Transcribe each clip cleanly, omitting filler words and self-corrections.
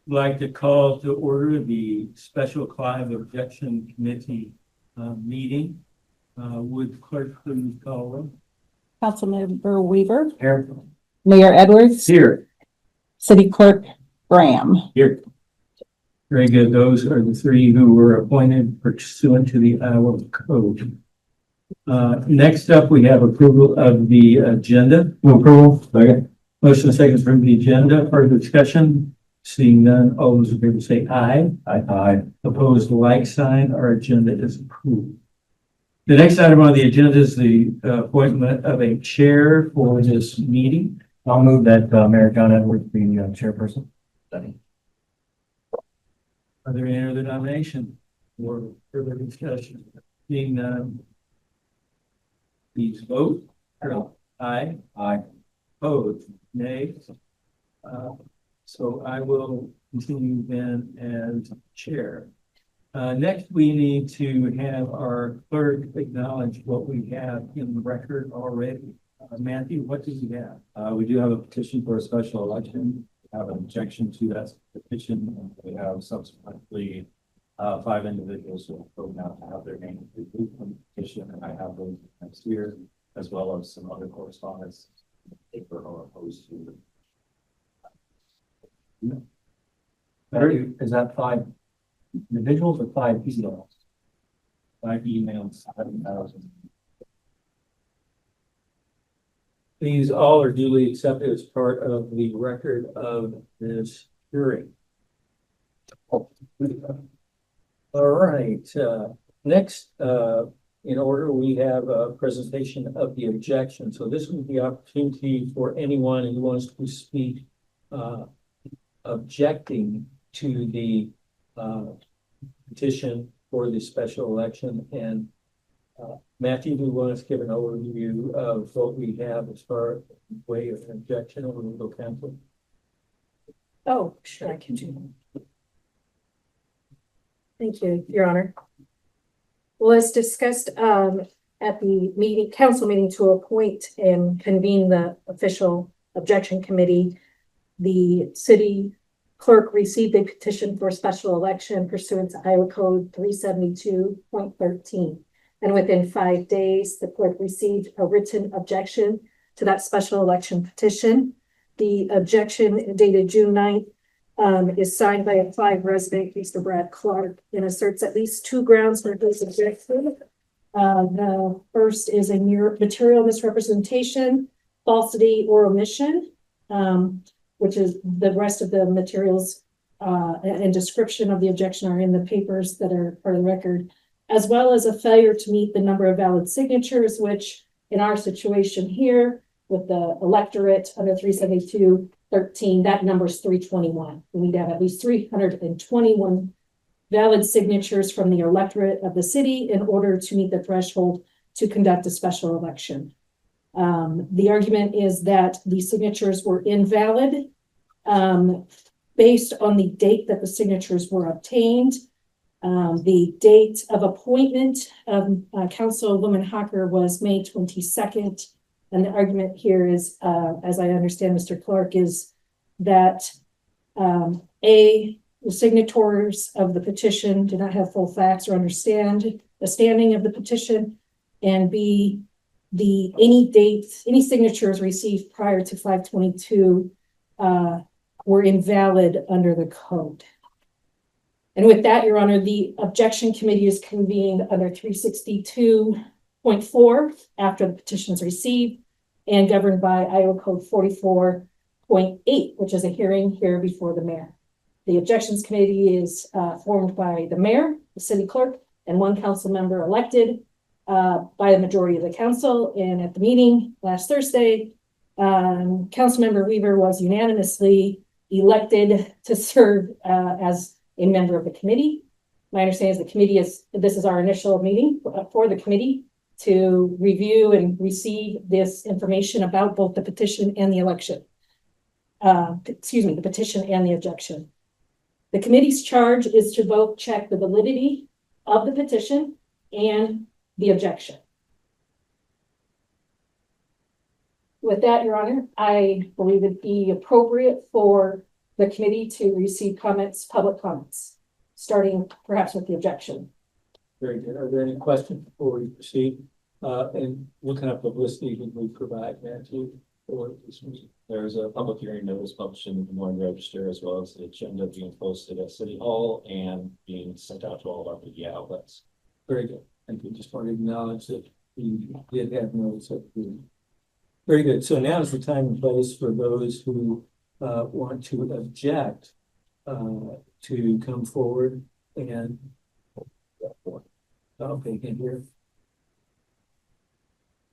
like to call to order the special Clive Objection Committee meeting. Would clerk please call them? Councilmember Weaver. Here. Mayor Edwards. Here. City Clerk Graham. Here. Very good. Those are the three who were appointed pursuant to the Iowa Code. Next up, we have approval of the agenda. Approval. Second. Motion second from the agenda. Further discussion? Seeing none, all those in favor say aye. Aye. Aye. Opposed, like sign. Our agenda is approved. The next item on the agenda is the appointment of a chair for this meeting. I'll move that Mayor John Edwards be chairperson. Are there any other nominations or further discussion? Seeing none, please vote. Aye. Aye. Opposed, nay. So I will continue then as chair. Next, we need to have our clerk acknowledge what we have in the record already. Matthew, what do we have? We do have a petition for a special election. We have an objection to that petition. We have subsequently 5 individuals who have voted out to have their name removed from the petition, and I have those next year, as well as some other correspondence paper or opposed to. Is that 5 individuals or 5 emails? 5 emails, 7,000. These all are duly accepted as part of the record of this hearing. All right. Next, in order, we have a presentation of the objection. So this would be the opportunity for anyone who wants to speak objecting to the petition for the special election. And Matthew, do you want us to give an overview of what we have as far as way of an objection or legal counsel? Oh, sure, I can do that. Thank you, Your Honor. Well, as discussed at the council meeting to appoint and convene the official objection committee, the city clerk received a petition for special election pursuant to Iowa Code 372.13. And within 5 days, the clerk received a written objection to that special election petition. The objection dated June 9th is signed by a Clive resident, Mr. Brad Clark, and asserts at least 2 grounds for his objection. The first is a material misrepresentation, falsity, or omission, which is the rest of the materials and description of the objection are in the papers that are part of the record, as well as a failure to meet the number of valid signatures, which in our situation here with the electorate under 372.13, that number is 321. We need to have at least 321 valid signatures from the electorate of the city in order to meet the threshold to conduct a special election. The argument is that the signatures were invalid based on the date that the signatures were obtained. The date of appointment of Councilwoman Hocker was May 22nd. And the argument here is, as I understand Mr. Clark, is that A, the signatories of the petition do not have full facts or understand the standing of the petition, and B, any signatures received prior to 5/22 were invalid under the code. And with that, Your Honor, the objection committee is convened under 362.4 after the petition is received and governed by Iowa Code 44.8, which is a hearing here before the mayor. The objections committee is formed by the mayor, the city clerk, and 1 council member elected by the majority of the council. And at the meeting last Thursday, Councilmember Weaver was unanimously elected to serve as a member of the committee. My understanding is this is our initial meeting for the committee to review and receive this information about both the petition and the election. The petition and the objection. The committee's charge is to both check the validity of the petition and the objection. With that, Your Honor, I believe it'd be appropriate for the committee to receive comments, public comments, starting perhaps with the objection. Very good. Are there any questions before we proceed? And what kind of publicity can we provide, Matthew, for this meeting? There's a public hearing notice published in the Des Moines Register, as well as the agenda being posted at City Hall and being sent out to all of our media outlets. Very good. Thank you. Just want to acknowledge that we did have notice of the. Very good. So now is the time and place for those who want to object to come forward and. Okay, can hear.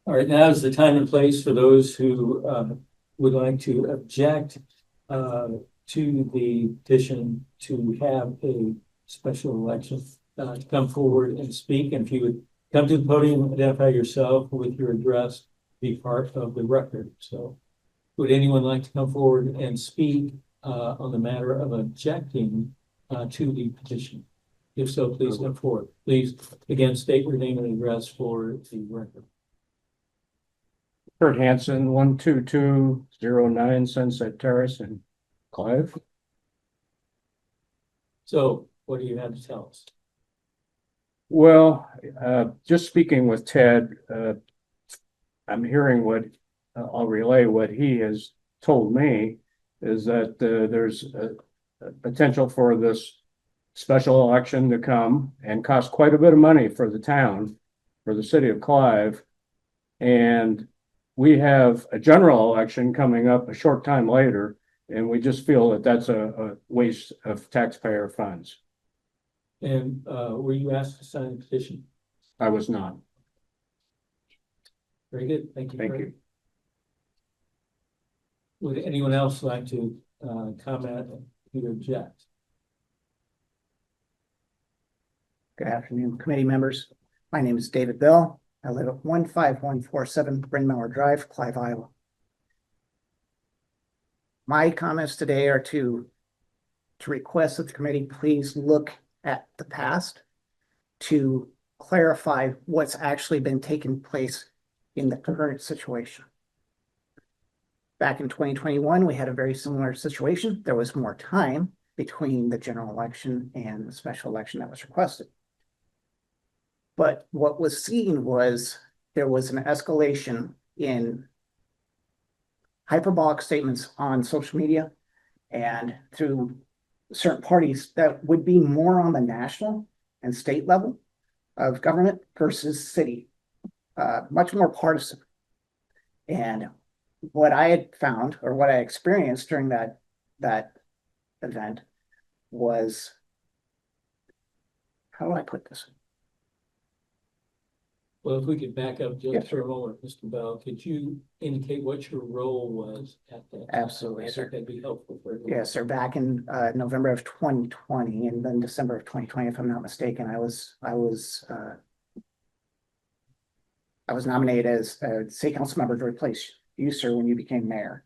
All right, now is the time and place for those who would like to object to the petition to have a special election to come forward and speak. And if you would come to the podium, identify yourself with your address, be part of the record. So would anyone like to come forward and speak on the matter of objecting to the petition? If so, please come forward. Please, again, state your name and address for the record. Kurt Hansen, 12209 Sunset Terrace in Clive. So what do you have to tell us? Well, just speaking with Ted, I'm hearing I'll relay what he has told me is that there's a potential for this special election to come and cost quite a bit of money for the town, for the city of Clive. And we have a general election coming up a short time later, and we just feel that that's a waste of taxpayer funds. And were you asked to sign the petition? I was not. Very good. Thank you. Thank you. Would anyone else like to comment or object? Good afternoon, committee members. My name is David Bell. I live at 15147 Bryn Mawr Drive, Clive, Iowa. My comments today are to request that the committee please look at the past to clarify what's actually been taking place in the current situation. Back in 2021, we had a very similar situation. There was more time between the general election and the special election that was requested. But what was seen was there was an escalation in hyperbolic statements on social media and through certain parties that would be more on the national and state level of government versus city, much more partisan. And what I had found, or what I experienced during that event was, how do I put this? Well, if we could back up just Yes, for a moment, Mr. Bell, could you indicate what your role was at that time? Absolutely, I sir. think that'd be helpful for everyone. Yes, sir. Back in November of 2020 and then December of 2020, if I'm not mistaken, I was nominated as a city council member to replace you, sir, when you became mayor.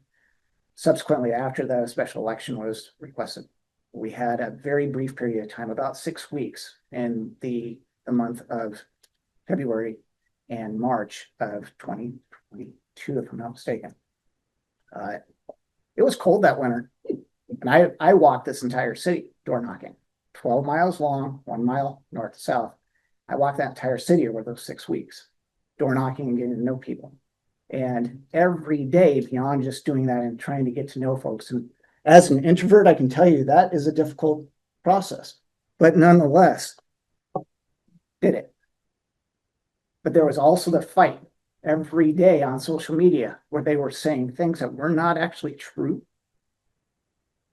Subsequently, after the special election was requested, we had a very brief period of time, about 6 weeks in the month of February and March of 2022, if I'm not mistaken. It was cold that winter, and I walked this entire city door knocking, 12 miles long, 1 mile north to south. I walked that entire city over those 6 weeks, door knocking and getting to know people. And every day beyond just doing that and trying to get to know folks. And as an introvert, I can tell you that is a difficult process, but nonetheless, did it. But there was also the fight every day on social media where they were saying things that were not actually true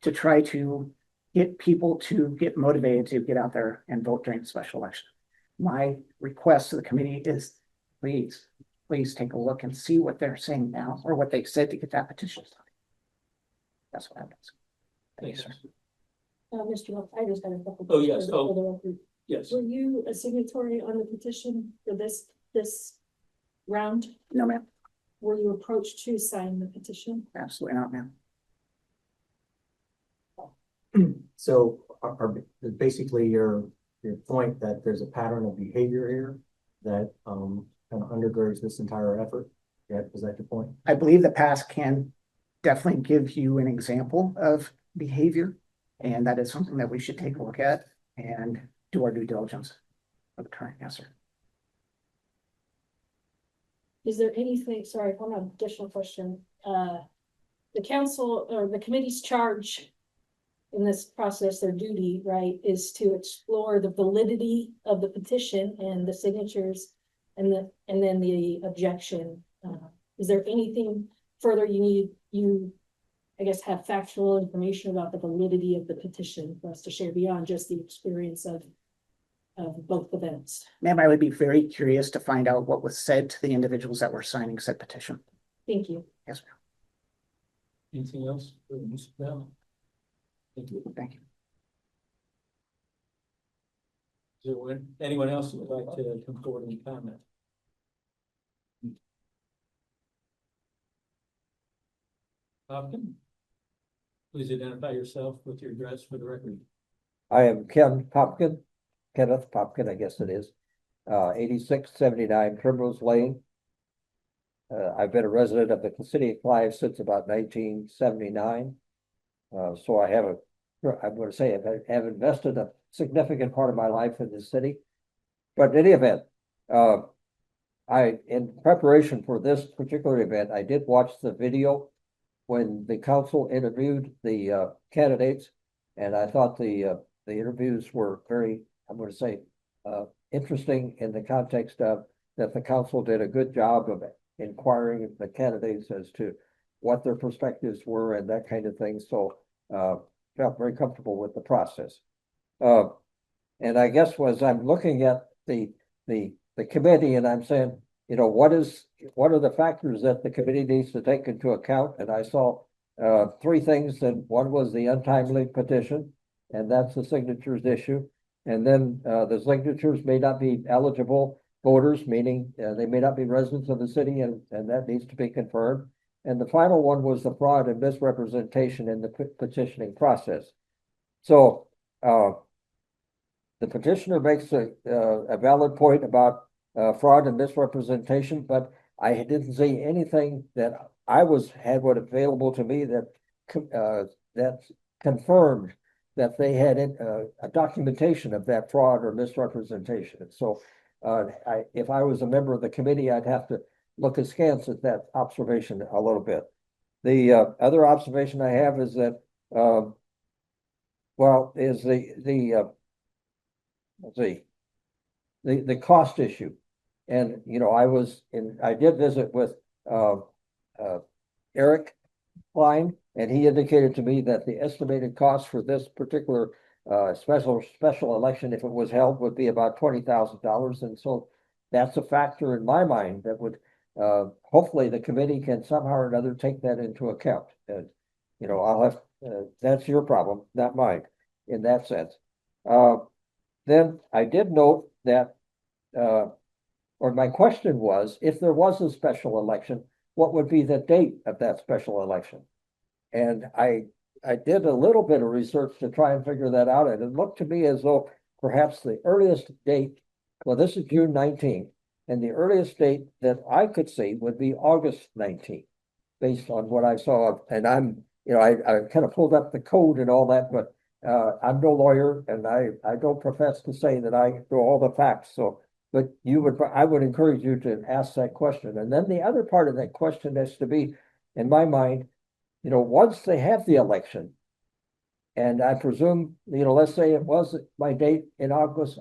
to try to get people to get motivated to get out there and vote during the special election. My request to the committee is please take a look and see what they're saying now or what they said to get that petition started. That's what happens. Thank you, sir. Mr. Wolf, I just had a couple. Oh, yes. for the record. Yes. Were you a signatory on the petition for this round? No, ma'am. Were you approached to sign the petition? Absolutely not, ma'am. So basically your point that there's a pattern of behavior here that kind of undergirds this entire effort. Yeah, is that your point? I believe the past can definitely give you an example of behavior. And that is something that we should take a look at and do our due diligence of the current answer. Is there anything, sorry, one additional question, the council or the committee's charge in this process, their duty, right, is to explore the validity of the petition and the signatures and then the objection. Is there anything further you I guess, have factual information about the validity of the petition for us to share beyond just the experience of both events? Ma'am, I would be very curious to find out what was said to the individuals that were signing said petition. Thank you. Yes, ma'am. Anything else? for Mr. Bell? Thank you. Thank you. Is there anyone else who would like to come forward and comment? Hopkins? Please identify yourself with your address for the record. I am Kenneth Popkin, I guess it is, 8679 Primrose Lane. I've been a resident of the city of Clive since about 1979. So I have I'm going to say I have invested a significant part of my life in this city. But in any event, in preparation for this particular event, I did watch the video when the council interviewed the candidates, and I thought the interviews were very, I'm going to say, interesting in the context of that the council did a good job of inquiring the candidates as to what their perspectives were and that kind of thing. So felt very comfortable with the process. And I guess as I'm looking at the committee and I'm saying, you know, what are the factors that the committee needs to take into account? And I saw three things, and one was the untimely petition, and that's the signatures issue. And then the signatures may not be eligible voters, meaning they may not be residents of the city, and that needs to be confirmed. And the final one was the fraud and misrepresentation in the petitioning process. So the petitioner makes a valid point about fraud and misrepresentation, but I didn't see anything that I had available to me that confirmed that they had a documentation of that fraud or misrepresentation. And so if I was a member of the committee, I'd have to look askance at that observation a little bit. The other observation I have is that, is the cost issue. And, you know, I did visit with Eric Klein, and he indicated to me that the estimated cost for this particular special election, if it was held, would be about $20,000. And so that's a factor in my mind that would hopefully the committee can somehow or another take that into account. And, you know, that's your problem, not mine, in that sense. Then I did note that, or my question was, if there was a special election, what would be the date of that special election? And I did a little bit of research to try and figure that out, and it looked to me as though perhaps the earliest date, well, this is June 19th, and the earliest date that I could see would be August 19th, based on what I saw. And I kind of pulled up the code and all that, but I'm no lawyer, and I don't profess to say that I know all the facts. So, but I would encourage you to ask that question. And then the other part of that question has to be, in my mind, you know, once they have the election, and I presume, you know, let's say it was my date in August,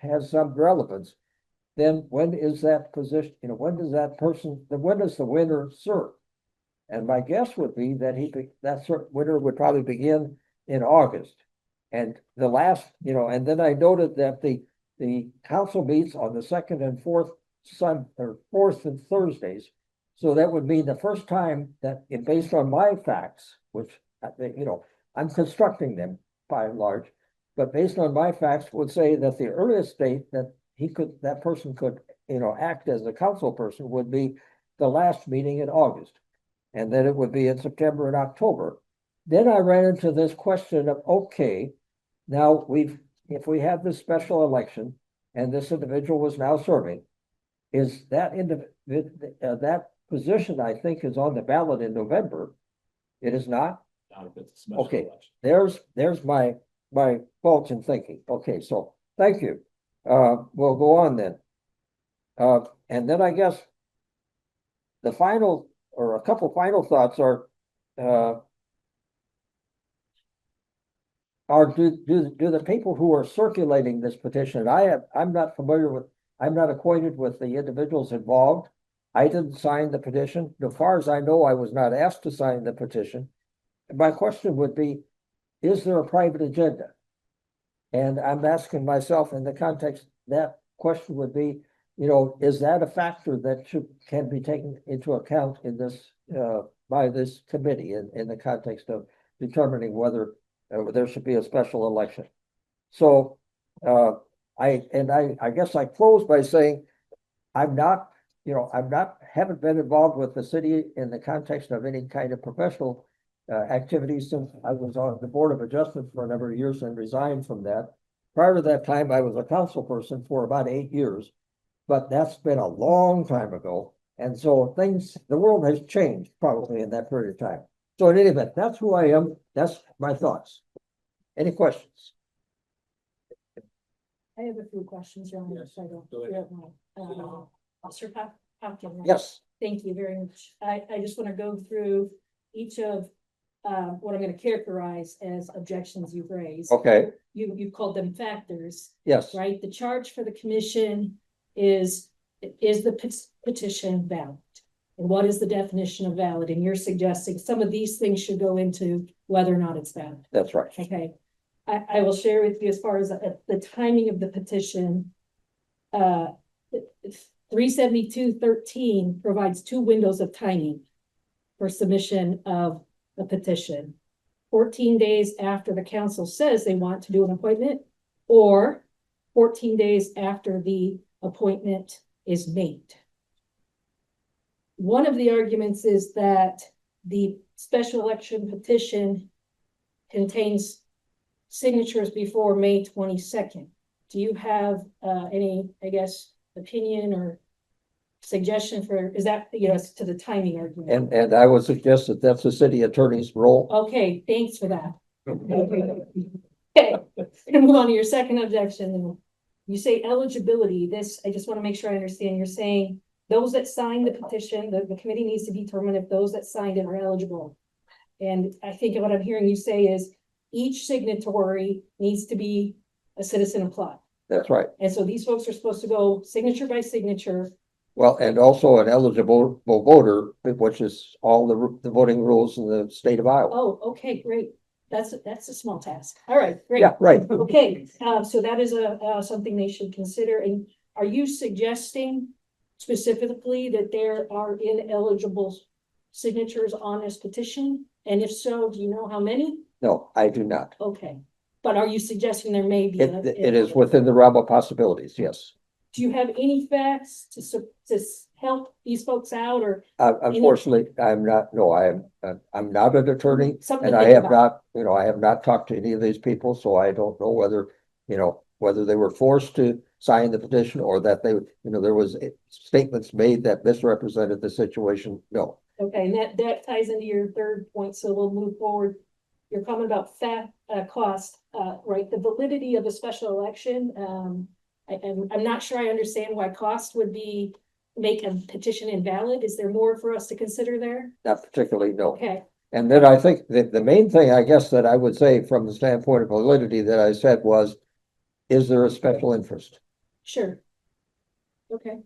has some relevance, then when is that position, you know, when does the winner serve? And my guess would be that that winner would probably begin in August. And the last, you know, and then I noted that the council meets on the second and fourth and Thursdays. So that would mean the first time that, based on my facts, which, you know, I'm constructing them by and large, but based on my facts would say that the earliest date that that person could, you know, act as a council person would be the last meeting in August. And then it would be in September and October. Then I ran into this question of, okay, now if we have this special election and this individual was now serving, is that that position, I think, is on the ballot in November. It is not. Not if it's a special Okay. election. There's my fault in thinking. Okay, so thank you. We'll go on then. And then I guess the final, or a couple final thoughts are do the people who are circulating this petition, I'm not acquainted with the individuals involved. I didn't sign the petition. As far as I know, I was not asked to sign the petition. My question would be, is there a private agenda? And I'm asking myself in the context, that question would be, is that a factor that can be taken into account in this, by this committee in the context of determining whether there should be a special election? So, I guess I close by saying, haven't been involved with the city in the context of any kind of professional activities since I was on the Board of Adjustment for a number of years and resigned from that. Prior to that time, I was a council person for about 8 years, but that's been a long time ago. And so the world has changed probably in that period of time. So in any event, that's who I am. That's my thoughts. Any questions? I have a few questions, Your Honor, Yes, so I don't. go ahead. Officer Hopkins. Yes. Thank you very much. I just want to go through each of what I'm going to characterize as objections you've raised. Okay. You've called them factors, Yes. right? The charge for the commission is the petition valid? And what is the definition of valid? And you're suggesting some of these things should go into whether or not it's valid. That's right. Okay. I will share with you as far as the timing of the petition. 372.13 provides 2 windows of timing for submission of a petition. 14 days after the council says they want to do an appointment, or 14 days after the appointment is made. One of the arguments is that the special election petition contains signatures before May 22nd. Do you have any, I guess, opinion or suggestion for, is that, to the timing argument? And I would suggest that that's the city attorney's role. Okay, thanks for that. Okay, and move on to your second objection. You say eligibility. This, I just want to make sure I understand. You're saying those that signed the petition, the committee needs to determine if those that signed it are eligible. And I think what I'm hearing you say is each signatory needs to be a citizen of Plot. That's right. And so these folks are supposed to go signature by signature. Well, and also an eligible voter, which is all the voting rules in the state of Iowa. Oh, okay, great. That's a small task. All right, great. Yeah, right. Okay, so that is something they should consider. And are you suggesting specifically that there are ineligible signatures on this petition? And if so, do you know how many? No, I do not. Okay, but are you suggesting there may be? It is within the realm of possibilities, yes. Do you have any facts to help these folks out, or? Unfortunately, I'm not an attorney, Something and to I think have about. I have not talked to any of these people, so I don't know whether they were forced to sign the petition or that there was statements made that misrepresented the situation. No. Okay, and that ties into your third point, so we'll move forward. Your comment about cost, right? The validity of a special election. I'm not sure I understand why cost would make a petition invalid. Is there more for us to consider there? Not particularly, no. Okay. And then I think that the main thing, I guess, that I would say from the standpoint of validity that I said was, is there a special interest? Sure. Okay.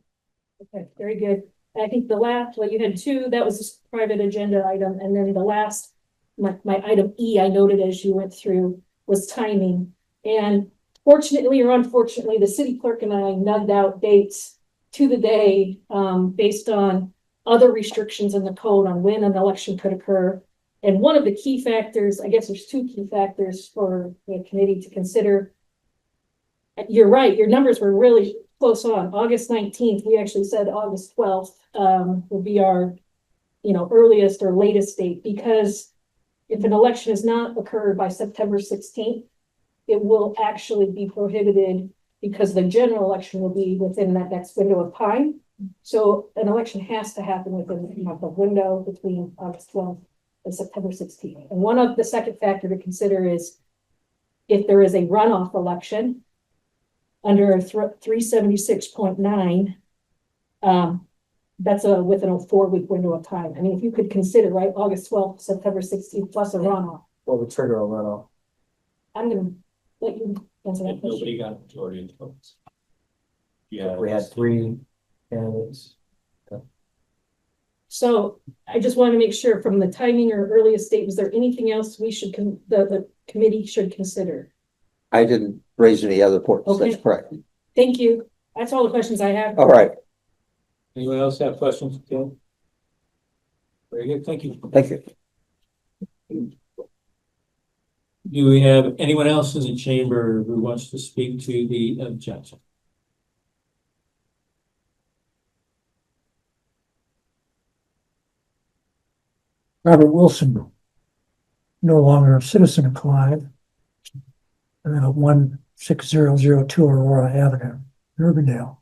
Okay, very good. I think the last, you had 2, that was a private agenda item. And then the last, my item E, I noted as you went through, was timing. And fortunately or unfortunately, the city clerk and I nugged out dates to the day based on other restrictions in the code on when an election could occur. And one of the key factors, I guess there's 2 key factors for the committee to consider. You're right, your numbers were really close on. August 19th, we actually said August 12th will be our earliest or latest date, because if an election has not occurred by September 16th, it will actually be prohibited because the general election will be within that next window of time. So an election has to happen within the window between August 12th of September 16th. And one of the second factor to consider is if there is a runoff election under 376.9, that's within a 4-week window of time. I mean, if you could consider, right, August 12th, September 16th, plus a runoff. What would trigger a runoff? I'm gonna let you answer that If question. nobody got a majority of the votes. Yeah. If we had three candidates. So I just want to make sure from the timing or earliest date, was there anything else we should, the committee should consider? I didn't raise any other points. That's Okay. correct. Thank you. That's all the questions I have. All right. Anyone else have questions, Ken? Very good, thank you. Thank you. Do we have anyone else in the chamber who wants to speak to the objection? Robert Wilson, no longer a citizen of Clive. And then 16002 Aurora Avenue, Urbandale.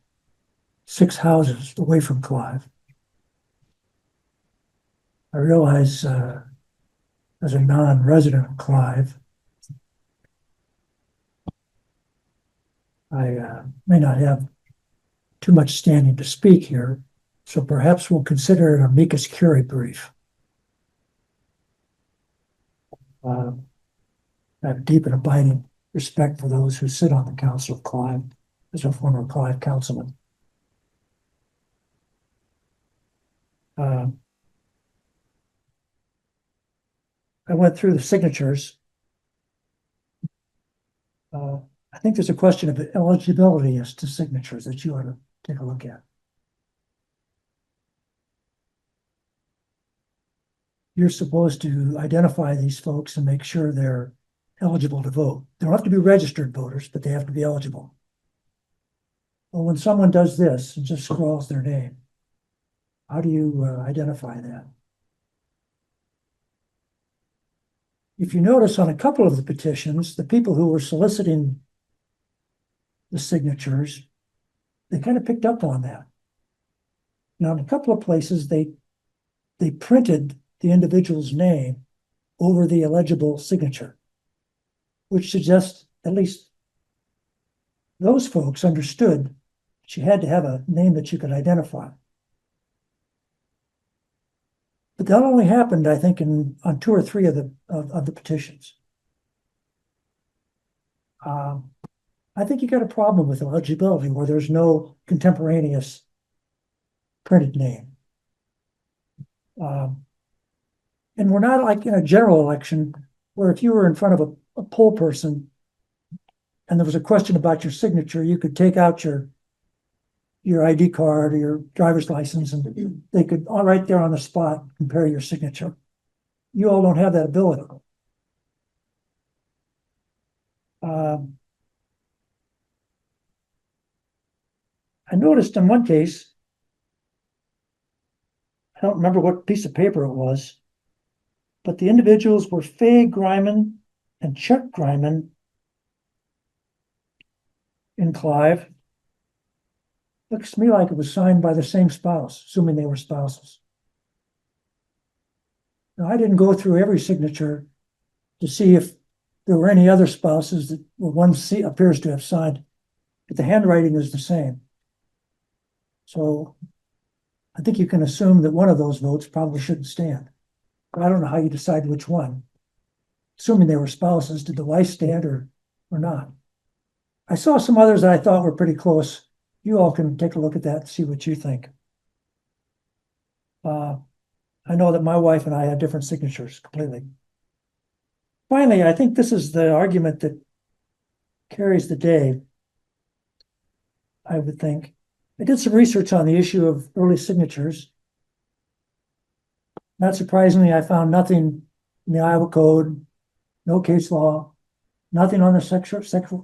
6 houses away from Clive. I realize as a non-resident of Clive, I may not have too much standing to speak here, so perhaps we'll consider an amicus curiae brief. I have deep and abiding respect for those who sit on the council of Clive as a former Clive councilman. I went through the signatures. I think there's a question of eligibility as to signatures that you ought to take a look at. You're supposed to identify these folks and make sure they're eligible to vote. They don't have to be registered voters, but they have to be eligible. Well, when someone does this and just scrawls their name, how do you identify that? If you notice on a couple of the petitions, the people who were soliciting the signatures, they kind of picked up on that. Now, in a couple of places, they printed the individual's name over the illegible signature, which suggests at least those folks understood that you had to have a name that you could identify. But that only happened, I think, on 2 or 3 of the petitions. I think you got a problem with eligibility where there's no contemporaneous printed name. And we're not like in a general election where if you were in front of a poll person and there was a question about your signature, you could take out your ID card or your driver's license and they could all right there on the spot compare your signature. You all don't have that ability. I noticed in one case, I don't remember what piece of paper it was, but the individuals were Faye Greiman and Chuck Greiman in Clive. Looks to me like it was signed by the same spouse, assuming they were spouses. Now, I didn't go through every signature to see if there were any other spouses that one appears to have signed, but the handwriting is the same. So I think you can assume that one of those votes probably shouldn't stand. But I don't know how you decide which one. Assuming they were spouses, did the wife stand or not? I saw some others that I thought were pretty close. You all can take a look at that and see what you think. I know that my wife and I had different signatures completely. Finally, I think this is the argument that carries the day, I would think. I did some research on the issue of early signatures. Not surprisingly, I found nothing in the Iowa Code, no case law, nothing on the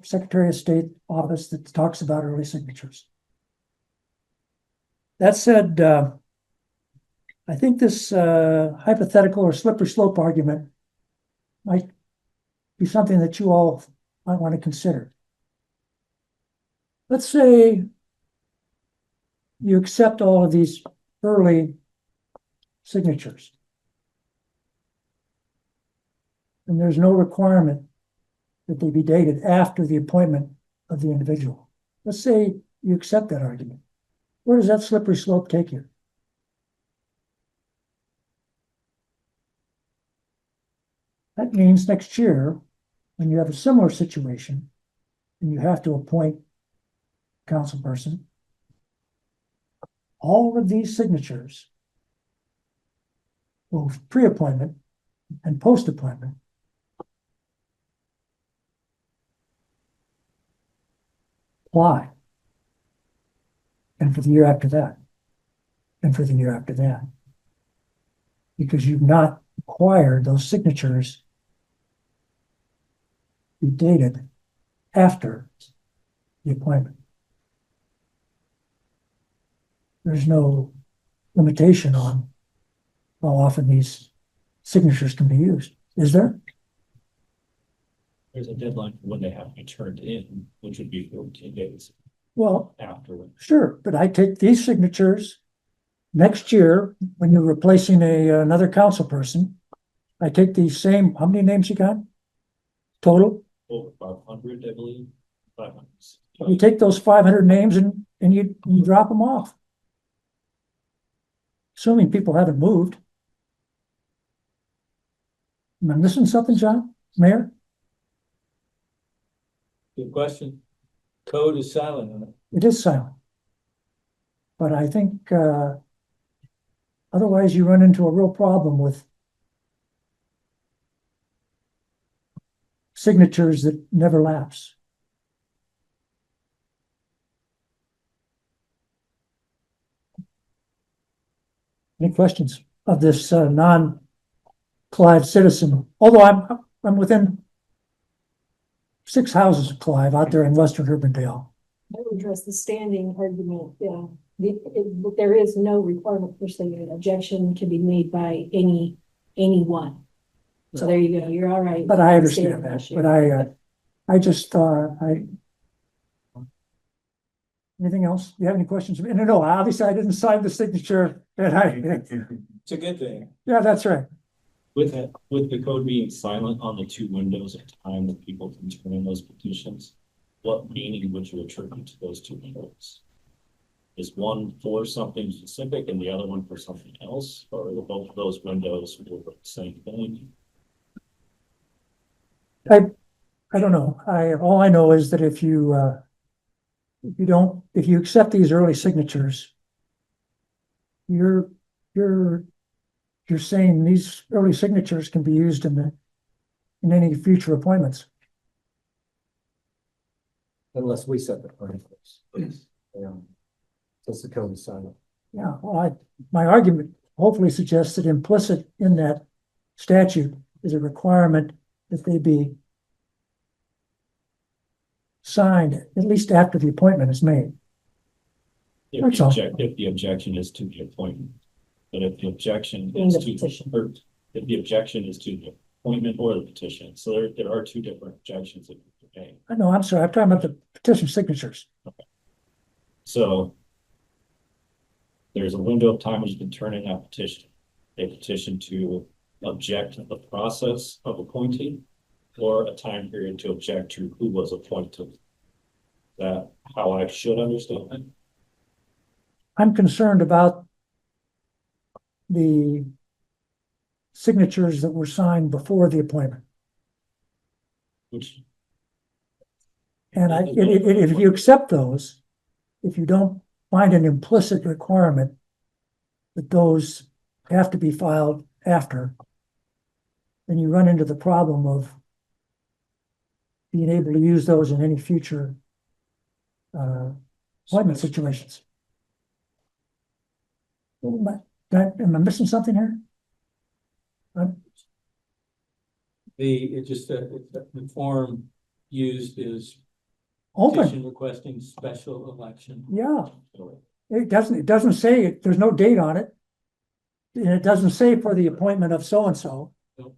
Secretary of State office that talks about early signatures. That said, I think this hypothetical or slippery slope argument might be something that you all might want to consider. Let's say you accept all of these early signatures. and there's no requirement that they be dated after the appointment of the individual. Let's say you accept that argument. Where does that slippery slope take you? That means next year, when you have a similar situation, and you have to appoint a council person, all of these signatures, both pre-appointment and post-appointment, apply. And for the year after that, and for the year after that. Because you've not acquired those signatures be dated after the appointment. There's no limitation on how often these signatures can be used, is there? There's a deadline for when they have to be turned in, which would be 14 days Well, afterward. sure, but I take these signatures next year, when you're replacing another council person, I take these same, how many names you got? Total? Over 500, I believe. 500. You take those 500 names and you drop them off. Assuming people haven't moved. Am I missing something, John? Mayor? Good question. Code is silent on it. It is silent. But I think otherwise you run into a real problem with signatures that never lapse. Any questions of this non-Clive citizen? Although I'm within 6 houses of Clive out there in Western Urbandale. I would address the standing argument, yeah. There is no requirement per se, an objection can be made by anyone. So there you go, you're all right. But I understand that, but I just anything else? Do you have any questions? No, obviously I didn't sign the signature that It's a good thing. yeah, that's right. With the code being silent on the 2 windows of time that people can turn in those petitions, what meaning would you attribute to those 2 windows? Is one for something specific and the other one for something else, or are both of those windows for the same thing? I don't know. All I know is that if you accept these early signatures, you're saying these early signatures can be used in any future appointments. Unless we set the parameters. Yeah. Since the code is silent. Yeah, well, my argument hopefully suggests that implicit in that statute is a requirement that they be signed at least after the appointment is made. That's all. If the objection is to the appointment, but if the objection In is the to, petition. or if the objection is to the appointment or the petition, so there are 2 different objections that you can make. No, I'm sorry, I'm talking about the petition signatures. So there's a window of time when you can turn in that petition. A petition to object to the process of appointing, or a time period to object to who was appointed. That how I should understand it? I'm concerned about the signatures that were signed before the appointment. Which And if you accept those, if you don't find an implicit requirement that those have to be filed after, then you run into the problem of being able to use those in any future appointment situations. Am I missing something here? The form used is Open, petition requesting special election. yeah. It doesn't say, there's no date on it. And it doesn't say for the appointment of so-and-so. Nope.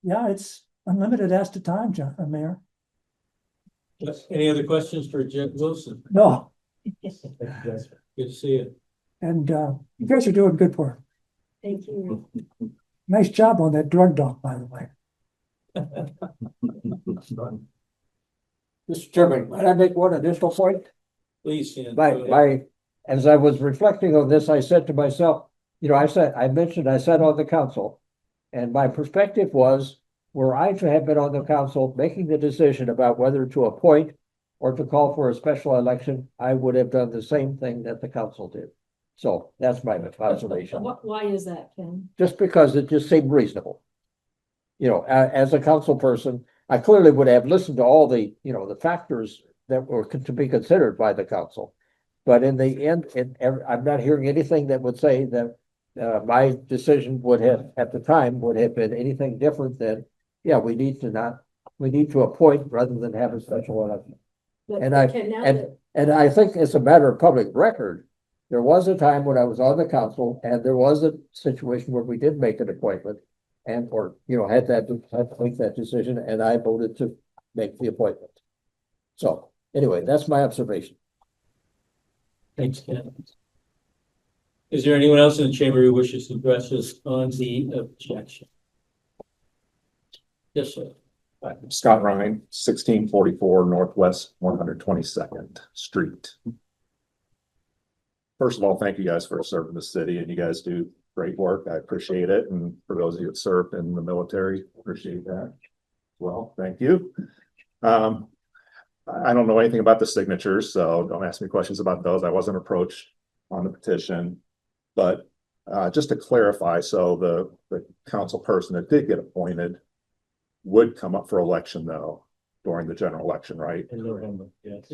Yeah, it's unlimited as to time, Mayor. Any other questions for Jeff Wilson? No, Good to see you. and you guys are doing good work. Thank you. Nice job on that drug dog, by the way. Mr. Chairman, might I make one additional point? Please, Ken. As I was reflecting on this, I said to myself, I sat on the council. And my perspective was, were I to have been on the council making the decision about whether to appoint or to call for a special election, I would have done the same thing that the council did. So that's my observation, Why is that, Ken? just because it just seemed reasonable. As a council person, I clearly would have listened to all the, the factors that were to be considered by the council. But in the end, I'm not hearing anything that would say that my decision would have, at the time, would have been anything different than, yeah, we need to appoint rather than have a special election. But, And okay, now that, And I think it's a matter of public record. There was a time when I was on the council and there was a situation where we did make an appointment had to make that decision, and I voted to make the appointment. So anyway, that's my observation. Thanks, Ken. Is there anyone else in the chamber who wishes to address us on the objection? Yes, sir. Scott Ryan, 1644 Northwest 122nd Street. First of all, thank you guys for serving the city, and you guys do great work. I appreciate it. And for those of you that served in the military, appreciate that. Well, thank you. I don't know anything about the signatures, so don't ask me questions about those. I wasn't approached on the petition, but just to clarify, so the council person that did get appointed would come up for election though during the general election, right? In November, yes.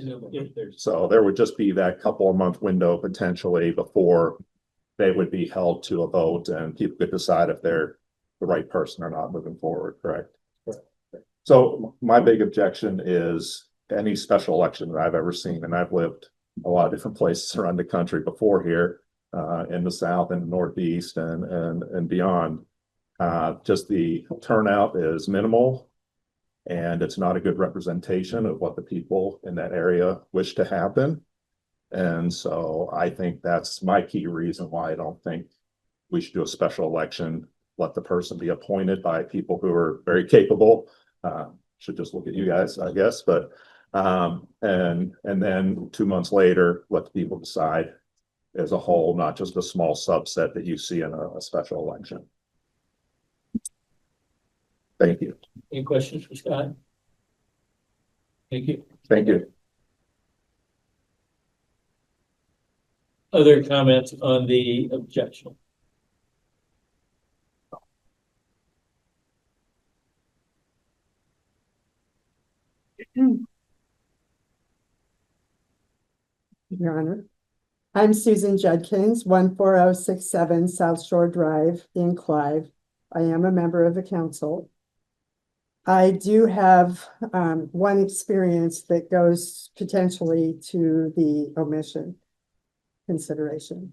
So there would just be that couple of month window potentially before they would be held to a vote and people could decide if they're the right person or not moving forward, correct? So my big objection is any special election that I've ever seen, and I've lived a lot of different places around the country before here, in the South and Northeast and beyond. Just the turnout is minimal, and it's not a good representation of what the people in that area wish to happen. And so I think that's my key reason why I don't think we should do a special election. Let the person be appointed by people who are very capable. Should just look at you guys, I guess, but and then 2 months later, let the people decide as a whole, not just a small subset that you see in a special election. Thank you. Any questions for Scott? Thank you. Thank you. Other comments on the objection? Your Honor. I'm Susan Judkins, 14067 South Shore Drive in Clive. I am a member of the council. I do have one experience that goes potentially to the omission consideration.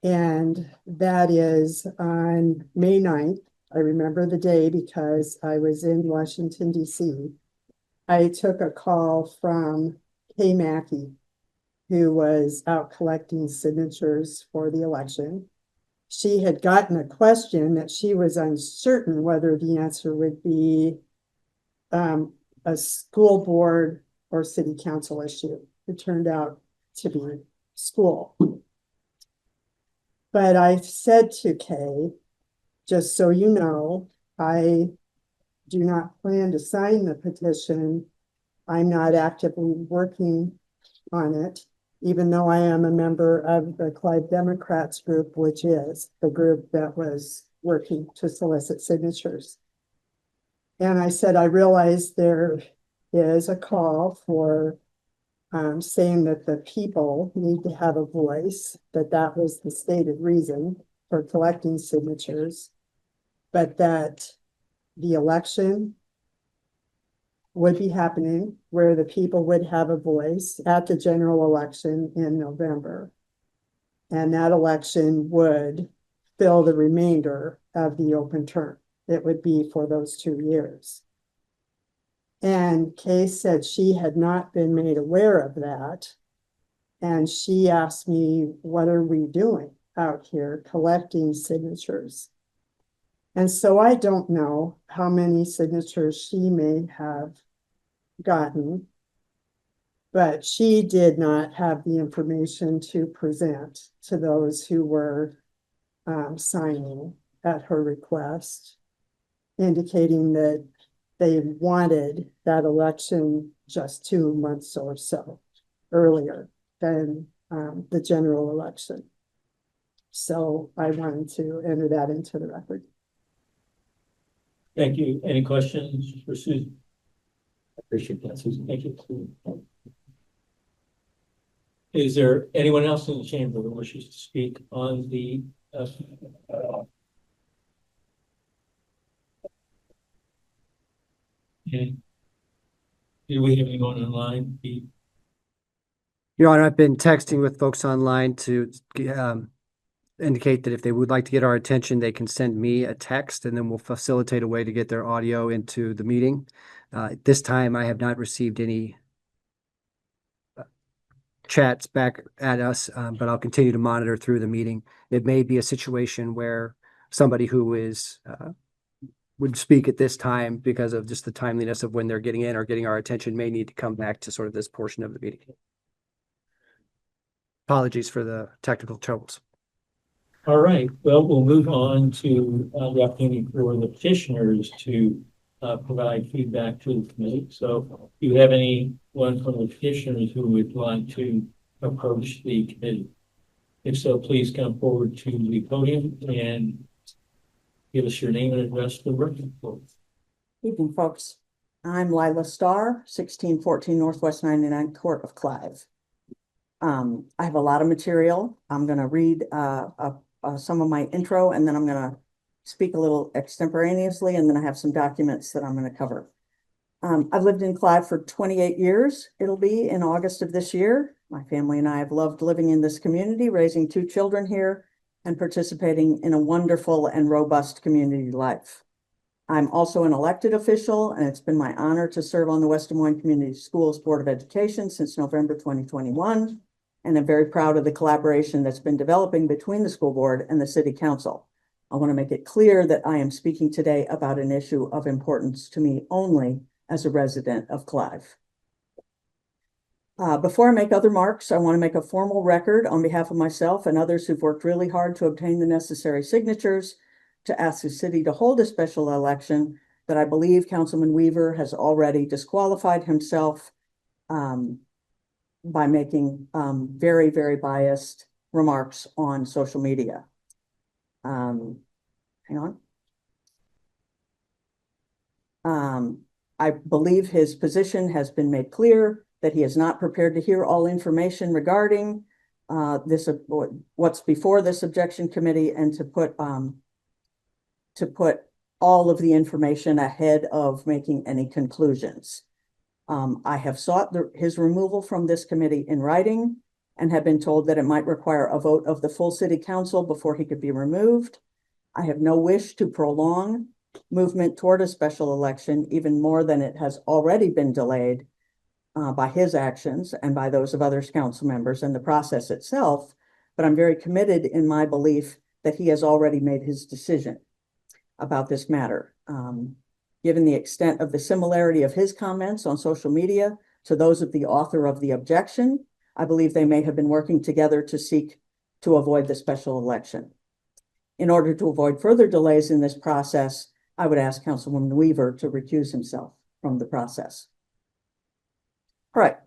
And that is on May 9th. I remember the day because I was in Washington, D.C. I took a call from Kay Mackey, who was out collecting signatures for the election. She had gotten a question that she was uncertain whether the answer would be a school board or city council issue. It turned out to be school. But I said to Kay, just so you know, I do not plan to sign the petition. I'm not actively working on it, even though I am a member of the Clive Democrats group, which is the group that was working to solicit signatures. And I said, I realize there is a call for saying that the people need to have a voice, that was the stated reason for collecting signatures, but that the election would be happening where the people would have a voice at the general election in November. And that election would fill the remainder of the open term. It would be for those 2 years. And Kay said she had not been made aware of that. And she asked me, what are we doing out here collecting signatures? And so I don't know how many signatures she may have gotten. But she did not have the information to present to those who were signing at her request, indicating that they wanted that election just 2 months or so earlier than the general election. So I wanted to enter that into the record. Thank you. Any questions for Susan? I appreciate that, Susan. Thank you. Is there anyone else in the chamber who wishes to speak on the okay. Do we have anyone online? Your Honor, I've been texting with folks online to indicate that if they would like to get our attention, they can send me a text and then we'll facilitate a way to get their audio into the meeting. This time I have not received any chats back at us, but I'll continue to monitor through the meeting. It may be a situation where somebody who is would speak at this time because of just the timeliness of when they're getting in or getting our attention may need to come back to sort of this portion of the meeting. Apologies for the technical troubles. All right, well, we'll move on to the opportunity for the petitioners to provide feedback to the committee. So do you have anyone from the petitioners who would like to approach the committee? If so, please come forward to the podium and give us your name and address for the record. Evening, folks. I'm Lila Starr, 1614 Northwest 99 Court of Clive. I have a lot of material. I'm going to read some of my intro, and then I'm going to speak a little extemporaneously, and then I have some documents that I'm going to cover. I've lived in Clive for 28 years. It'll be in August of this year. My family and I have loved living in this community, raising 2 children here, and participating in a wonderful and robust community life. I'm also an elected official, and it's been my honor to serve on the West Des Moines Community Schools Board of Education since November 2021. And I'm very proud of the collaboration that's been developing between the school board and the city council. I want to make it clear that I am speaking today about an issue of importance to me only as a resident of Clive. Before I make other marks, I want to make a formal record on behalf of myself and others who've worked really hard to obtain the necessary signatures to ask the city to hold a special election that I believe Councilman Weaver has already disqualified himself by making very, very biased remarks on social media. Hang on. I believe his position has been made clear that he is not prepared to hear all information regarding what's before this objection committee, and to put all of the information ahead of making any conclusions. I have sought his removal from this committee in writing and have been told that it might require a vote of the full city council before he could be removed. I have no wish to prolong movement toward a special election even more than it has already been delayed by his actions and by those of other council members and the process itself. But I'm very committed in my belief that he has already made his decision about this matter. Given the extent of the similarity of his comments on social media to those of the author of the objection, I believe they may have been working together to seek to avoid the special election. In order to avoid further delays in this process, I would ask Councilwoman Weaver to recuse himself from the process. All right.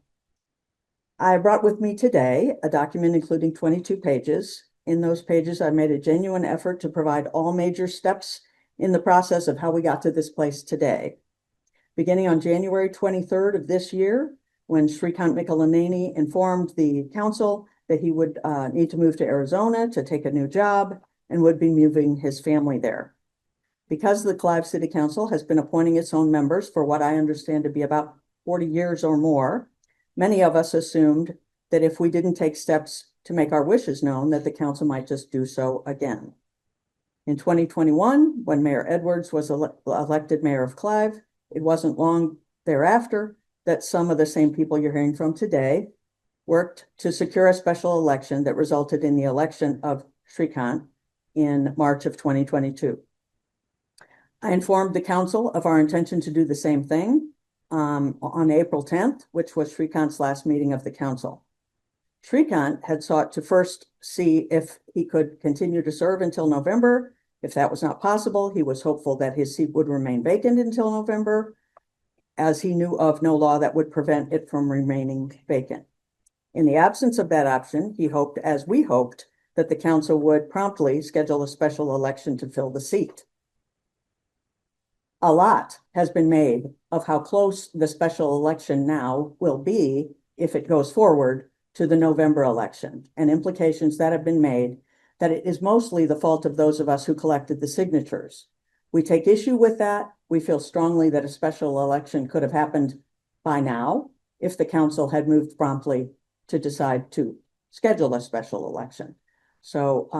I brought with me today a document including 22 pages. In those pages, I made a genuine effort to provide all major steps in the process of how we got to this place today. Beginning on January 23rd of this year, when Shrikant Mikalaneni informed the council that he would need to move to Arizona to take a new job and would be moving his family there. Because the Clive City Council has been appointing its own members for what I understand to be about 40 years or more, many of us assumed that if we didn't take steps to make our wishes known, that the council might just do so again. In 2021, when Mayor Edwards was elected mayor of Clive, it wasn't long thereafter that some of the same people you're hearing from today worked to secure a special election that resulted in the election of Shrikant in March of 2022. I informed the council of our intention to do the same thing on April 10th, which was Shrikant's last meeting of the council. Shrikant had sought to first see if he could continue to serve until November. If that was not possible, he was hopeful that his seat would remain vacant until November, as he knew of no law that would prevent it from remaining vacant. In the absence of that option, he hoped, as we hoped, that the council would promptly schedule a special election to fill the seat. A lot has been made of how close the special election now will be, if it goes forward, to the November election, and implications that have been made that it is mostly the fault of those of us who collected the signatures. We take issue with that. We feel strongly that a special election could have happened by now if the council had moved promptly to decide to schedule a special election. So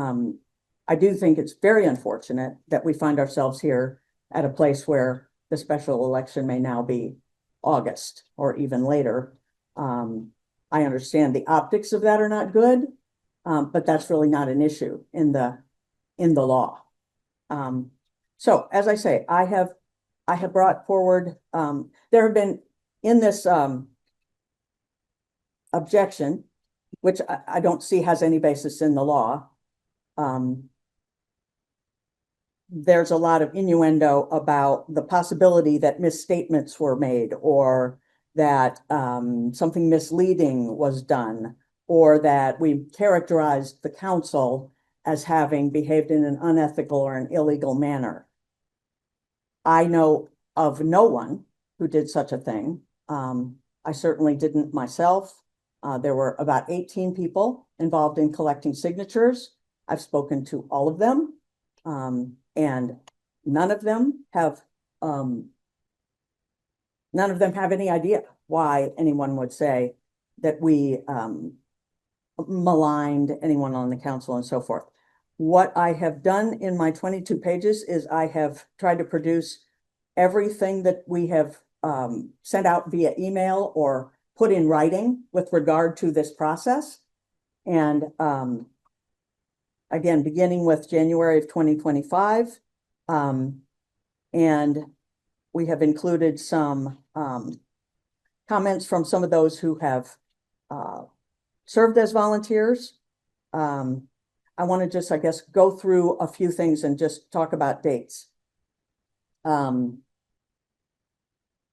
I do think it's very unfortunate that we find ourselves here at a place where the special election may now be August or even later. I understand the optics of that are not good, but that's really not an issue in the law. So as I say, I have brought forward, there have been in this objection, which I don't see has any basis in the law. There's a lot of innuendo about the possibility that misstatements were made, or that something misleading was done, or that we characterized the council as having behaved in an unethical or an illegal manner. I know of no one who did such a thing. I certainly didn't myself. There were about 18 people involved in collecting signatures. I've spoken to all of them, and none of them have any idea why anyone would say that we maligned anyone on the council and so forth. What I have done in my 22 pages is I have tried to produce everything that we have sent out via email or put in writing with regard to this process. And again, beginning with January of 2025, and we have included some comments from some of those who have served as volunteers. I want to just, I guess, go through a few things and just talk about dates.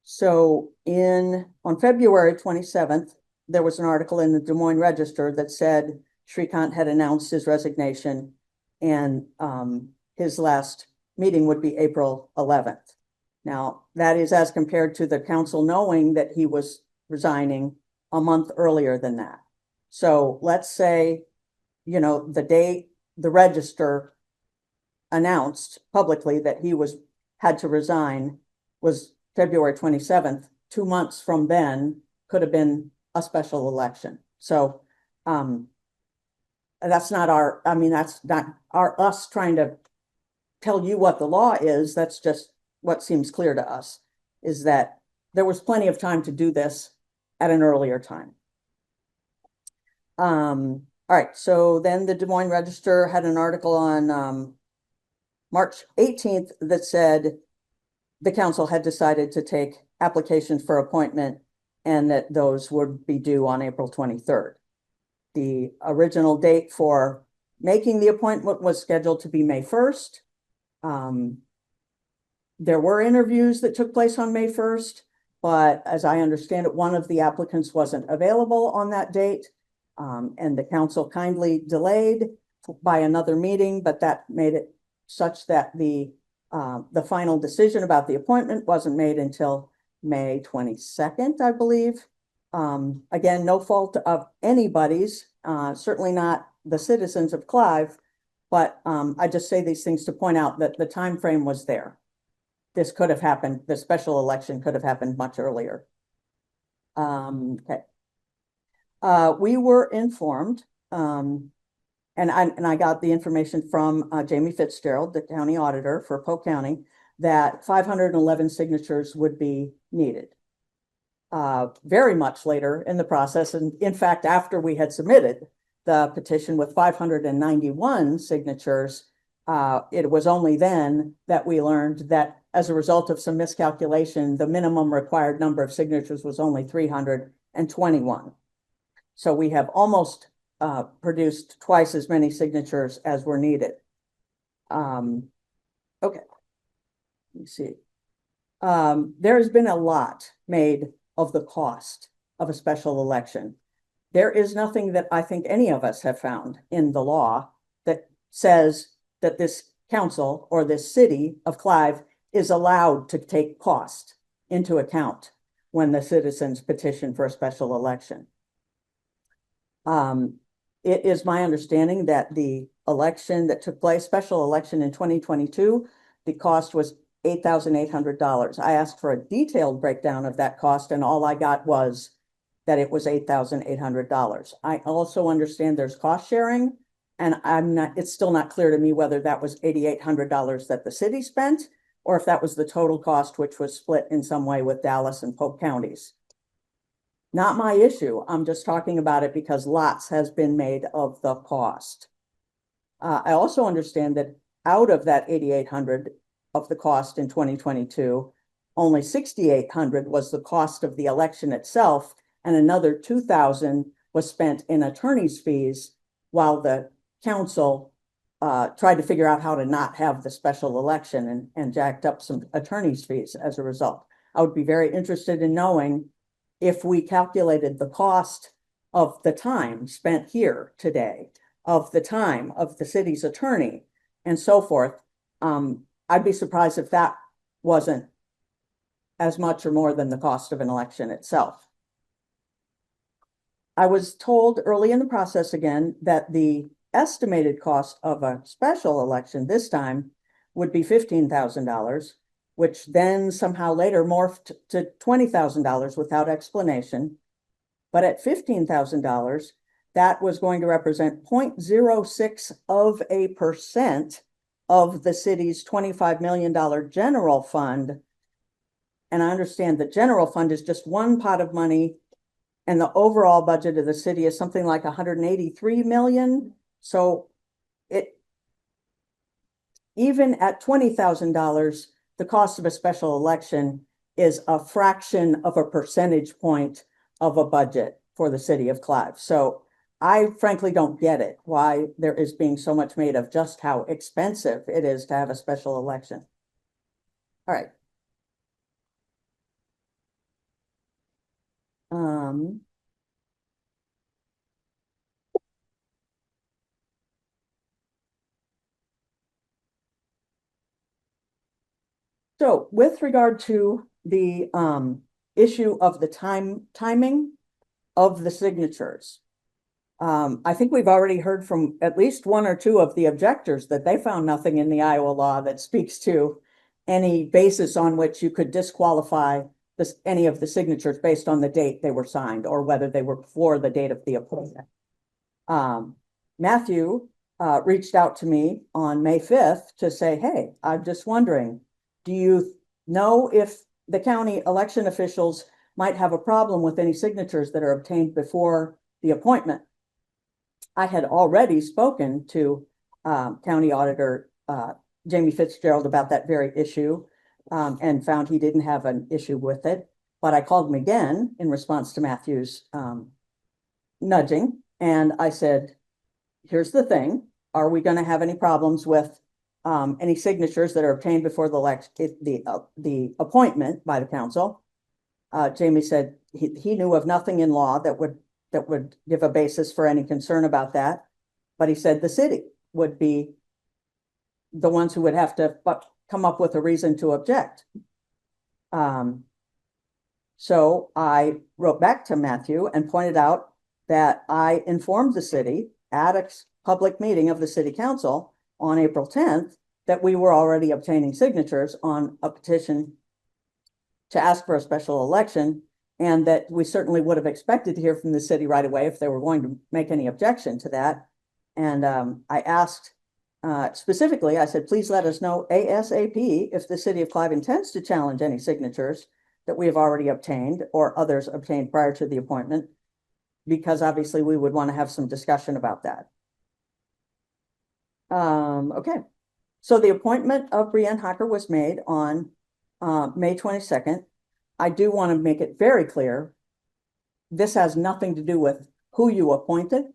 So on February 27th, there was an article in the Des Moines Register that said Shrikant had announced his resignation, and his last meeting would be April 11th. Now, that is as compared to the council knowing that he was resigning a month earlier than that. So let's say, you know, the day the Register announced publicly that he had to resign was February 27th. 2 months from then could have been a special election. So that's not us trying to tell you what the law is. That's just what seems clear to us, is that there was plenty of time to do this at an earlier time. All right, so then the Des Moines Register had an article on March 18th that said the council had decided to take applications for appointment and that those would be due on April 23rd. The original date for making the appointment was scheduled to be May 1st. There were interviews that took place on May 1st, but as I understand it, one of the applicants wasn't available on that date. And the council kindly delayed by another meeting, but that made it such that the final decision about the appointment wasn't made until May 22nd, I believe. Again, no fault of anybody's, certainly not the citizens of Clive, but I just say these things to point out that the time frame was there. This could have happened, the special election could have happened much earlier. Okay. We were informed, and I got the information from Jamie Fitzgerald, the county auditor for Polk County, that 511 signatures would be needed. Very much later in the process, and in fact, after we had submitted the petition with 591 signatures, It was only then that we learned that as a result of some miscalculation, the minimum required number of signatures was only 321. So we have almost produced twice as many signatures as were needed. Okay. Let me see. There has been a lot made of the cost of a special election. There is nothing that I think any of us have found in the law that says that this council or this city of Clive is allowed to take cost into account when the citizens petition for a special election. It is my understanding that the election that took place, special election in 2022, the cost was $8,800. I asked for a detailed breakdown of that cost, and all I got was that it was $8,800. I also understand there's cost sharing, and it's still not clear to me whether that was $8,800 that the city spent, or if that was the total cost, which was split in some way with Dallas and Polk counties. Not my issue. I'm just talking about it because lots has been made of the cost. I also understand that out of that $8,800 of the cost in 2022, only $6,800 was the cost of the election itself, and another $2,000 was spent in attorney's fees while the council tried to figure out how to not have the special election and jacked up some attorney's fees as a result. I would be very interested in knowing if we calculated the cost of the time spent here today, of the time of the city's attorney, and so forth. I'd be surprised if that wasn't as much or more than the cost of an election itself. I was told early in the process again that the estimated cost of a special election this time would be $15,000, which then somehow later morphed to $20,000 without explanation. But at $15,000, that was going to represent 0.06% of the city's $25 million general fund. And I understand the general fund is just one pot of money, and the overall budget of the city is something like 183 million. So even at $20,000, the cost of a special election is a fraction of a percentage point of a budget for the city of Clive. So I frankly don't get it, why there is being so much made of just how expensive it is to have a special election. All right. So with regard to the issue of the timing of the signatures, I think we've already heard from at least one or two of the objectors that they found nothing in the Iowa law that speaks to any basis on which you could disqualify any of the signatures based on the date they were signed or whether they were before the date of the appointment. Matthew reached out to me on May 5th to say, hey, I'm just wondering, do you know if the county election officials might have a problem with any signatures that are obtained before the appointment? I had already spoken to County Auditor Jamie Fitzgerald about that very issue and found he didn't have an issue with it. But I called him again in response to Matthew's nudging, and I said, here's the thing. Are we going to have any problems with any signatures that are obtained before the appointment by the council? Jamie said he knew of nothing in law that would give a basis for any concern about that. But he said the city would be the ones who would have to come up with a reason to object. So I wrote back to Matthew and pointed out that I informed the city at a public meeting of the city council on April 10th that we were already obtaining signatures on a petition to ask for a special election, and that we certainly would have expected to hear from the city right away if they were going to make any objection to that. And I asked specifically, I said, please let us know ASAP if the city of Clive intends to challenge any signatures that we have already obtained or others obtained prior to the appointment, because obviously we would want to have some discussion about that. Okay. So the appointment of Brianne Hocker was made on May 22nd. I do want to make it very clear. This has nothing to do with who you appointed.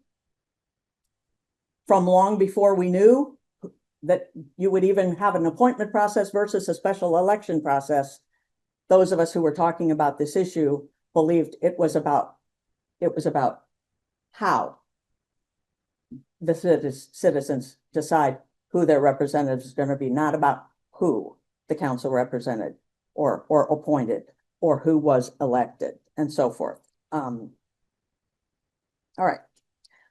From long before we knew that you would even have an appointment process versus a special election process, those of us who were talking about this issue believed it was about how the citizens decide who their representative is going to be, not about who the council represented or appointed or who was elected and so forth. All right.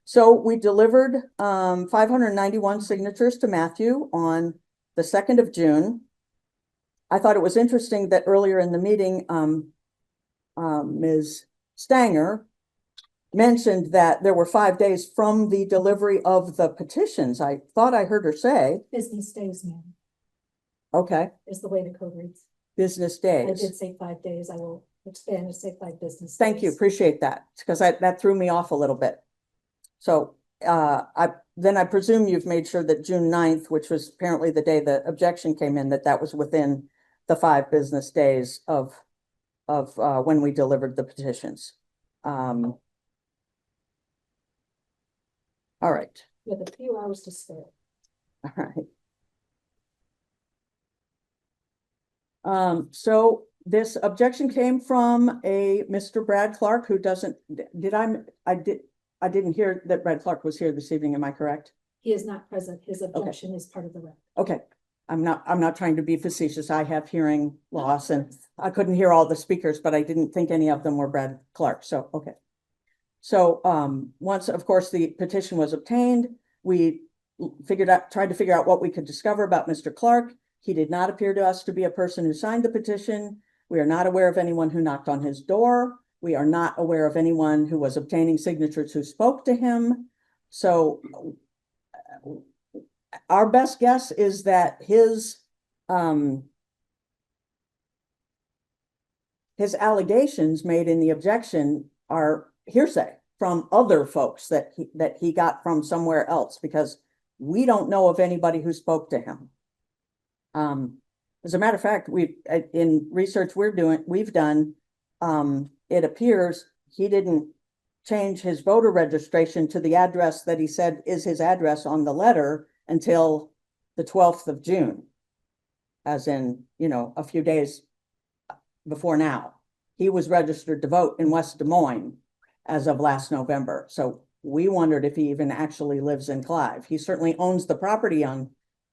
So we delivered 591 signatures to Matthew on the 2nd of June. I thought it was interesting that earlier in the meeting, Ms. Stanger mentioned that there were 5 days from the delivery of the petitions. I thought I heard her say. Business days, ma'am, Okay, is the way the code reads. business I days. did say 5 days. I will expand to say 5 business. Thank you, days. appreciate that, because that threw me off a little bit. So I presume you've made sure that June 9th, which was apparently the day the objection came in, that was within the 5 business days of when we delivered the petitions. All right. With a few hours to spare. All right. So this objection came from a Mr. Brad Clark who doesn't, I didn't hear that Brad Clark was here this evening. Am I correct? He is not present. His objection is part of the record. Okay. I'm not trying to be facetious. I have hearing loss and I couldn't hear all the speakers, but I didn't think any of them were Brad Clark. So, okay. So, once, of course, the petition was obtained, we tried to figure out what we could discover about Mr. Clark. He did not appear to us to be a person who signed the petition. We are not aware of anyone who knocked on his door. We are not aware of anyone who was obtaining signatures who spoke to him. So our best guess is that his allegations made in the objection are hearsay from other folks that he got from somewhere else, because we don't know of anybody who spoke to him. As a matter of fact, in research we've done, it appears he didn't change his voter registration to the address that he said is his address on the letter until the 12th of June, as in, a few days before now. He was registered to vote in West Des Moines as of last November. So we wondered if he even actually lives in Clive. He certainly owns the property on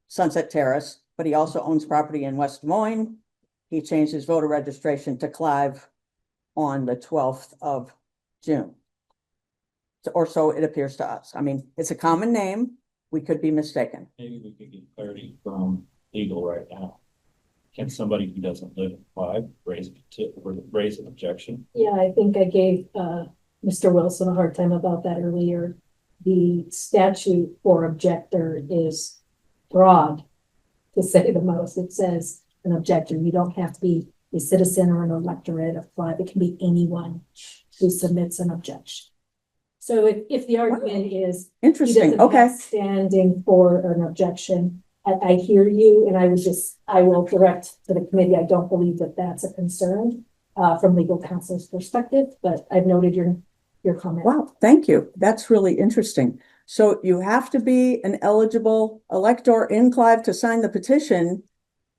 Sunset Terrace, but he also owns property in West Des Moines. He changed his voter registration to Clive on the 12th of June. Or so it appears to us. I mean, it's a common name. We could be mistaken. Maybe we could get clarity from legal right now. Can somebody who doesn't live in Clive raise an objection? Yeah, I think I gave Mr. Wilson a hard time about that earlier. The statute for objector is broad, to say the most. It says an objector. You don't have to be a citizen or an electorate of Clive. It can be anyone who submits an objection. So if the argument is interesting, okay, standing for an objection, I hear you, and I will direct to the committee. I don't believe that that's a concern from legal counsel's perspective, but I've noted your comment. Wow, thank you. That's really interesting. So you have to be an eligible elector in Clive to sign the petition,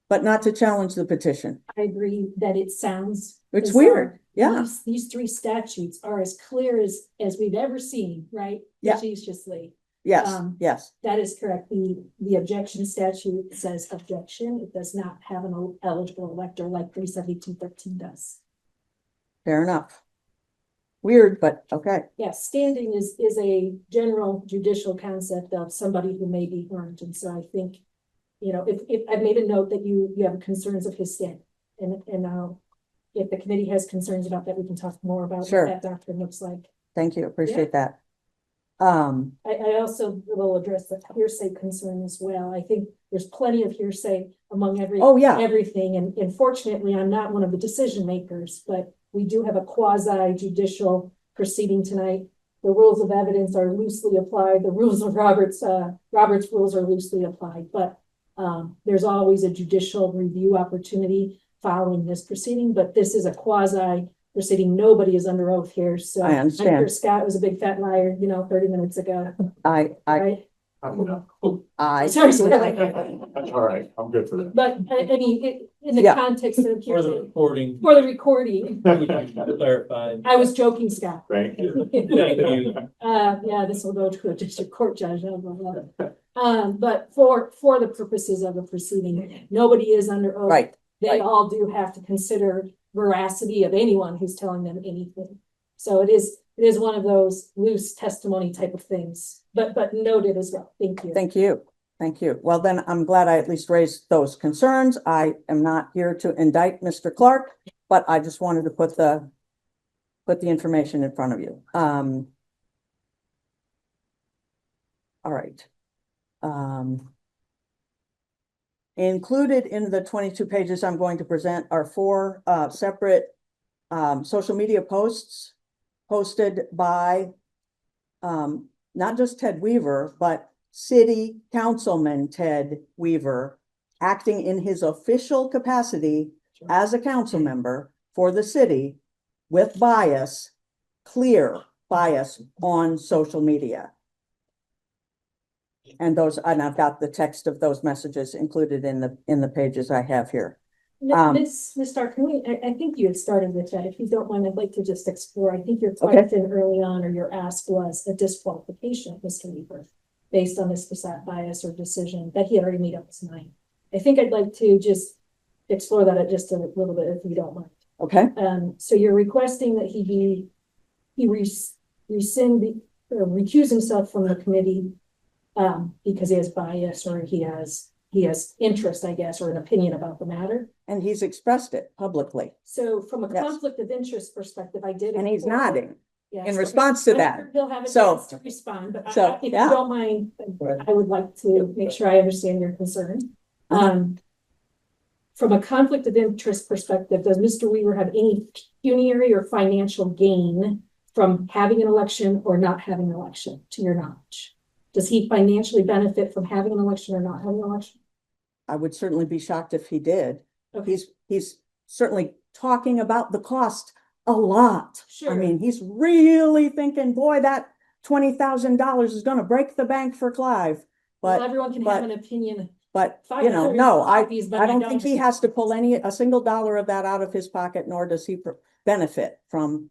but not to challenge the petition. I agree that it sounds It's bizarre. weird. Yeah. These 3 statutes are as clear as we've ever seen, right? Yeah. Facetiously. Yes, yes. That is correct. The objection statute says objection. It does not have an eligible elector like 372.13 does. Fair enough. Weird, but okay. Yeah, standing is a general judicial concept of somebody who may be harmed. And so I think, if I've made a note that you have concerns of his standing, and now if the committee has concerns about that, we can talk more about Sure. what that doctrine looks like. Thank you. Appreciate that. I also will address the hearsay concern as well. I think there's plenty of hearsay among everything. And fortunately, I'm not one of the decision makers, but we do have a quasi judicial proceeding tonight. The rules of evidence are loosely applied. The rules of Robert's rules are loosely applied, but There's always a judicial review opportunity following this proceeding, but this is a quasi proceeding. Nobody is under oath here, so. I understand. I'm sure Scott was a big fat liar, 30 minutes ago, I, right? I, Sorry. That's all right, I'm good for that. But I mean, in the Yeah. context of. For the recording, For the recording, we'd like to clarify. I was joking, Scott. Thank you. Thank you. Yeah, this will go to a district court judge. Blah, blah, blah. But for the purposes of the proceeding, nobody is under oath. right, They right. all do have to consider veracity of anyone who's telling them anything. So it is one of those loose testimony type of things, but noted as well. Thank you. Thank you. Thank you. Well, then I'm glad I at least raised those concerns. I am not here to indict Mr. Clark, but I just wanted to put the information in front of you. All right. Included in the 22 pages I'm going to present are 4 separate social media posts posted by not just Ted Weaver, but City Councilman Ted Weaver, acting in his official capacity as a council member for the city with bias, clear bias on social media. And I've got the text of those messages included in the pages I have here. Ms. Stark, I think you had started with that. If you don't mind, I'd like to just explore. I think your question early on, or your ask, was a disqualification of Mr. Weaver based on this bias or decision that he had already made up his mind. I think I'd like to just explore that just a little bit, if you don't mind. Okay. So you're requesting that he rescind or recuse himself from the committee because he has bias, or he has interest, I guess, or an opinion about the matter. And he's expressed it publicly. So from a Yes. conflict of interest perspective, I did. And he's explore- nodding Yes, in so response to I'm that. sure he'll have a So- chance to respond, but so, if you yeah. don't mind, I would like to make sure I understand your concern. Uh-huh. From a conflict of interest perspective, does Mr. Weaver have any pecuniary or financial gain from having an election or not having an election, to your knowledge? Does he financially benefit from having an election or not having an election? I would certainly be shocked if he did. Okay. He's certainly talking about the cost a lot. Sure. I mean, he's really thinking, boy, that $20,000 is going to break the bank for Clive. Well, But, everyone can but- have an opinion. but, Fine, you know, I'll no, read I copies, but don't think he understand. has to pull a single dollar of that out of his pocket, nor does he benefit from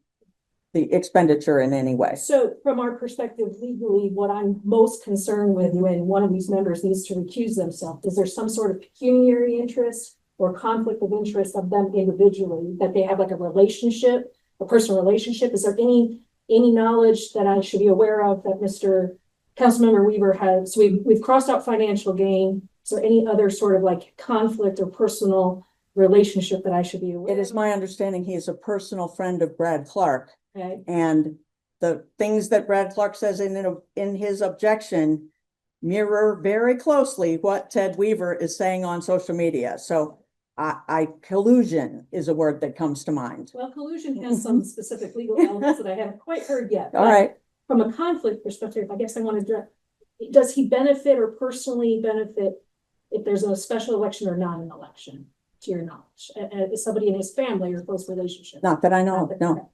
the expenditure in any way. So from our perspective legally, what I'm most concerned with when one of these members needs to recuse themselves, is there some sort of pecuniary interest or conflict of interest of them individually, that they have like a relationship, a personal relationship? Is there any knowledge that I should be aware of that Mr. Councilmember Weaver has? So we've crossed out financial gain. So any other sort of like conflict or personal relationship that I should be aware It of? is my understanding he is a personal friend of Brad Clark. Okay. And the things that Brad Clark says in his objection mirror very closely what Ted Weaver is saying on social media. So collusion is a word that comes to mind. Well, collusion has some specific legal elements that I haven't quite heard yet. All but right. From a conflict perspective, I guess I want to, does he benefit or personally benefit if there's a special election or not an election, to your knowledge? Is somebody in his family or close relationship? Not that I know, Not that- no.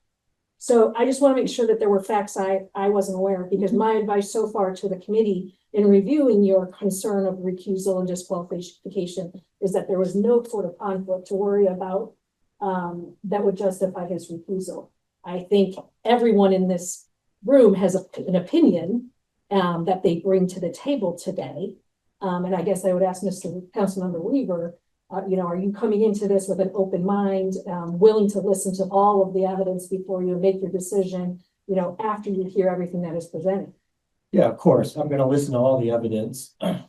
So I just want to make sure that there were facts I wasn't aware of, because my advice so far to the committee in reviewing your concern of recusal and disqualification is that there was no sort of conflict to worry about that would justify his recusal. I think everyone in this room has an opinion that they bring to the table today. And I guess I would ask Mr. Councilmember Weaver, are you coming into this with an open mind, willing to listen to all of the evidence before you make your decision, after you hear everything that is presented? Yeah, of course. I'm gonna listen to all the evidence. I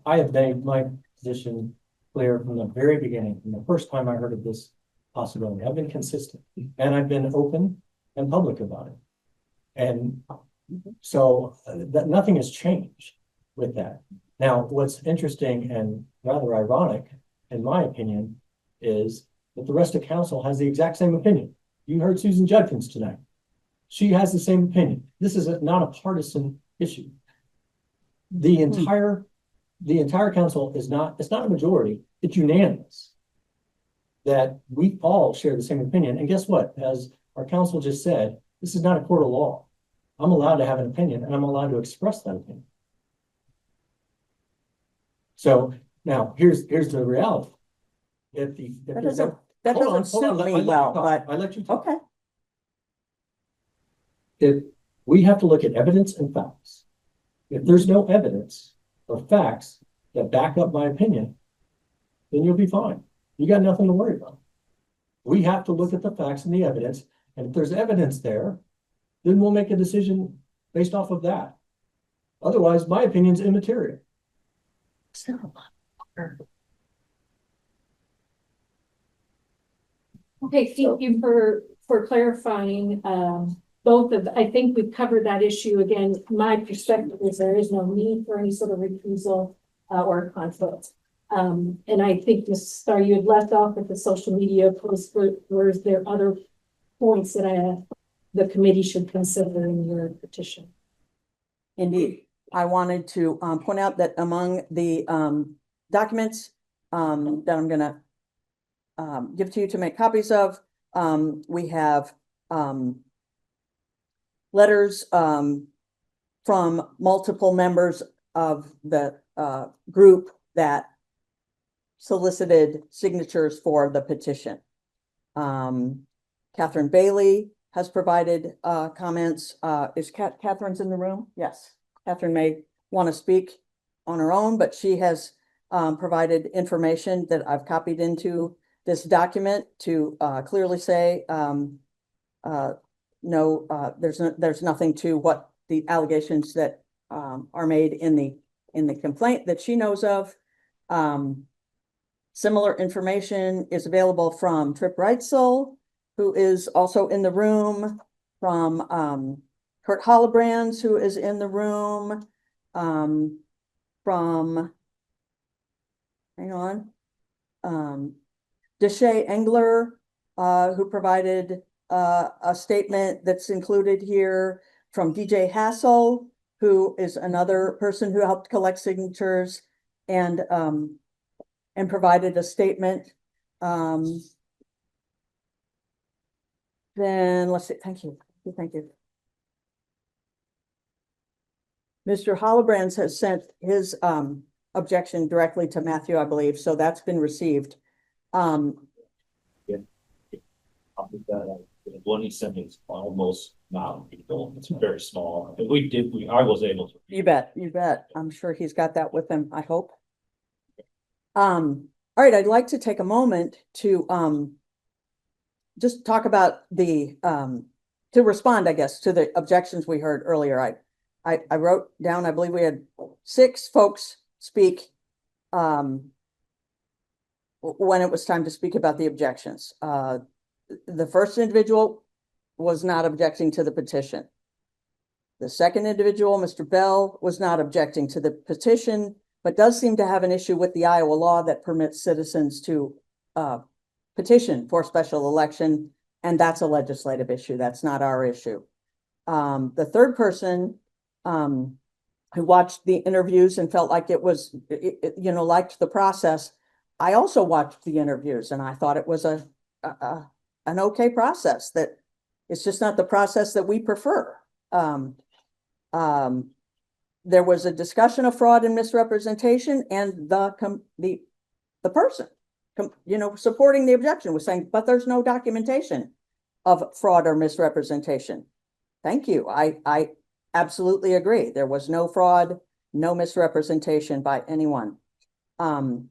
have made my position clear from the very beginning, from the first time I heard of this possibility. I've been consistent and I've been open and public about it. And so that nothing has changed with that. Now, what's interesting and rather ironic, in my opinion, is that the rest of council has the exact same opinion. You heard Susan Judkins tonight. She has the same opinion. This is not a partisan issue. The entire the entire council is not, it's not a majority, it's unanimous. That we all share the same opinion, and guess what? As our council just said, this is not a court of law. I'm allowed to have an opinion, and I'm allowed to express that opinion. So now, here's the reality. If That there's doesn't, no- that hold on, doesn't hold on, suit I me let you well, talk. but, I let you talk. okay. If we have to look at evidence and facts. If there's no evidence or facts that back up my opinion, then you'll be fine. You got nothing to worry about. We have to look at the facts and the evidence, and if there's evidence there, then we'll make a decision based off of that. Otherwise, my opinion's immaterial. Okay, thank you for clarifying, both of, I think we've covered that issue. Again, my perspective is there is no need for any sort of recusal, or conflict. And I think, Ms. Starr, you had left off with the social media post, were there other points that the committee should consider in your petition? Indeed. I wanted to point out that among the documents that I'm gonna give to you to make copies of, we have letters from multiple members of the group that solicited signatures for the petition. Catherine Bailey has provided comments. Is Catherine's in the room? Yes. Catherine may want to speak on her own, but she has provided information that I've copied into this document to clearly say no, there's nothing to what the allegations that are made in the complaint that she knows of. Similar information is available from Trip Reitzel, who is also in the room, from Kurt Hollebrands, who is in the room, from, hang on, Deshay Engler, who provided a statement that's included here, from DJ Hassel, who is another person who helped collect signatures and provided a statement. Then let's see, thank you. Mr. Hollebrands has sent his objection directly to Matthew, I believe, so that's been received. One he sent me is almost not readable. It's very small. And I was able to. You bet. I'm sure he's got that with him, I hope. All right, I'd like to take a moment to just talk about to respond, I guess, to the objections we heard earlier. I wrote down, I believe we had 6 folks speak when it was time to speak about the objections. The first individual was not objecting to the petition. The second individual, Mr. Bell, was not objecting to the petition, but does seem to have an issue with the Iowa law that permits citizens to petition for special election, and that's a legislative issue. That's not our issue. The third person who watched the interviews and felt like it was, liked the process. I also watched the interviews and I thought it was an okay process. That it's just not the process that we prefer. There was a discussion of fraud and misrepresentation, and the person, supporting the objection was saying, but there's no documentation of fraud or misrepresentation. Thank you. I absolutely agree. There was no fraud, no misrepresentation by anyone. There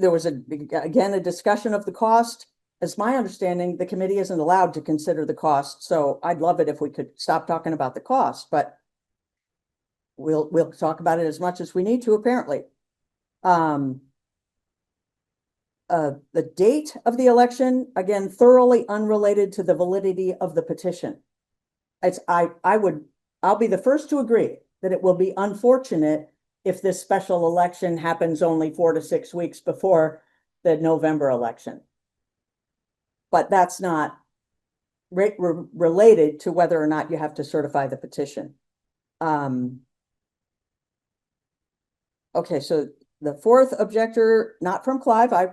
was again a discussion of the cost. As my understanding, the committee isn't allowed to consider the cost, so I'd love it if we could stop talking about the cost, but we'll talk about it as much as we need to, apparently. The date of the election, again, thoroughly unrelated to the validity of the petition. I'll be the first to agree that it will be unfortunate if this special election happens only 4 to 6 weeks before the November election. But that's not related to whether or not you have to certify the petition. Okay, so the fourth objector, not from Clive, I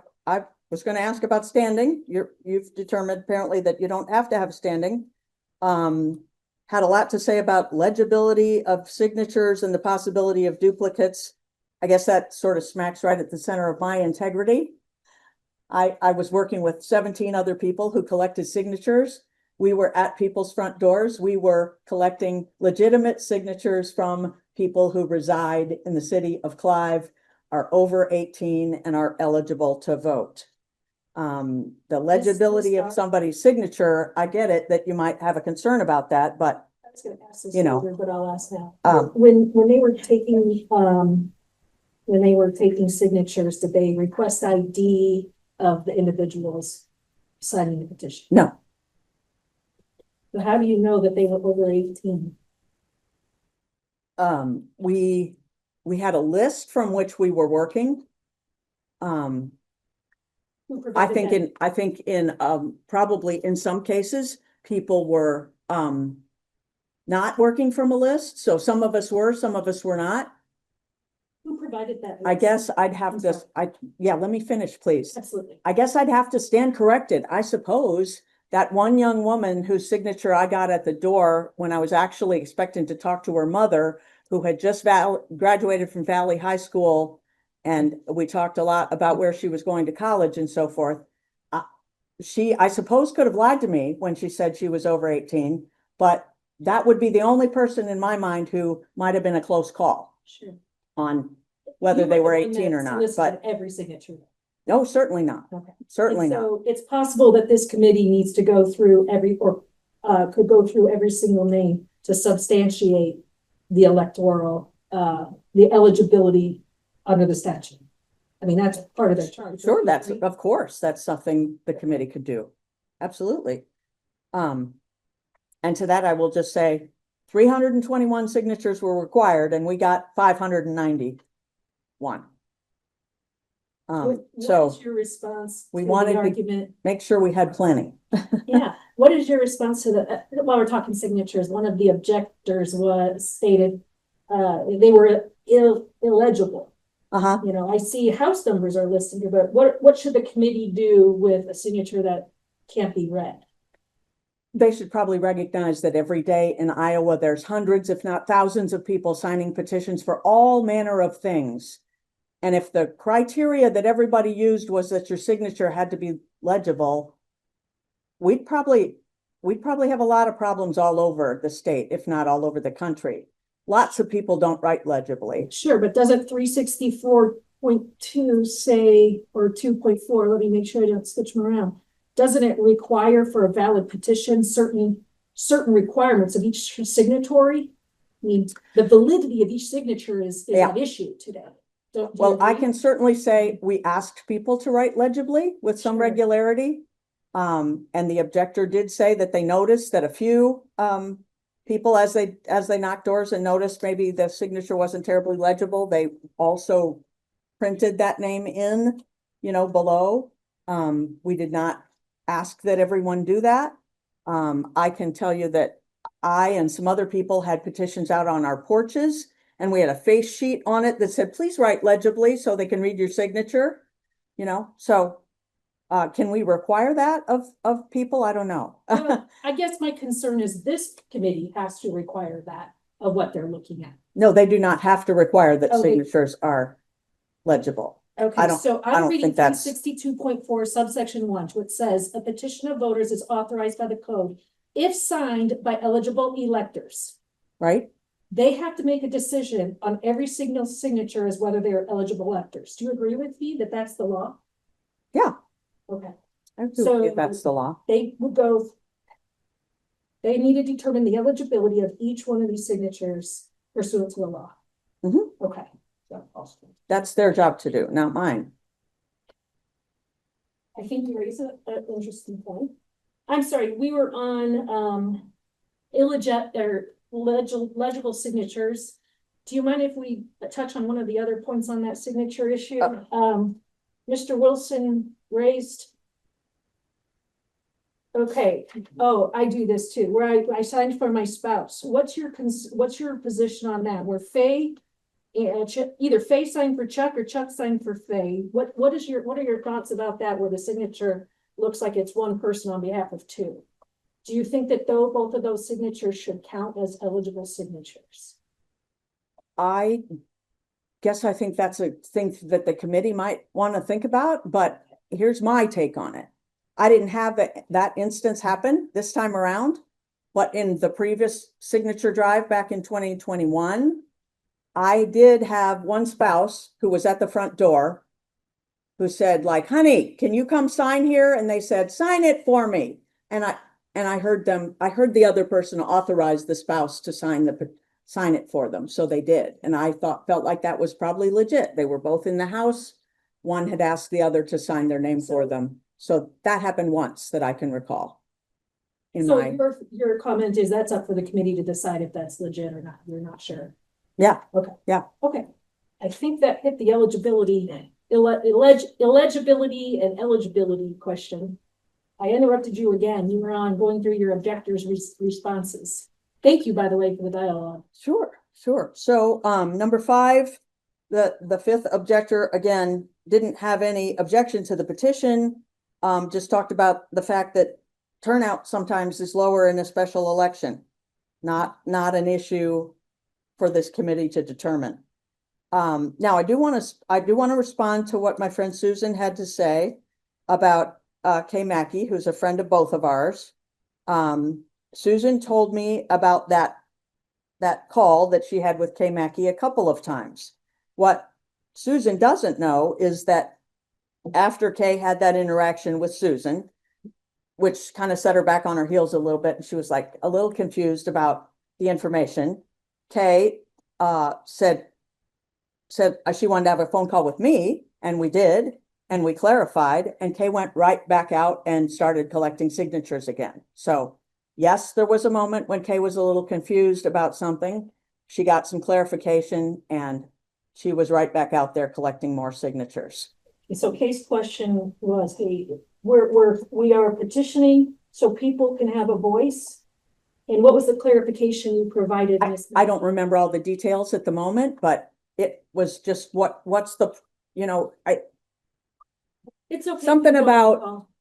was gonna ask about standing. You've determined apparently that you don't have to have standing. Had a lot to say about legibility of signatures and the possibility of duplicates. I guess that sort of smacks right at the center of my integrity. I was working with 17 other people who collected signatures. We were at people's front doors. We were collecting legitimate signatures from people who reside in the city of Clive, are over 18 and are eligible to vote. The legibility of somebody's signature, I get it that you might have a concern about that, but I was gonna ask this you know, later, but I'll ask now. um, When they were taking signatures, did they request ID of the individuals signing the petition? no. So how do you know that they were over 18? We had a list from which we were working. Who I provided think that? in probably in some cases, people were not working from a list. So some of us were, some of us were not. Who provided that? I list? guess I'd have I'm to, sorry. yeah, let me finish, please. Absolutely. I guess I'd have to stand corrected. I suppose that one young woman whose signature I got at the door when I was actually expecting to talk to her mother, who had just graduated from Valley High School, and we talked a lot about where she was going to college and so forth. She, I suppose, could have lied to me when she said she was over 18, but that would be the only person in my mind who might have been a close call Sure. on whether they were 18 or not, but every signature. no, certainly not. Okay. Certainly And not. so it's possible that this committee needs to go through could go through every single name to substantiate the electoral, the eligibility under the statute. I mean, that's part of their charge. Sure, that's, of course, that's something the committee could do. Absolutely. And to that, I will just say 321 signatures were required and we got 591. What So is your response we to the wanted to argument? make sure we had plenty. Yeah, what is your response to the, while we're talking signatures, one of the objectors stated, they were illegible. Uh-huh. You know, I see house numbers are listed here, but what should the committee do with a signature that can't be read? They should probably recognize that every day in Iowa, there's hundreds, if not thousands of people signing petitions for all manner of things. And if the criteria that everybody used was that your signature had to be legible, we'd probably have a lot of problems all over the state, if not all over the country. Lots of people don't write legibly. Sure, but doesn't 364.2 say, or 2.4, let me make sure I don't switch them around. Doesn't it require for a valid petition certain requirements of each signatory? I mean, the validity of each signature is Yeah. an issue today. Do you Well, I agree? can certainly say we asked people to write legibly with some Sure. regularity. And the objector did say that they noticed that a few people, as they knocked doors and noticed maybe the signature wasn't terribly legible, they also printed that name in, below. We did not ask that everyone do that. I can tell you that I and some other people had petitions out on our porches, and we had a face sheet on it that said, please write legibly so they can read your signature, so can we require that of people? I don't know. Well, I guess my concern is this committee has to require that of what they're looking at. No, they do not have to require that Oh, signatures are legible. Okay, so I I'm don't reading think that's- 62.4 subsection 1, which says a petition of voters is authorized by the code if signed by eligible electors. Right? They have to make a decision on every signature as whether they are eligible electors. Do you agree with me that that's the law? Yeah. Okay, I do So- believe that's the law. they need to determine the eligibility of each one of these signatures pursuant to the law. Mhm. Okay. That's their job to do, not mine. I think you raise an interesting point. I'm sorry, we were on legible signatures. Do you mind if we touch on one of the other points on that signature issue? Mr. Wilson raised. Okay, oh, I do this too, where I signed for my spouse. What's your position on that? Where Faye either Faye signed for Chuck or Chuck signed for Faye. What are your thoughts about that, where the signature looks like it's one person on behalf of two? Do you think that though both of those signatures should count as eligible signatures? I guess I think that's a thing that the committee might want to think about, but here's my take on it. I didn't have that instance happen this time around, but in the previous signature drive back in 2021, I did have one spouse who was at the front door who said, like, honey, can you come sign here? And they said, sign it for me. And I heard the other person authorize the spouse to sign it for them. So they did. And I felt like that was probably legit. They were both in the house. One had asked the other to sign their name for them. So that happened once that I can recall. So your comment is that's up for the committee to decide if that's legit or not. You're not sure. Yeah. Okay. Yeah. Okay. I think that hit the illegibility and eligibility question. I interrupted you again. You were on going through your objectors' responses. Thank you, by the way, for the dialogue. Sure. So number 5, the fifth objector, again, didn't have any objection to the petition. Just talked about the fact that turnout sometimes is lower in a special election. Not an issue for this committee to determine. Now I do want to respond to what my friend Susan had to say about Kay Mackey, who's a friend of both of ours. Susan told me about that call that she had with Kay Mackey a couple of times. What Susan doesn't know is that after Kay had that interaction with Susan, which kind of set her back on her heels a little bit, and she was like a little confused about the information, Kay said she wanted to have a phone call with me, and we did, and we clarified, and Kay went right back out and started collecting signatures again. So yes, there was a moment when Kay was a little confused about something. She got some clarification and she was right back out there collecting more signatures. So Kay's question was, hey, we are petitioning so people can have a voice. And what was the clarification you provided? I don't remember all the details at the moment, but it was just what's the, it's okay.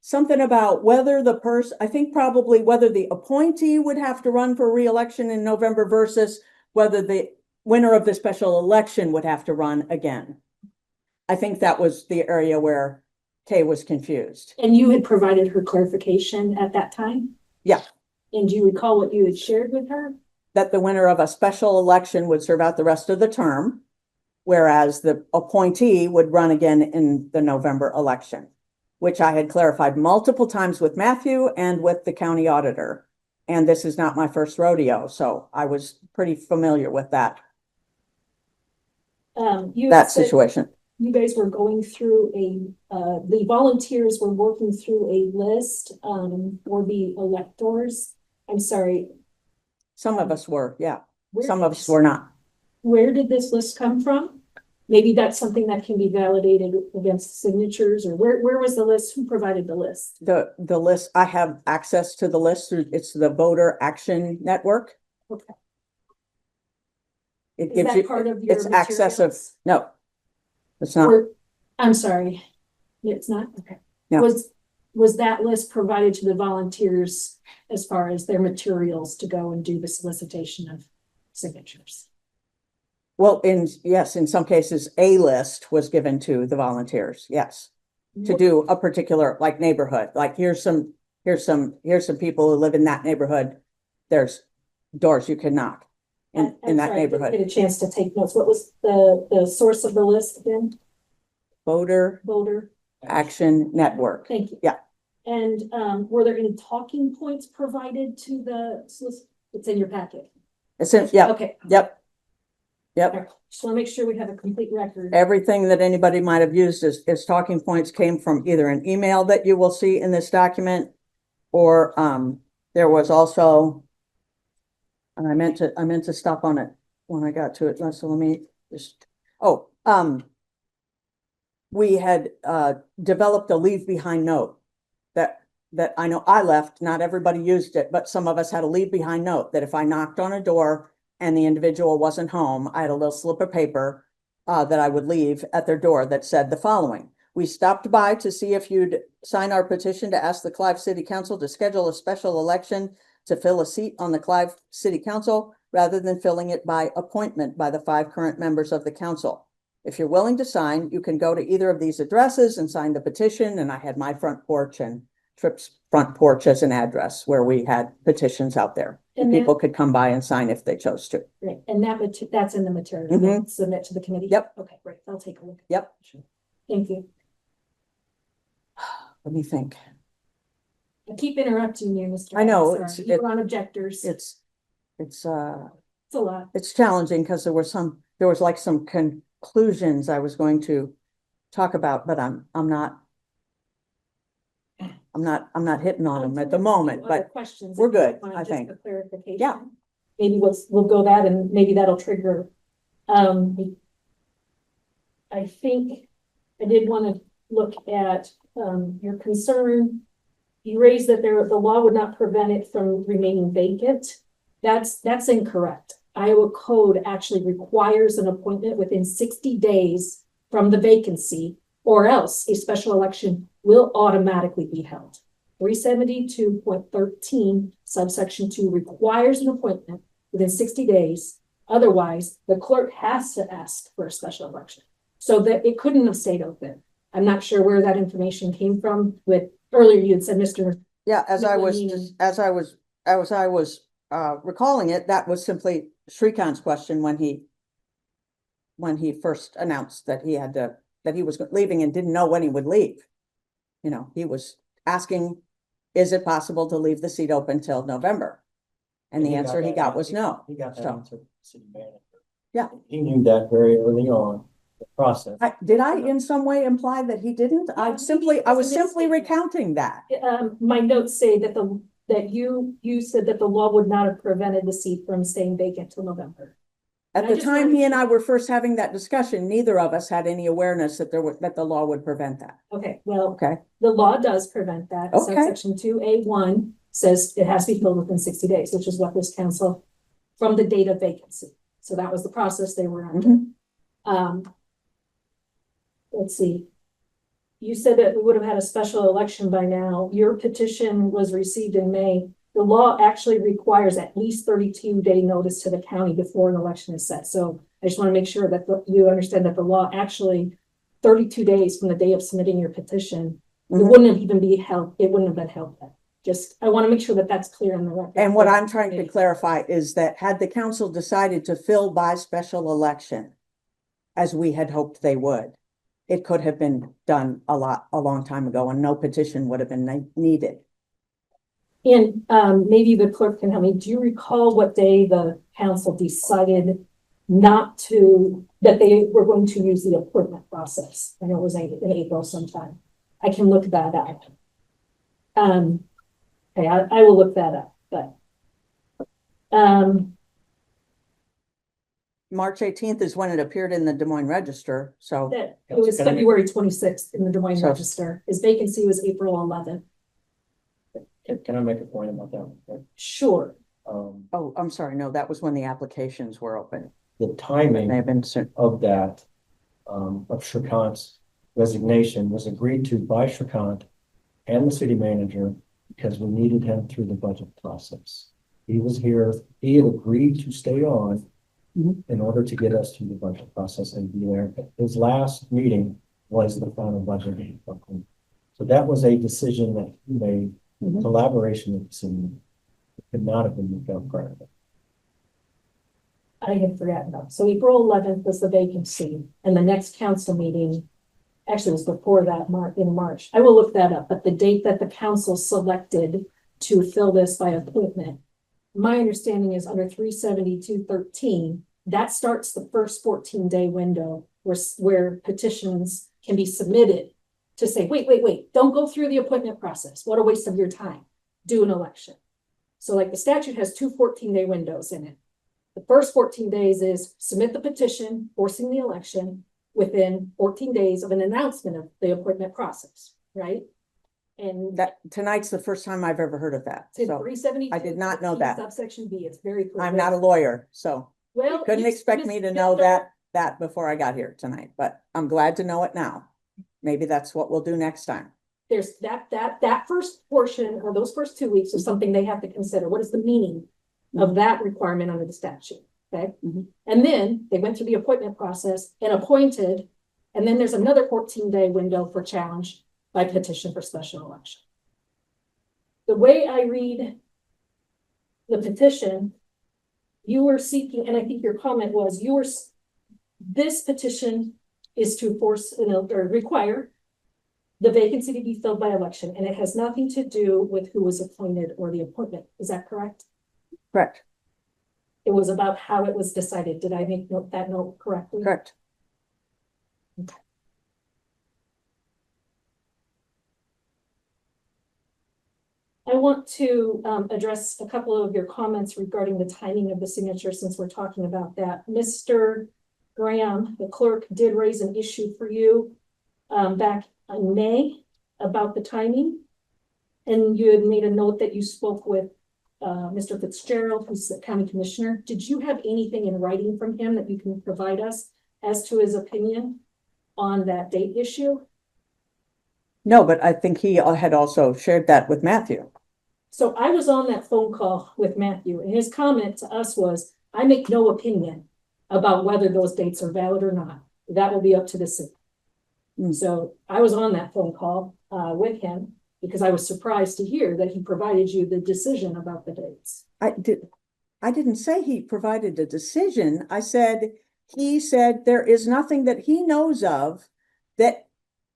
Something about whether the person, I think probably whether the appointee would have to run for re-election in November versus whether the winner of the special election would have to run again. I think that was the area where Kay was confused. And you had provided her clarification at that time? Yeah. And do you recall what you had shared with her? That the winner of a special election would serve out the rest of the term, whereas the appointee would run again in the November election, which I had clarified multiple times with Matthew and with the county auditor. And this is not my first rodeo, so I was pretty familiar with that situation. You guys were going through the volunteers were working through a list for the electors. I'm sorry. Some of us were, yeah. Some of us were not. Where did this list come from? Maybe that's something that can be validated against signatures, or where was the list? Who provided the list? The list, I have access to the list. It's the Voter Action Network. Okay. It Is gives that you, part of your it's access of, materials? no, it's not. I'm sorry. It's not? Okay. No. Was that list provided to the volunteers as far as their materials to go and do the solicitation of signatures? Well, yes, in some cases, a list was given to the volunteers, yes. To do a particular like neighborhood, like here's some people who live in that neighborhood. There's doors you can knock in that neighborhood. I didn't get a chance to take notes. What was the source of the list then? Voter Action Network. Thank you. Yeah. And were there any talking points provided to the it's in your packet? It's in, yeah. Okay. Yep. Right. Just want to make sure we have a complete record. Everything that anybody might have used as talking points came from either an email that you will see in this document, or there was also, and I meant to stop on it when I got to it. So let me just, we had developed a leave behind note that I know I left. Not everybody used it, but some of us had a leave behind note that if I knocked on a door and the individual wasn't home, I had a little slip of paper that I would leave at their door that said the following. We stopped by to see if you'd sign our petition to ask the Clive City Council to schedule a special election to fill a seat on the Clive City Council rather than filling it by appointment by the 5 current members of the council. If you're willing to sign, you can go to either of these addresses and sign the petition. And I had my front porch and Tripp's front porch as an address where we had petitions out there. And People could come by and sign if they chose to. Right, and that's in the material, Mhm. submit to the committee? Yep. Okay, great, I'll take a look. Yep. Thank you. Let me think. I keep interrupting you, Mr. I know, Sorry. it's- You're on objectors. It's It's a lot. it's challenging because there was like some conclusions I was going to talk about, but I'm not hitting on them at the moment, Other but questions. we're if you good, want, I just think. for clarification. Yeah. Maybe we'll go that and maybe that'll trigger, I think I did want to look at, your concern. You raised that the law would not prevent it from remaining vacant. That's incorrect. Iowa code actually requires an appointment within 60 days from the vacancy, or else a special election will automatically be held. 372.13 subsection 2 requires an appointment within 60 days. Otherwise, the clerk has to ask for a special election. So that it couldn't have stayed open. I'm not sure where that information came from. With earlier you had said, Mr. Yeah, as I was recalling it, that was simply Shrikant's question when he first announced that he was leaving and didn't know when he would leave. You know, he was asking, is it possible to leave the seat open till November? And the answer he got was no. He got that So- answer from the city manager. Yeah. He knew that very early on, the process. Did I in some way imply that he didn't? I was simply recounting that. My notes say that you said that the law would not have prevented the seat from staying vacant till November. At I the just time wanted he and to- I were first having that discussion, neither of us had any awareness that that the law would prevent that. Okay, well, Okay. the law does prevent that. Okay. Subsection 2A1 says it has to be filled within 60 days, which is what this council, from the date of vacancy. So that was the process they were under. Let's see. You said that we would have had a special election by now. Your petition was received in May. The law actually requires at least 32-day notice to the county before an election is set. So I just want to make sure that you understand that the law actually 32 days from the day of submitting your petition, it wouldn't have even be held. It wouldn't have been held then. Just, I want to make sure that that's clear in the record. And what I'm trying to clarify is that had the council decided to fill by special election, as we had hoped they would, it could have been done a long time ago, and no petition would have been needed. And maybe the clerk can help me. Do you recall what day the council decided that they were going to use the appointment process? I know it was in April sometime. I can look that up. Okay, I will look that up, but March 18th is when it appeared in the Des Moines Register, so. it was February 26th in the Des Moines Register. His vacancy was April 11th. Can I make a point about that? Sure. Oh, I'm sorry, no, that was when the applications were open. The timing They have been of that, of Shrikant's resignation was agreed to by Shrikant and the city manager because we needed him through the budget process. He was here, he had agreed to stay on in order to get us through the budget process and be there. His last meeting was the final budget meeting. So that was a decision that he made in collaboration with the city. It could not have been moved out prior to that. I had forgotten about. So April 11th was the vacancy, and the next council meeting actually was before that, in March. I will look that up, but the date that the council selected to fill this by appointment, my understanding is under 372.13, that starts the first 14-day window where petitions can be submitted to say, wait, don't go through the appointment process. What a waste of your time. Do an election. So like the statute has two 14-day windows in it. The first 14 days is submit the petition forcing the election within 14 days of an announcement of the appointment process, right? And That, tonight's the first time I've ever heard of that, it's in so 372. I did not know that. Subsection B, it's very clear. I'm not a lawyer, so Well, couldn't you- expect me to know that before I got here tonight, but I'm glad to know it now. Maybe that's what we'll do next time. There's that first portion, or those first 2 weeks is something they have to consider. What is the meaning of that requirement under the statute? Okay. Mhm. And then they went through the appointment process and appointed, and then there's another 14-day window for challenge by petition for special election. The way I read the petition, you were seeking, and I think your comment was, this petition is to force, or require the vacancy to be filled by election, and it has nothing to do with who was appointed or the appointment. Is that correct? Correct, It was about how it was decided. Did I make that note correctly? correct. I want to address a couple of your comments regarding the timing of the signature, since we're talking about that. Mr. Graham, the clerk, did raise an issue for you back in May about the timing. And you had made a note that you spoke with Mr. Fitzgerald, who's the county commissioner. Did you have anything in writing from him that you can provide us as to his opinion on that date issue? No, but I think he had also shared that with Matthew. So I was on that phone call with Matthew, and his comment to us was, I make no opinion about whether those dates are valid or not. That will be up to the city. So I was on that phone call with him because I was surprised to hear that he provided you the decision about the dates. I didn't say he provided a decision. I said, he said there is nothing that he knows of that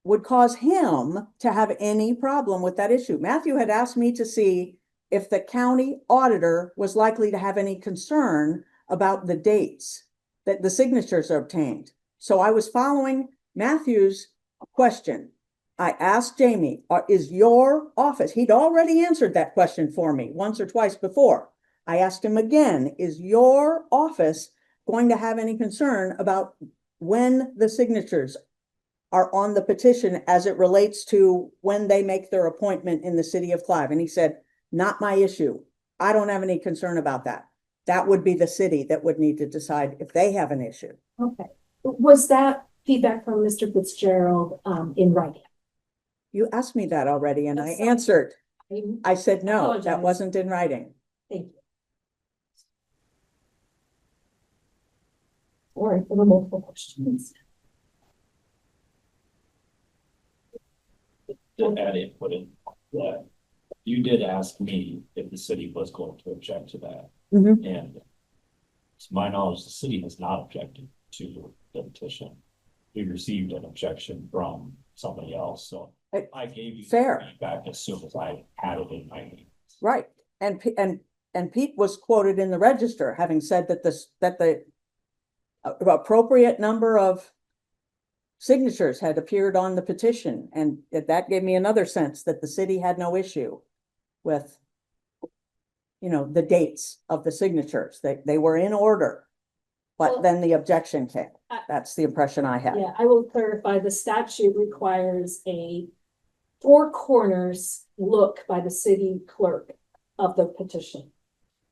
would cause him to have any problem with that issue. Matthew had asked me to see if the county auditor was likely to have any concern about the dates that the signatures are obtained. So I was following Matthew's question. I asked Jamie, is your office, he'd already answered that question for me once or twice before. I asked him again, is your office going to have any concern about when the signatures are on the petition as it relates to when they make their appointment in the city of Clive? And he said, not my issue. I don't have any concern about that. That would be the city that would need to decide if they have an issue. Okay. Was that feedback from Mr. Fitzgerald in writing? You asked me that already and I Yes. answered. I said, no, Apologize. that wasn't in writing. Thank you. All right, there were multiple questions. To add input in that, you did ask me if the city was going to object to that. Mhm. And to my knowledge, the city has not objected to the petition. We received an objection from somebody else, so I gave you Fair. feedback as soon as I had it in my hands. Right. And Pete was quoted in the Register having said that the appropriate number of signatures had appeared on the petition. And that gave me another sense that the city had no issue with, the dates of the signatures. They were in order. Well, But then the objection came. I- That's the impression I had. Yeah, I will clarify, the statute requires a four corners look by the city clerk of the petition.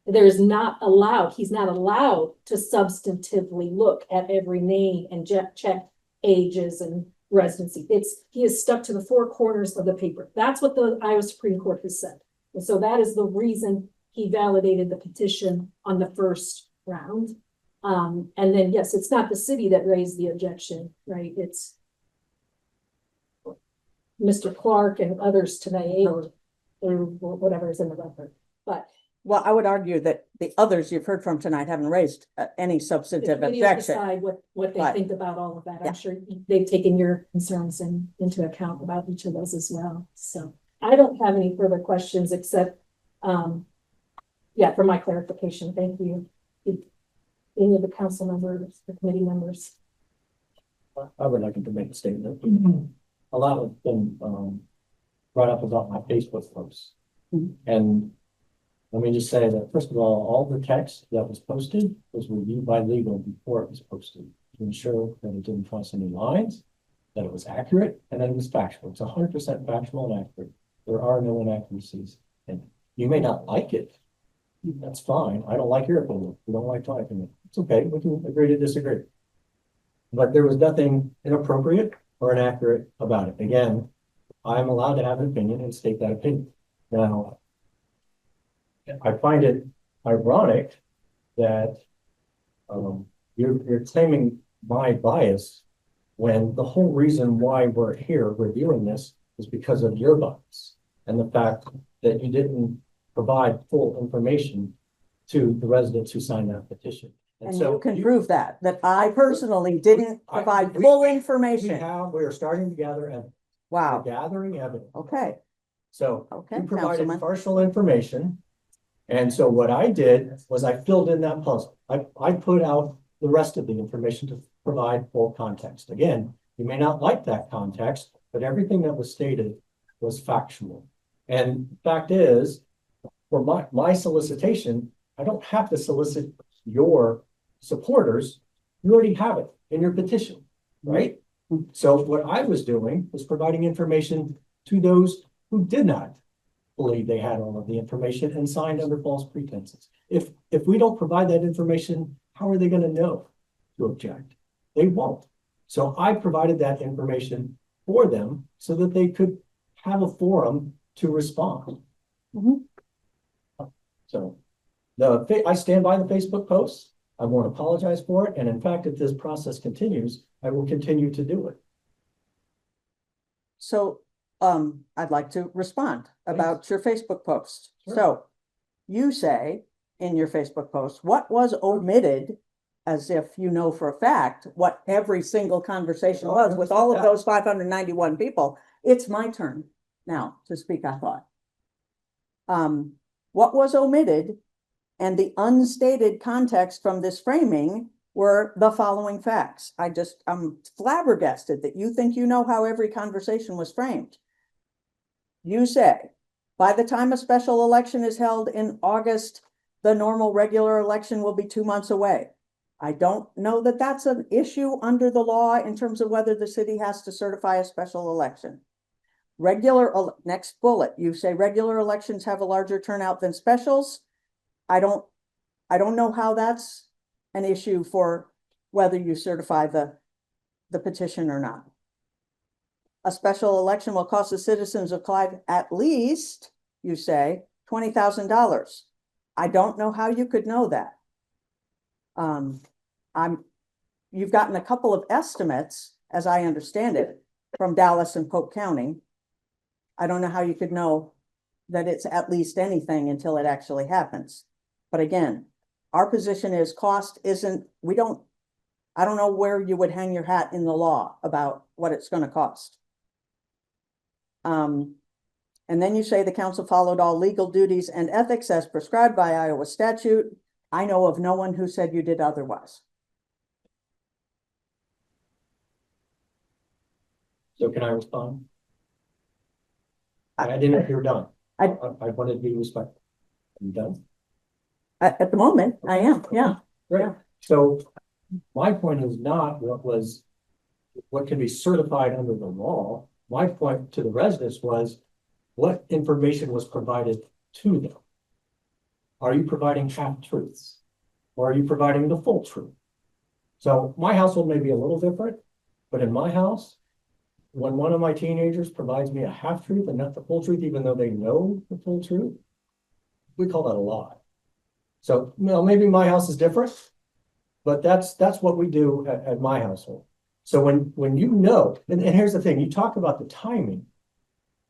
He's not allowed to substantively look at every name and check ages and residency. He is stuck to the four corners of the paper. That's what the Iowa Supreme Court has said. And so that is the reason he validated the petition on the first round. And then, yes, it's not the city that raised the objection, right? It's Mr. Clark and others today, or whatever is in the record. But Well, I would argue that the others you've heard from tonight haven't raised any the substantive committee will objection. decide what they Right. think about all of that. Yeah. I'm sure they've taken your concerns into account about each of those as well. So I don't have any further questions except, for my clarification. Thank you. Any of the council members, the committee members? I would like to make a statement. A lot of them, brought up about my Facebook posts. Mhm. And let me just say that, first of all the text that was posted was reviewed by legal before it was posted to ensure that it didn't cross any lines, that it was accurate, and that it was factual. It's 100% factual and accurate. There are no inaccuracies. And you may not like it. That's fine. I don't like your opinion. You don't like my opinion. It's okay. We can agree to disagree. But there was nothing inappropriate or inaccurate about it. Again, I'm allowed to have an opinion and state that opinion. Now, I find it ironic that you're claiming my bias when the whole reason why we're here reviewing this is because of your bias and the fact that you didn't provide full information to the residents who signed that petition. And so you can prove that I personally didn't provide full information. We are starting to gather evidence. Wow. We're gathering evidence. Okay. So Okay, you provided Councilman. partial information. And so what I did was I filled in that puzzle. I put out the rest of the information to provide full context. Again, you may not like that context, but everything that was stated was factual. And the fact is, for my solicitation, I don't have to solicit your supporters. You already have it in your petition, right? So what I was doing was providing information to those who did not believe they had all of the information and signed under false pretenses. If we don't provide that information, how are they going to know to object? They won't. So I provided that information for them so that they could have a forum to respond. So I stand by the Facebook posts. I won't apologize for it. And in fact, if this process continues, I will continue to do it. So, I'd like to respond about your Facebook post. Sure. So you say in your Facebook post, what was omitted, as if you know for a fact what every single conversation was with all of those 591 people. It's my turn now to speak, I thought. What was omitted and the unstated context from this framing were the following facts. I'm flabbergasted that you think you know how every conversation was framed. You say, by the time a special election is held in August, the normal regular election will be 2 months away. I don't know that that's an issue under the law in terms of whether the city has to certify a special election. Next bullet, you say regular elections have a larger turnout than specials. I don't know how that's an issue for whether you certify the petition or not. A special election will cost the citizens of Clive at least, you say, $20,000. I don't know how you could know that. You've gotten a couple of estimates, as I understand it, from Dallas and Polk County. I don't know how you could know that it's at least anything until it actually happens. But again, our position is cost isn't, I don't know where you would hang your hat in the law about what it's going to cost. And then you say the council followed all legal duties and ethics as prescribed by Iowa statute. I know of no one who said you did otherwise. So can I respond? I didn't know if you were done. I wanted to be respectful. Are you done? At the moment, I am, yeah. Right. So my point is not what can be certified under the law. My point to the residents was what information was provided to them. Are you providing half truths or are you providing the full truth? So my household may be a little different, but in my house, when one of my teenagers provides me a half truth and not the full truth, even though they know the full truth, we call that a lie. So, maybe my house is different, but that's what we do at my household. So when you know, and here's the thing, you talk about the timing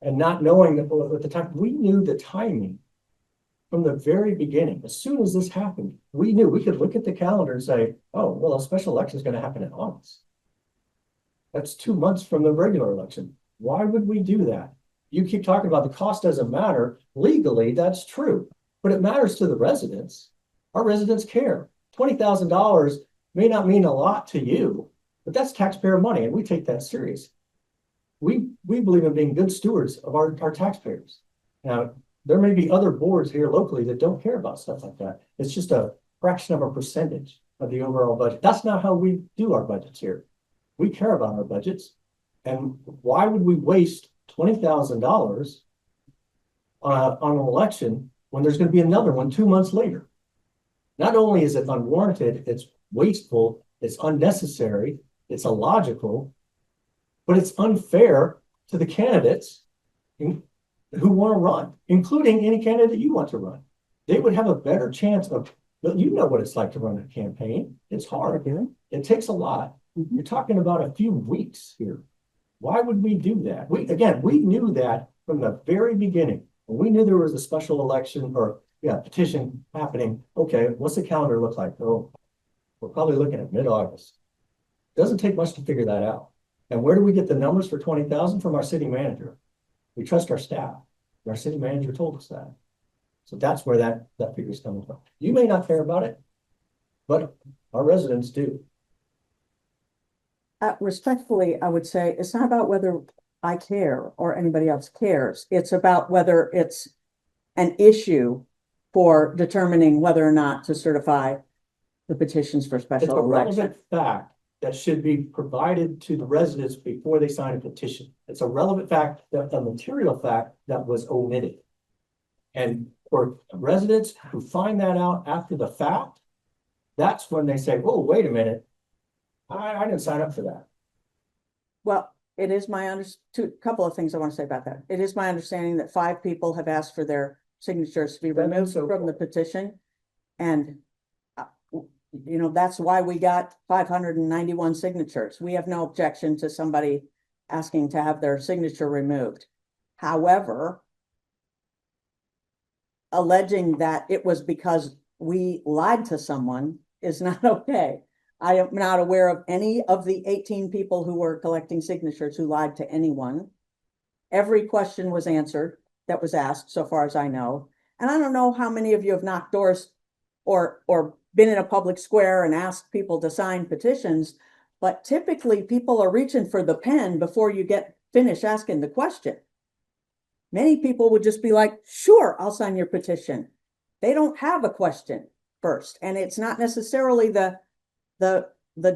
and not knowing at the time, we knew the timing from the very beginning. As soon as this happened, we knew we could look at the calendar and say, oh, well, a special election is going to happen in August. That's 2 months from the regular election. Why would we do that? You keep talking about the cost doesn't matter. Legally, that's true, but it matters to the residents. Our residents care. $20,000 may not mean a lot to you, but that's taxpayer money, and we take that serious. We believe in being good stewards of our taxpayers. Now, there may be other boards here locally that don't care about stuff like that. It's just a fraction of a percentage of the overall budget. That's not how we do our budgets here. We care about our budgets. And why would we waste $20,000 on an election when there's gonna be another one 2 months later. Not only is it unwarranted, it's wasteful, it's unnecessary, it's illogical, but it's unfair to the candidates who want to run, including any candidate you want to run. They would have a better chance of, you know what it's like to run a campaign. It's hard. It takes a lot. You're talking about a few weeks here. Why would we do that? We knew that from the very beginning. When we knew there was a special election or petition happening. Okay, what's the calendar look like? Oh, we're probably looking at mid-August. Doesn't take much to figure that out. And where do we get the numbers for 20,000? From our city manager. We trust our staff. Our city manager told us that. So that's where that figure is coming from. You may not care about it, but our residents do. Respectfully, I would say it's not about whether I care or anybody else cares. It's about whether it's an issue for determining whether or not to certify the petitions for It's special a election. relevant fact that should be provided to the residents before they sign a petition. It's a relevant fact, that a material fact that was omitted. And for residents who find that out after the fact, that's when they say, oh, wait a minute, I didn't sign up for that. Well, it is my couple of things I want to say about that. It is my understanding that 5 people have asked for their signatures to be That is removed so from the petition. And that's why we got 591 signatures. We have no objection to somebody asking to have their signature removed. However, alleging that it was because we lied to someone is not okay. I am not aware of any of the 18 people who were collecting signatures who lied to anyone. Every question was answered that was asked, so far as I know. And I don't know how many of you have knocked doors or been in a public square and asked people to sign petitions, but typically people are reaching for the pen before you get finished asking the question. Many people would just be like, sure, I'll sign your petition. They don't have a question first. And it's not necessarily the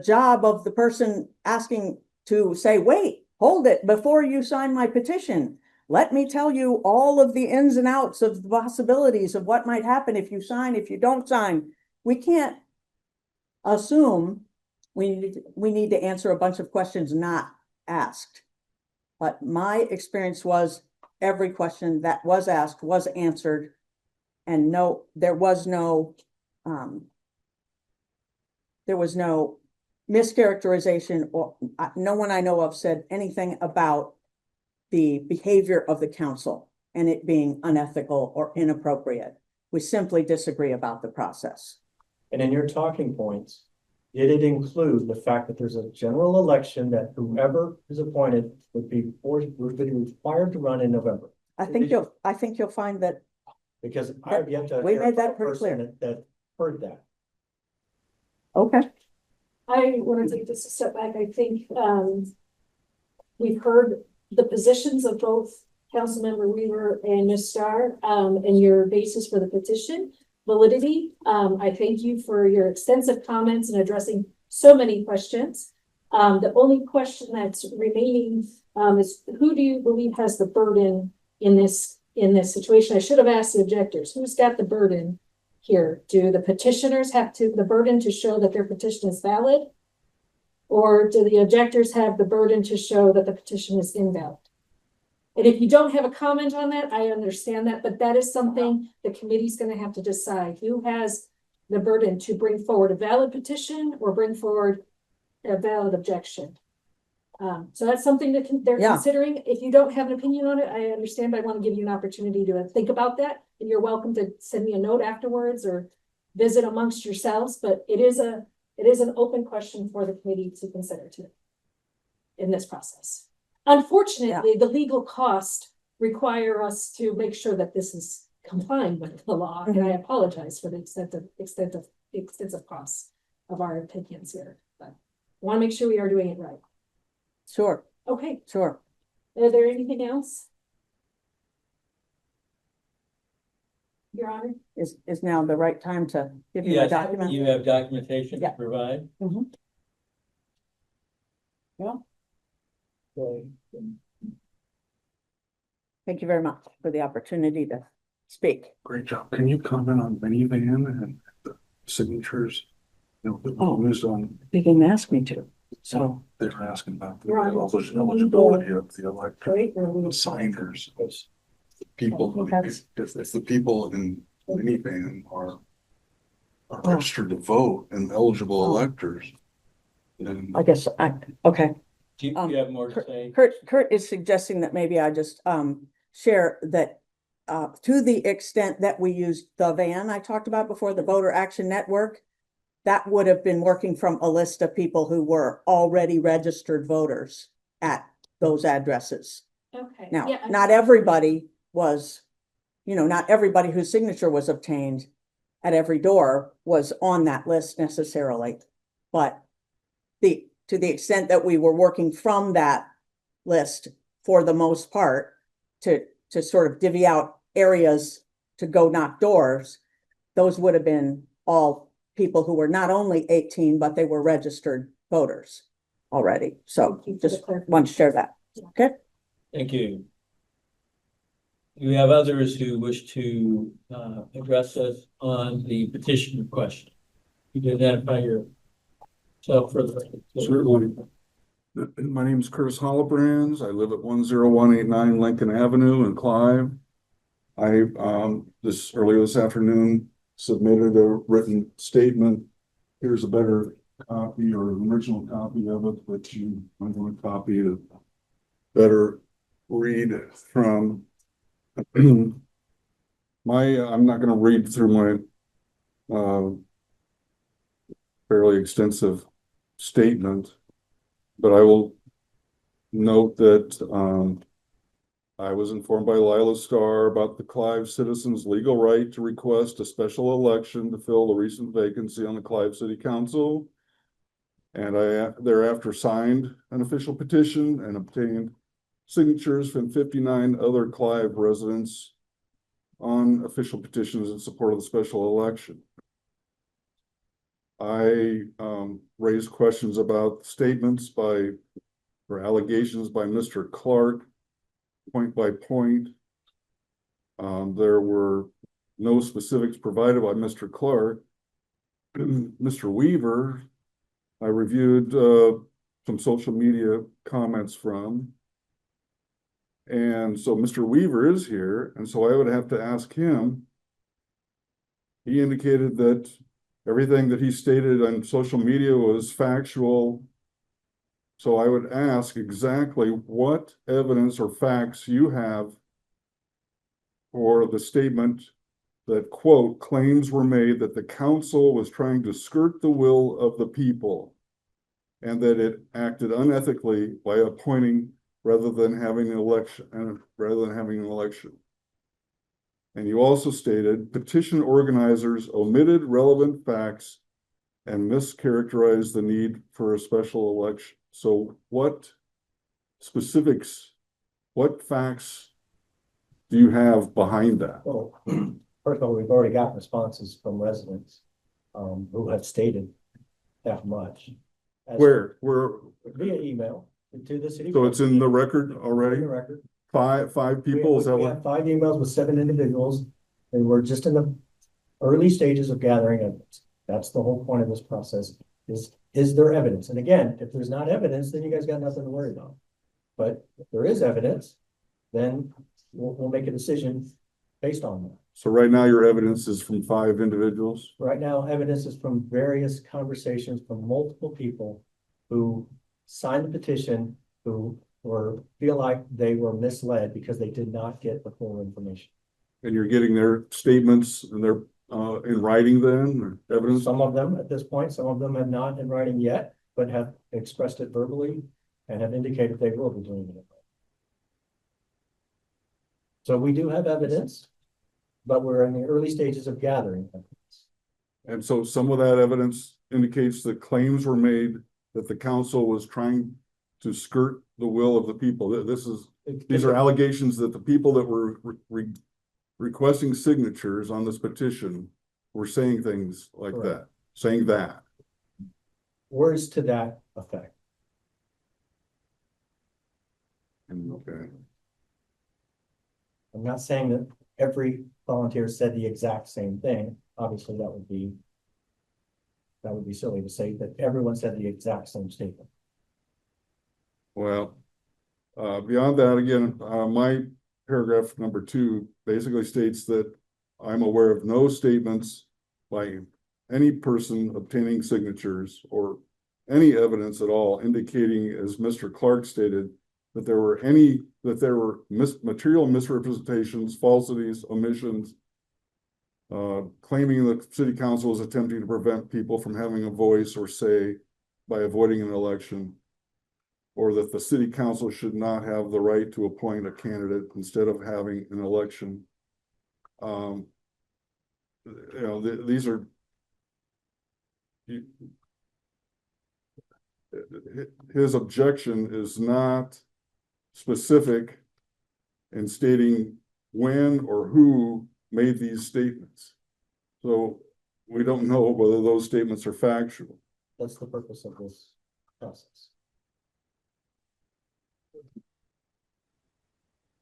job of the person asking to say, wait, hold it before you sign my petition. Let me tell you all of the ins and outs of the possibilities of what might happen if you sign, if you don't sign. We can't assume we need to answer a bunch of questions not asked. But my experience was every question that was asked was answered, and there was no mischaracterization, or no one I know of said anything about the behavior of the council and it being unethical or inappropriate. We simply disagree about the process. And in your talking points, did it include the fact that there's a general election that whoever is appointed would be required to run in November? I think you'll find that Because I have yet to. we hear made that a pretty person clear. That heard that. okay. I want to take just a step back. I think we've heard the positions of both Councilmember Weaver and Ms. Starr, and your basis for the petition validity. I thank you for your extensive comments and addressing so many questions. The only question that's remaining is, who do you believe has the burden in this situation? I should have asked the objectors. Who's got the burden here? Do the petitioners have the burden to show that their petition is valid? Or do the objectors have the burden to show that the petition is invalid? And if you don't have a comment on that, I understand that, but that is something the committee's going to have to decide. Who has the burden to bring forward a valid petition or bring forward a valid objection? So that's something that they're considering. If you don't have an opinion on it, I understand, but I want to give you an opportunity to think about that. And you're welcome to send me a note afterwards or visit amongst yourselves, but it is an open question for the committee to consider too in this process. Unfortunately, the legal costs require us to make sure that this is complying with the law, and I apologize for the extensive costs of our opinions here, but I want to make sure we are doing it right. Sure. Okay. Sure. Is there anything else? Your Honor? Is now the right time to give you a document? You have documentation Yeah. to provide? Yeah. Okay. Thank you very much for the opportunity to speak. Great job. Can you comment on minivan and the signatures? You know, the Oh. news on, They didn't ask me to, so. they're asking about the Right. eligibility of the electric Great. signers. People, That's- if the people in minivan are Oh. registered to vote and eligible Oh. electors, then I guess okay. Do you have more to say? Kurt is suggesting that maybe I just share that to the extent that we used the van I talked about before, the Voter Action Network, that would have been working from a list of people who were already registered voters at those addresses. Okay. Now, Yeah, not everybody was, not everybody whose signature was obtained at every door was on that list necessarily, but to the extent that we were working from that list for the most part to sort of divvy out areas to go knock doors, those would have been all people who were not only 18, but they were registered voters already. So Thank you for the just clarification. want to share that. Okay. Thank you. Do we have others who wish to address us on the petition question? You can identify yourself for the record. certainly. My name is Curtis Hollibrands. I live at 10189 Lincoln Avenue in Clive. I, earlier this afternoon, submitted a written statement. Here's a better copy or an original copy of it, but I'm going to copy to better read from I'm not going to read through my fairly extensive statement, but I will note that I was informed by Lila Starr about the Clive citizens' legal right to request a special election to fill the recent vacancy on the Clive City Council. And I thereafter signed an official petition and obtained signatures from 59 other Clive residents on official petitions in support of the special election. I raised questions about statements or allegations by Mr. Clark, point by point. There were no specifics provided by Mr. Clark. Mr. Weaver, I reviewed some social media comments from. And so Mr. Weaver is here, and so I would have to ask him. He indicated that everything that he stated on social media was factual. So I would ask exactly what evidence or facts you have for the statement that, quote, claims were made that the council was trying to skirt the will of the people and that it acted unethically by appointing rather than having an election. And you also stated petition organizers omitted relevant facts and mischaracterized the need for a special election. So what specifics, what facts do you have behind that? Well, first of all, we've already got responses from residents who have stated that much. Where? Via email to the city. So it's in the record In already? the record. Five people, is that We what? have 5 emails with 7 individuals, and we're just in the early stages of gathering evidence. That's the whole point of this process, is there evidence? And again, if there's not evidence, then you guys got nothing to worry about. But if there is evidence, then we'll make a decision based on that. So right now your evidence is from 5 individuals? Right now, evidence is from various conversations from multiple people who signed the petition, who feel like they were misled because they did not get the full information. And you're getting their statements and they're in writing then, or evidence? Some of them at this point, some of them have not in writing yet, but have expressed it verbally and have indicated they will be doing it. So we do have evidence, but we're in the early stages of gathering evidence. And so some of that evidence indicates that claims were made that the council was trying to skirt the will of the people. These are allegations that the people that were requesting signatures on this petition were saying things like that, saying that. Words to that effect. Okay. I'm not saying that every volunteer said the exact same thing. Obviously, that would be silly to say that everyone said the exact same statement. Well, beyond that, again, my paragraph number 2 basically states that I'm aware of no statements by any person obtaining signatures or any evidence at all indicating, as Mr. Clark stated, that there were material misrepresentations, falsities, omissions, claiming the city council was attempting to prevent people from having a voice or say by avoiding an election, or that the city council should not have the right to appoint a candidate instead of having an election. These are his objection is not specific in stating when or who made these statements. So we don't know whether those statements are factual. That's the purpose of this process.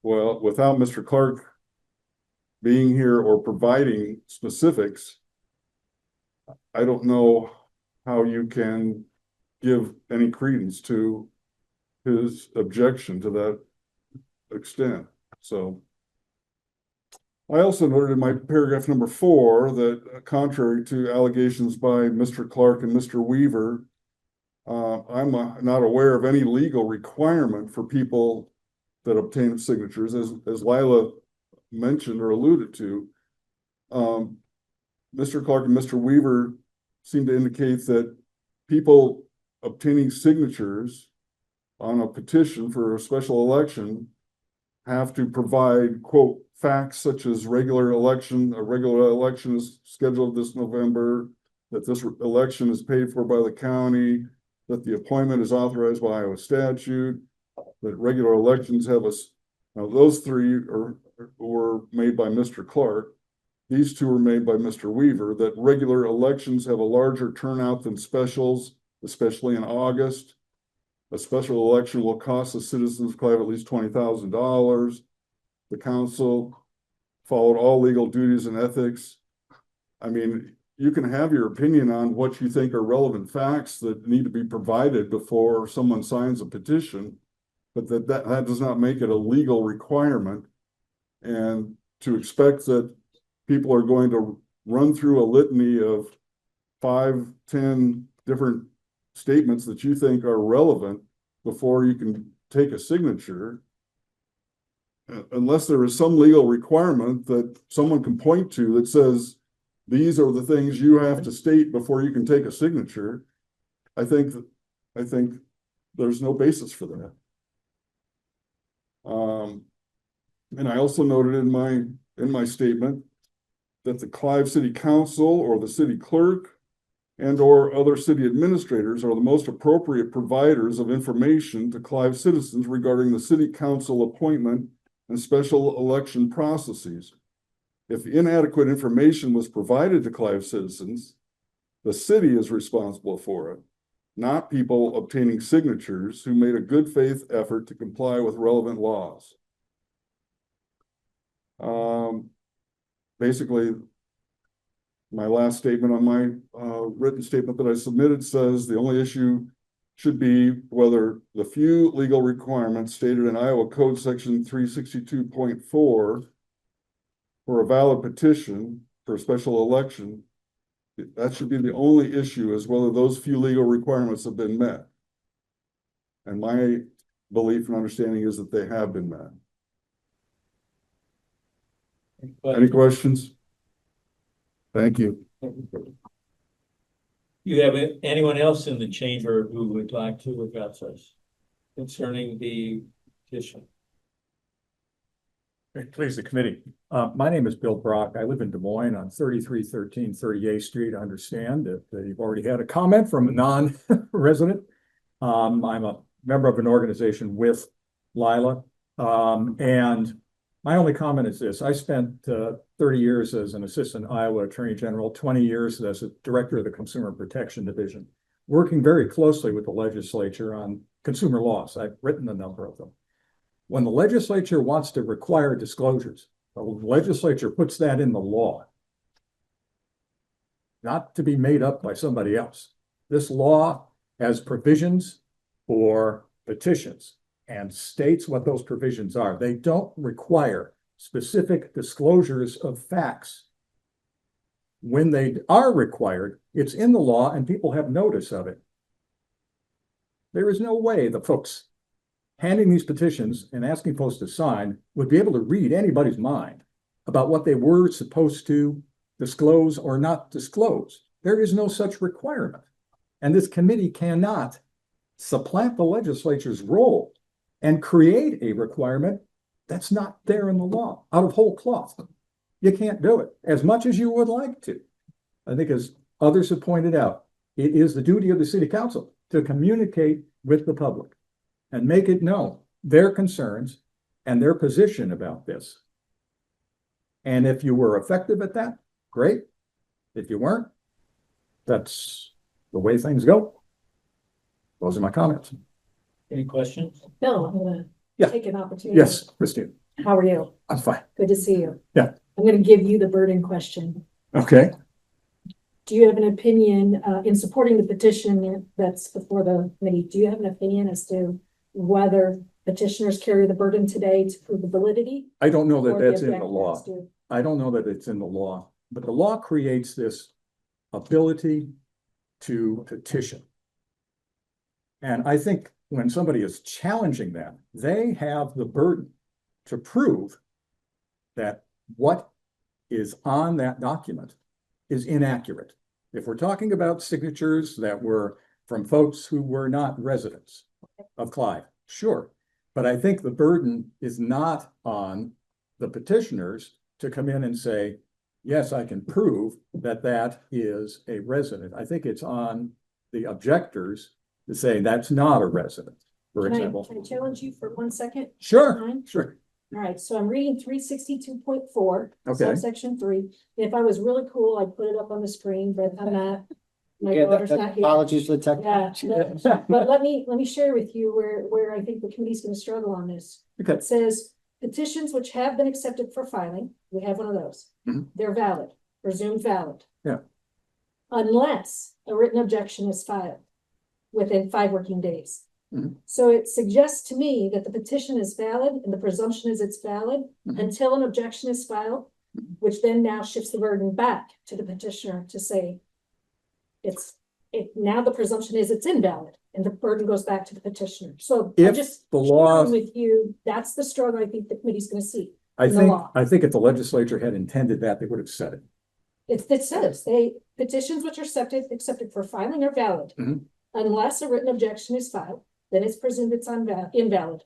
Well, without Mr. Clark being here or providing specifics, I don't know how you can give any credence to his objection to that extent. So I also noted in my paragraph number 4 that contrary to allegations by Mr. Clark and Mr. Weaver, I'm not aware of any legal requirement for people that obtain signatures, as Lila mentioned or alluded to. Mr. Clark and Mr. Weaver seem to indicate that people obtaining signatures on a petition for a special election have to provide, quote, facts such as a regular election is scheduled this November, that this election is paid for by the county, that the appointment is authorized by Iowa statute, that regular elections have now those 3 were made by Mr. Clark. These 2 were made by Mr. Weaver, that regular elections have a larger turnout than specials, especially in August. A special election will cost the citizens of Clive at least $20,000. The council followed all legal duties and ethics. I mean, you can have your opinion on what you think are relevant facts that need to be provided before someone signs a petition, but that does not make it a legal requirement. And to expect that people are going to run through a litany of 5, 10 different statements that you think are relevant before you can take a signature, unless there is some legal requirement that someone can point to that says, these are the things you have to state before you can take a signature, I think there's no basis for that. And I also noted in my statement that the Clive City Council or the city clerk and or other city administrators are the most appropriate providers of information to Clive citizens regarding the city council appointment and special election processes. If inadequate information was provided to Clive citizens, the city is responsible for it, not people obtaining signatures who made a good faith effort to comply with relevant laws. Basically, my last statement on my written statement that I submitted says the only issue should be whether the few legal requirements stated in Iowa Code Section 362.4 for a valid petition for a special election, that should be the only issue, is whether those few legal requirements have been met. And my belief and understanding is that they have been met. Any questions? Thank you. You have anyone else in the chamber who would like to address us concerning the petition? Please, the committee. My name is Bill Brock. I live in Des Moines on 3313 38th Street. I understand that you've already had a comment from a non-resident. I'm a member of an organization with Lila. And my only comment is this. I spent 30 years as an assistant Iowa Attorney General, 20 years as a director of the Consumer Protection Division, working very closely with the legislature on consumer laws. I've written a number of them. When the legislature wants to require disclosures, the legislature puts that in the law, not to be made up by somebody else. This law has provisions for petitions and states what those provisions are. They don't require specific disclosures of facts. When they are required, it's in the law and people have notice of it. There is no way the folks handing these petitions and asking folks to sign would be able to read anybody's mind about what they were supposed to disclose or not disclose. There is no such requirement. And this committee cannot supplant the legislature's role and create a requirement that's not there in the law, out of whole cloth. You can't do it as much as you would like to. I think, as others have pointed out, it is the duty of the city council to communicate with the public and make it known their concerns and their position about this. And if you were effective at that, great. If you weren't, that's the way things go. Those are my comments. Any questions? Bill, I'm gonna Yeah. take an opportunity. Yes, Christine, How are you? I'm fine. Good to see you. Yeah. I'm gonna give you the burden question. Okay. Do you have an opinion, in supporting the petition that's before the committee? Do you have an opinion as to whether petitioners carry the burden today to prove the validity? I don't know that or the that's in the law. objectors do? I don't know that it's in the law, but the law creates this ability to petition. And I think when somebody is challenging that, they have the burden to prove that what is on that document is inaccurate. If we're talking about signatures that were from folks who were not residents of Clive, sure. But I think the burden is not on the petitioners to come in and say, yes, I can prove that that is a resident. I think it's on the objectors to say that's not a resident, for example. Can I challenge you for 1 second? Sure, Fine? sure. All right, so I'm reading 362.4, Okay. subsection 3. If I was really cool, I'd put it up on the screen, but I'm not. My daughter's not here. Apologies for the Yeah, technology. but let me share with you where I think the committee's gonna struggle on this. Okay. It says petitions which have been accepted for filing, we have one of those. Mhm. They're valid, presumed valid. Yeah. Unless a written objection is filed within 5 working days. Mhm. So it suggests to me that the petition is valid and the presumption is it's valid Mhm. until an objection is filed, which then now shifts the burden back to the petitioner to say now the presumption is it's invalid and the burden goes back to the petitioner. So I'm If just the law, sharing with you, that's the struggle I think the committee's gonna see. I in the think, law. I think if the legislature had intended that, they would have said it. It says petitions which are accepted for filing are valid. Mhm. Unless a written objection is filed, then it's presumed it's invalid.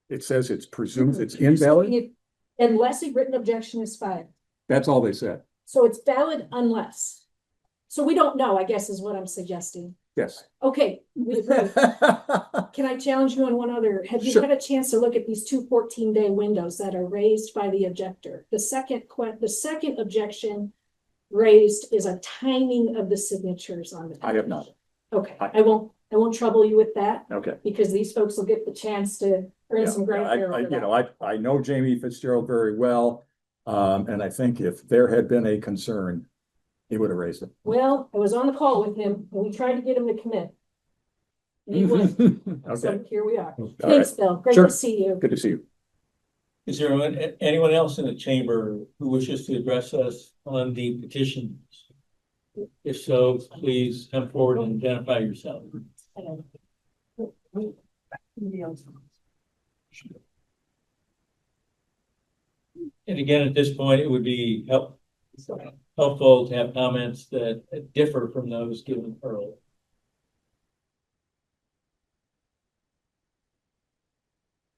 It says it's presumed it's You're saying invalid. it- Unless a written objection is filed. That's all they said. So it's valid unless. So we don't know, I guess, is what I'm suggesting. Yes. Okay, we agree. Can I challenge you on one other? Have you Sure. had a chance to look at these 2 14-day windows that are raised by the objector? The second objection raised is a timing of the signatures on it. I have not. Okay, I won't trouble you with that Okay. because these folks will get the chance to earn Yeah, some gray hair over you that. know, I know Jamie Fitzgerald very well. And I think if there had been a concern, he would have raised it. Well, I was on the call with him and we tried to get him to commit. And he wouldn't. So Okay, here we are. all Thanks, right. Bill. Great Sure. to see you. Good to see you. Is there anyone else in the chamber who wishes to address us on the petition? If so, please come forward and identify yourself. And again, at this point, it would be helpful to have comments that differ from those given earlier.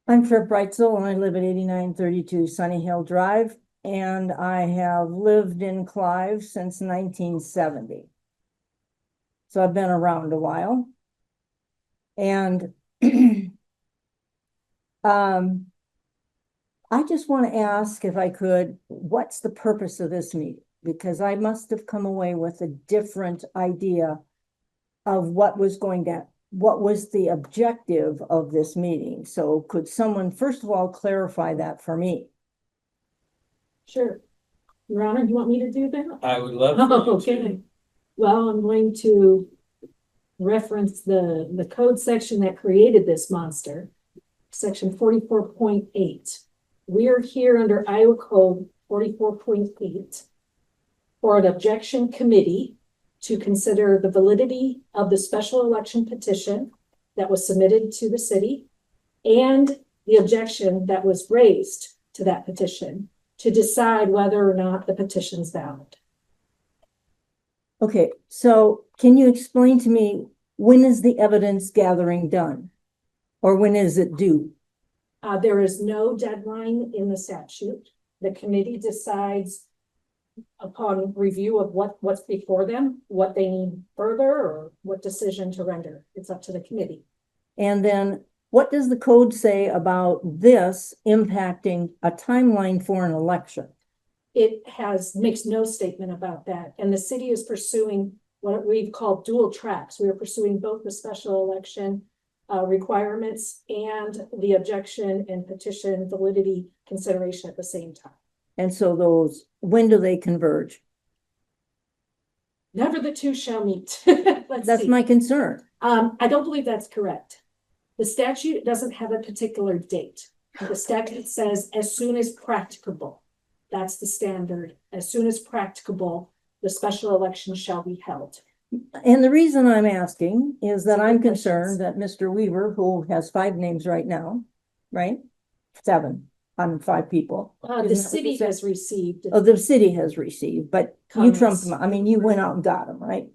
I'm Trip Breitzel and I live at 8932 Sunny Hill Drive, and I have lived in Clive since 1970. So I've been around a while. And I just want to ask, if I could, what's the purpose of this meeting? Because I must have come away with a different idea of what was going to what was the objective of this meeting? So could someone, first of all, clarify that for me? Sure. Your Honor, you want me to do that? I would love. Oh, okay. Well, I'm going to reference the code section that created this monster, section 44.8. We are here under Iowa Code 44.8 for an objection committee to consider the validity of the special election petition that was submitted to the city and the objection that was raised to that petition to decide whether or not the petition's valid. Okay, so can you explain to me, when is the evidence gathering done? Or when is it due? There is no deadline in the statute. The committee decides upon review of what's before them, what they need further or what decision to render. It's up to the committee. And then what does the code say about this impacting a timeline for an election? It makes no statement about that. And the city is pursuing what we've called dual tracks. We are pursuing both the special election requirements and the objection and petition validity consideration at the same time. And so those, when do they converge? Never the two shall meet. That's my concern. I don't believe that's correct. The statute doesn't have a particular date. The statute says as soon as practicable. That's the standard. As soon as practicable, the special election shall be held. And the reason I'm asking is that I'm concerned that Mr. Weaver, who has 5 names right now, right? 7 on 5 people. The city has received. Oh, the city has received, but you trumped them. I mean, you went out and got them, right?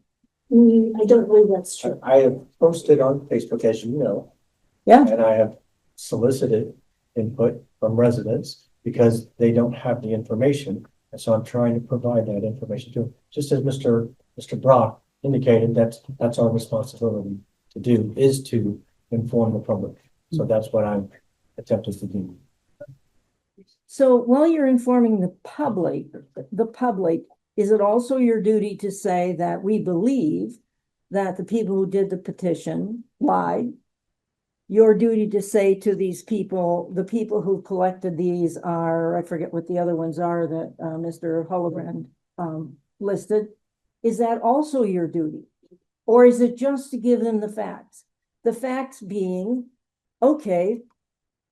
I don't believe that's true. I have posted on Facebook, as you know. Yeah. And I have solicited input from residents because they don't have the information. And so I'm trying to provide that information to them. Just as Mr. Brock indicated, that's our responsibility to do, is to inform the public. So that's what I'm attempting to do. So while you're informing the public, is it also your duty to say that we believe that the people who did the petition lied? Your duty to say to these people, the people who collected these are, I forget what the other ones are that Mr. Hullebrand listed. Is that also your duty? Or is it just to give them the facts? The facts being, okay,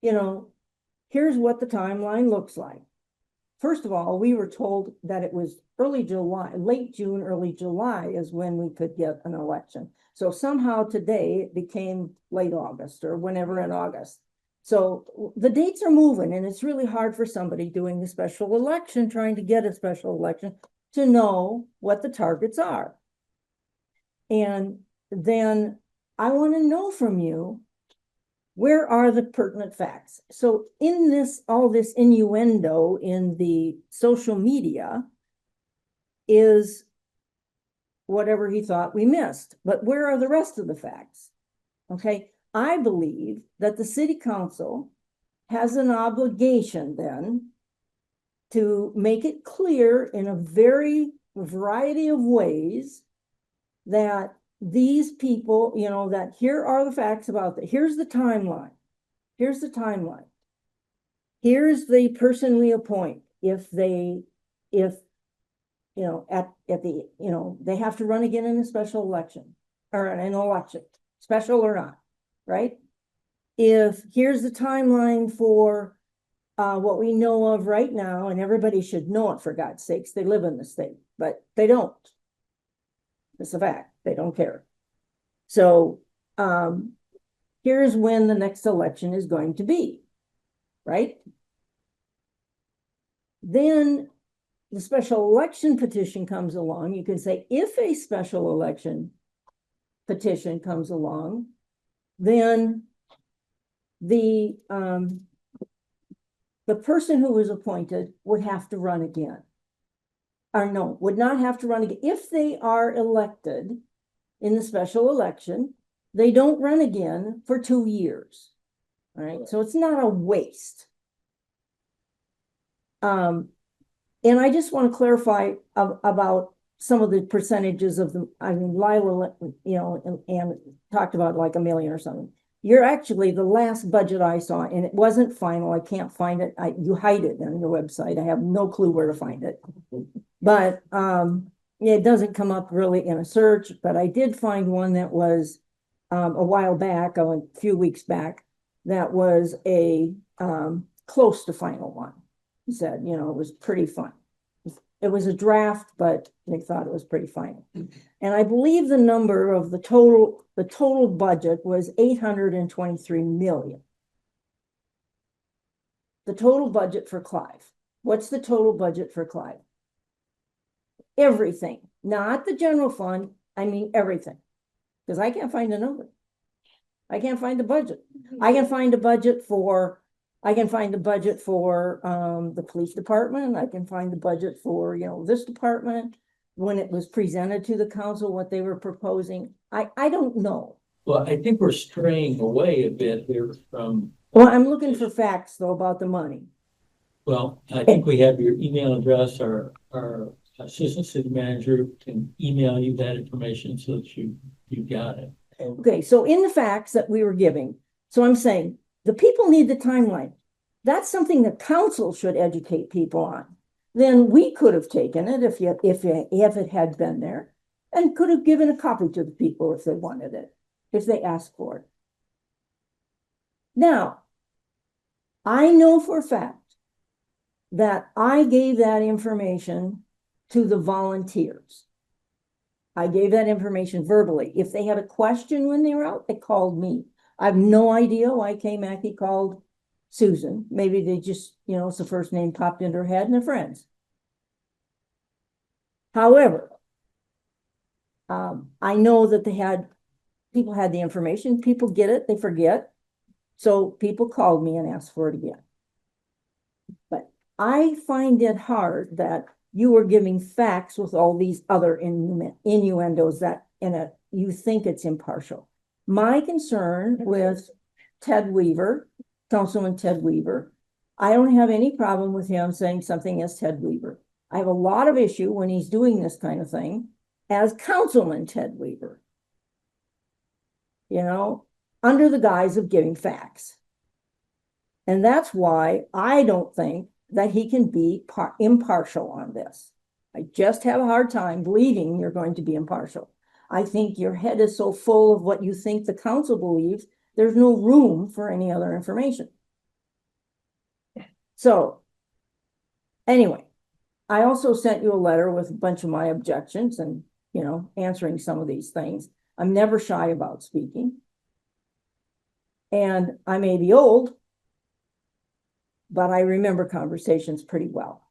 here's what the timeline looks like. First of all, we were told that it was early July, late June, early July is when we could get an election. So somehow today it became late August or whenever in August. So the dates are moving, and it's really hard for somebody doing a special election, trying to get a special election, to know what the targets are. And then I want to know from you, where are the pertinent facts? So in this, all this innuendo in the social media is whatever he thought we missed. But where are the rest of the facts? Okay, I believe that the city council has an obligation then to make it clear in a variety of ways that these people, that here are the facts about that. Here's the timeline. Here's the timeline. Here's the person we appoint. If they have to run again in a special election or an election, special or not, right? Here's the timeline for what we know of right now, and everybody should know it, for God's sakes. They live in the state, but they don't. It's a fact. They don't care. So here's when the next election is going to be, right? Then the special election petition comes along. You can say, if a special election petition comes along, then the person who was appointed would have to run again. Or no, would not have to run again. If they are elected in the special election, they don't run again for 2 years. All right, so it's not a waste. And I just want to clarify about some of the percentages of the, I mean, Lila, you know, and talked about like 1 million or something. You're actually the last budget I saw, and it wasn't final. I can't find it. You hide it on your website. I have no clue where to find it. But it doesn't come up really in a search, but I did find one that was a while back, a few weeks back, that was a close to final one. He said, you know, it was pretty fun. It was a draft, but they thought it was pretty final. And I believe the number of the total budget was 823 million. The total budget for Clive. What's the total budget for Clive? Everything, not the general fund. I mean, everything. Because I can't find a number. I can't find the budget. I can find a budget for the police department. I can find the budget for, you know, this department. When it was presented to the council, what they were proposing. I don't know. Well, I think we're straying away a bit here from, Well, I'm looking for facts though about the money. well, I think we have your email address. Our assistant city manager can email you that information so that you got it. Okay, so in the facts that we were giving, so I'm saying the people need the timeline. That's something the council should educate people on. Then we could have taken it if it had been there, and could have given a copy to the people if they wanted it, if they asked for it. Now, I know for a fact that I gave that information to the volunteers. I gave that information verbally. If they had a question when they were out, they called me. I have no idea why Kay Mackey called Susan. Maybe they just, you know, it's the first name popped into her head and they're friends. However, I know that people had the information. People get it, they forget. So people called me and asked for it again. But I find it hard that you were giving facts with all these other innuendos that you think it's impartial. My concern with Ted Weaver, Councilman Ted Weaver, I don't have any problem with him saying something as Ted Weaver. I have a lot of issue when he's doing this kind of thing as Councilman Ted Weaver. You know, under the guise of giving facts. And that's why I don't think that he can be impartial on this. I just have a hard time believing you're going to be impartial. I think your head is so full of what you think the council believes, there's no room for any other information. So, anyway, I also sent you a letter with a bunch of my objections and, you know, answering some of these things. I'm never shy about speaking. And I may be old, but I remember conversations pretty well.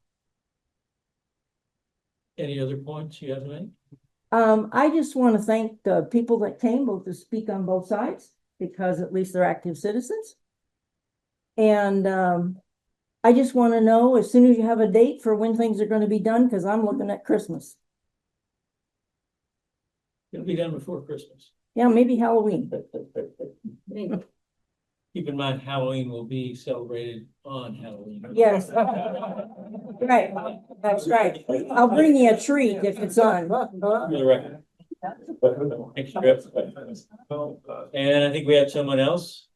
Any other points you have to make? I just want to thank the people that came both to speak on both sides, because at least they're active citizens. And I just want to know as soon as you have a date for when things are going to be done, because I'm looking at Christmas. It'll be done before Christmas. Yeah, maybe Halloween. Keep in mind, Halloween will be celebrated on Halloween. Yes. Right, that's right. I'll bring you a treat if it's on. For the record. Next trip. And I think we have someone else.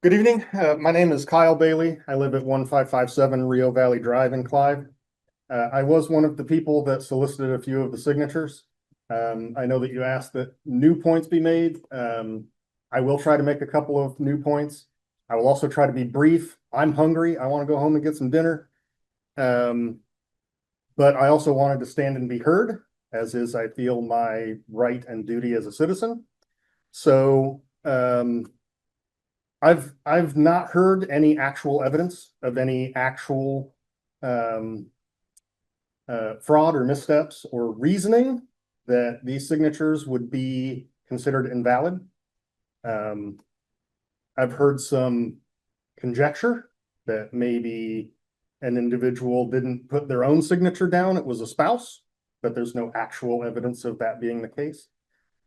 Good evening. My name is Kyle Bailey. I live at 1557 Rio Valley Drive in Clive. I was one of the people that solicited a few of the signatures. I know that you asked that new points be made. I will try to make a couple of new points. I will also try to be brief. I'm hungry. I want to go home and get some dinner. But I also wanted to stand and be heard, as is, I feel, my right and duty as a citizen. So I've not heard any actual evidence of any actual fraud or missteps or reasoning that these signatures would be considered invalid. I've heard some conjecture that maybe an individual didn't put their own signature down, it was a spouse, but there's no actual evidence of that being the case.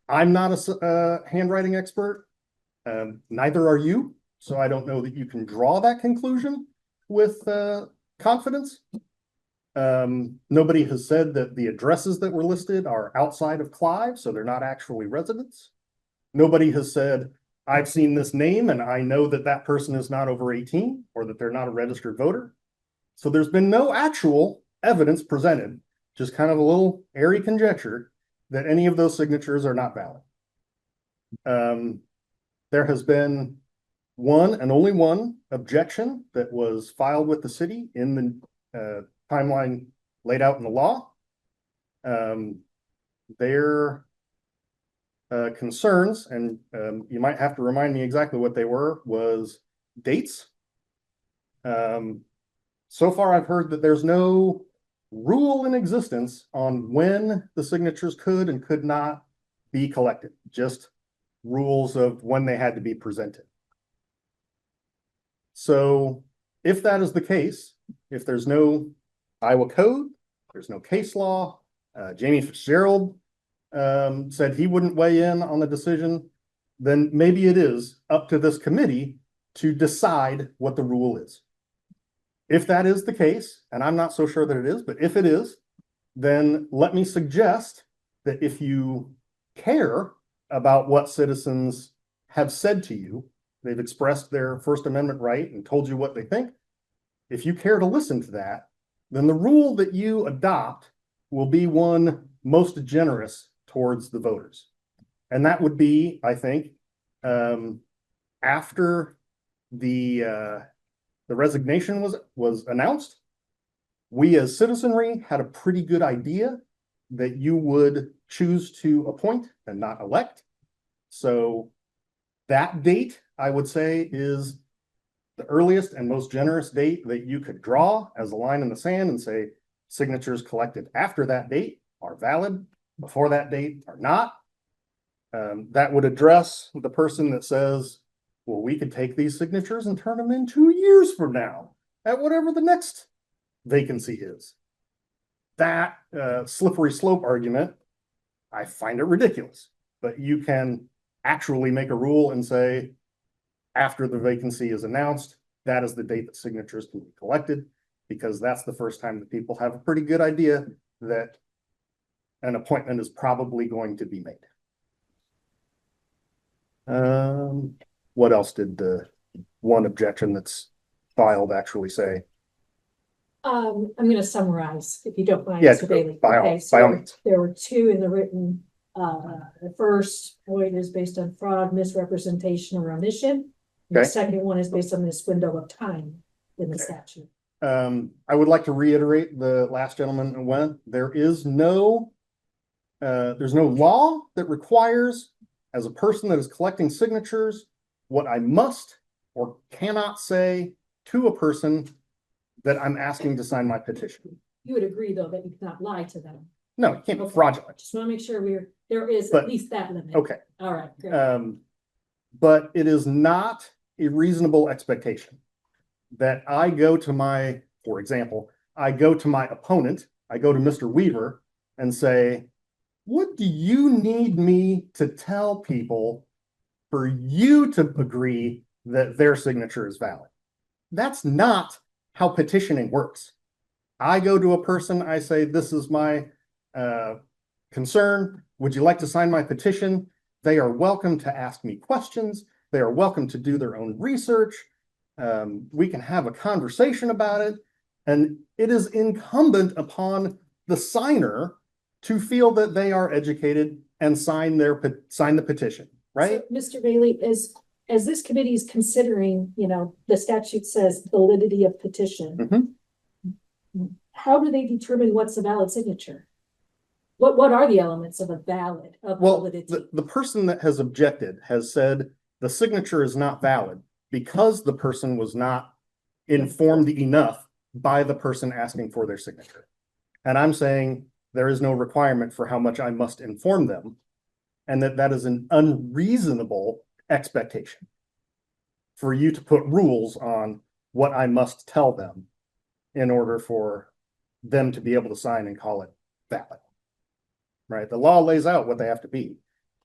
I'm not a handwriting expert, neither are you, so I don't know that you can draw that conclusion with confidence. Nobody has said that the addresses that were listed are outside of Clive, so they're not actually residents. Nobody has said, I've seen this name and I know that that person is not over 18 or that they're not a registered voter. So there's been no actual evidence presented, just kind of a little airy conjecture that any of those signatures are not valid. There has been one and only one objection that was filed with the city in the timeline laid out in the law. Their concerns, and you might have to remind me exactly what they were, was dates. So far, I've heard that there's no rule in existence on when the signatures could and could not be collected, just rules of when they had to be presented. So if that is the case, if there's no Iowa code, there's no case law, Jamie Fitzgerald said he wouldn't weigh in on the decision, then maybe it is up to this committee to decide what the rule is. If that is the case, and I'm not so sure that it is, but if it is, then let me suggest that if you care about what citizens have said to you, they've expressed their First Amendment right and told you what they think. If you care to listen to that, then the rule that you adopt will be one most generous towards the voters. And that would be, I think, after the resignation was announced, we as citizenry had a pretty good idea that you would choose to appoint and not elect. So that date, I would say, is the earliest and most generous date that you could draw as a line in the sand and say signatures collected after that date are valid, before that date are not. That would address the person that says, well, we could take these signatures and turn them in 2 years from now at whatever the next vacancy is. That slippery slope argument, I find it ridiculous, but you can actually make a rule and say, after the vacancy is announced, that is the date that signatures can be collected, because that's the first time that people have a pretty good idea that an appointment is probably going to be made. What else did the one objection that's filed actually say? I'm going to summarize, if you don't mind, Yeah, Mr. Bailey. by all means. There were two in the written. The first point is based on fraud, misrepresentation, or omission. The Okay. second one is based on this window of time in the statute. I would like to reiterate the last gentleman went. There's no law that requires, as a person that is collecting signatures, what I must or cannot say to a person that I'm asking to sign my petition. You would agree, though, that you cannot lie to them. No, it can't be fraudulent. Just want to make sure there is But- at least that limit. Okay. All right, great. But it is not a reasonable expectation that I go to for example, I go to my opponent, I go to Mr. Weaver and say, what do you need me to tell people for you to agree that their signature is valid? That's not how petitioning works. I go to a person, I say, this is my concern. Would you like to sign my petition? They are welcome to ask me questions. They are welcome to do their own research. We can have a conversation about it. And it is incumbent upon the signer to feel that they are educated and sign the petition, right? So, Mr. Bailey, as this committee is considering, the statute says validity of petition. How do they determine what's a valid signature? What are the elements of validity? The person that has objected has said the signature is not valid because the person was not informed enough by the person asking for their signature. And I'm saying there is no requirement for how much I must inform them, and that is an unreasonable expectation for you to put rules on what I must tell them in order for them to be able to sign and call it valid. Right? The law lays out what they have to be.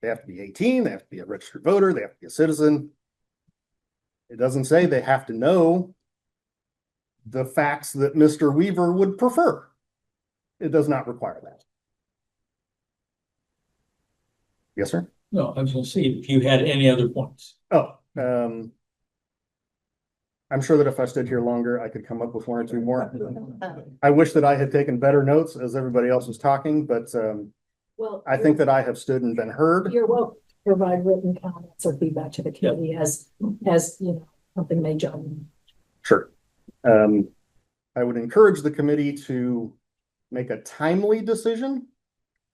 They have to be 18, they have to be a registered voter, they have to be a citizen. It doesn't say they have to know the facts that Mr. Weaver would prefer. It does not require that. Yes, sir? No, I was gonna see if you had any other points. Oh, I'm sure that if I stood here longer, I could come up with one or two more. I wish that I had taken better notes as everybody else was talking, but Well, I think that I have stood and been heard. you're welcome to provide written comments or feedback to the committee as you know, something may jump. Sure. I would encourage the committee to make a timely decision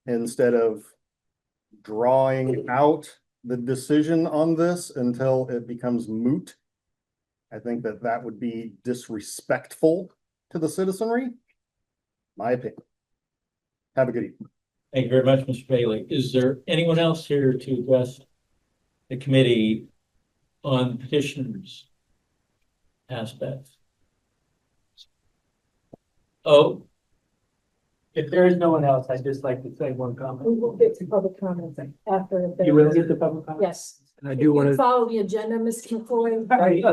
instead of drawing out the decision on this until it becomes moot. I think that that would be disrespectful to the citizenry. My opinion. Have a good evening. Thank you very much, Mr. Bailey. Is there anyone else here to address the committee on petitioners aspects? Oh, If there is no one else, I'd just like to say one comment. We will get to public comments after. You will get the public comment? Yes. And I do want to, Follow the agenda, Ms. McCoy. Right.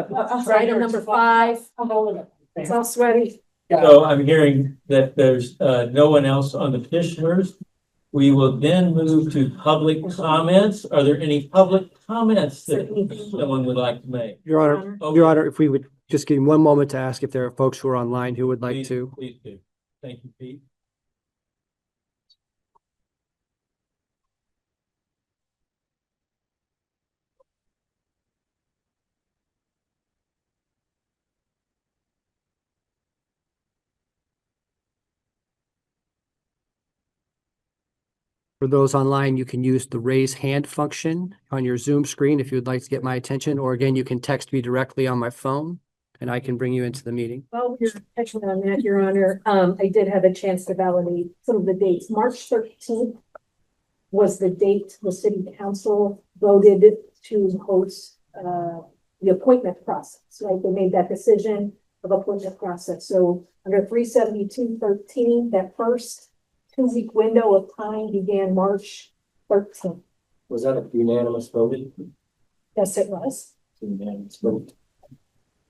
Item number 5. It's all sweaty. so I'm hearing that there's no one else on the petitioners. We will then move to public comments. Are there any public comments that someone would like to make? Your Honor, Your Honor, if we would just give me one moment to ask if there are folks who are online who would like Please, to. please do. Thank you, Pete. For those online, you can use the raise hand function on your Zoom screen if you would like to get my attention, or again, you can text me directly on my phone and I can bring you into the meeting. While we're touching on that, Your Honor, I did have a chance to validate some of the dates. March 13th was the date the city council voted to host the appointment process, right? They made that decision of appointment process. So under 372.13, that first 2-week window of time began March 13th. Was that a unanimous vote? Yes, it was. Unanimous vote.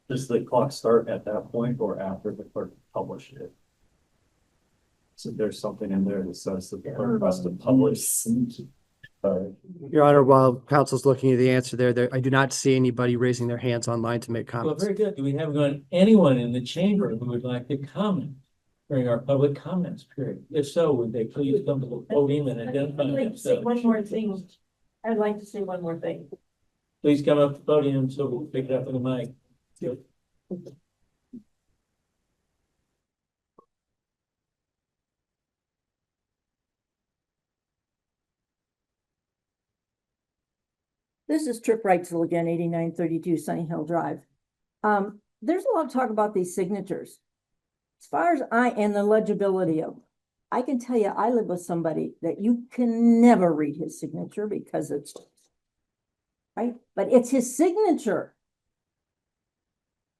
Does the clock start at that point or after the clerk published it? So there's something in there that says that the clerk has to publish. Your Honor, while council's looking at the answer there, I do not see anybody raising their hands online to make Well, comments. very good. Do we have anyone in the chamber who would like to comment during our public comments period? If so, would they please come to the podium and identify themselves? One more thing. I'd like to say one more thing. Please come up to the podium so we'll pick it up with the mic. This is Trip Wrightsville again, 8932 Sunny Hill Drive. There's a lot of talk about these signatures. As far as and the legibility of, I can tell you, I live with somebody that you can never read his signature because it's right, but it's his signature.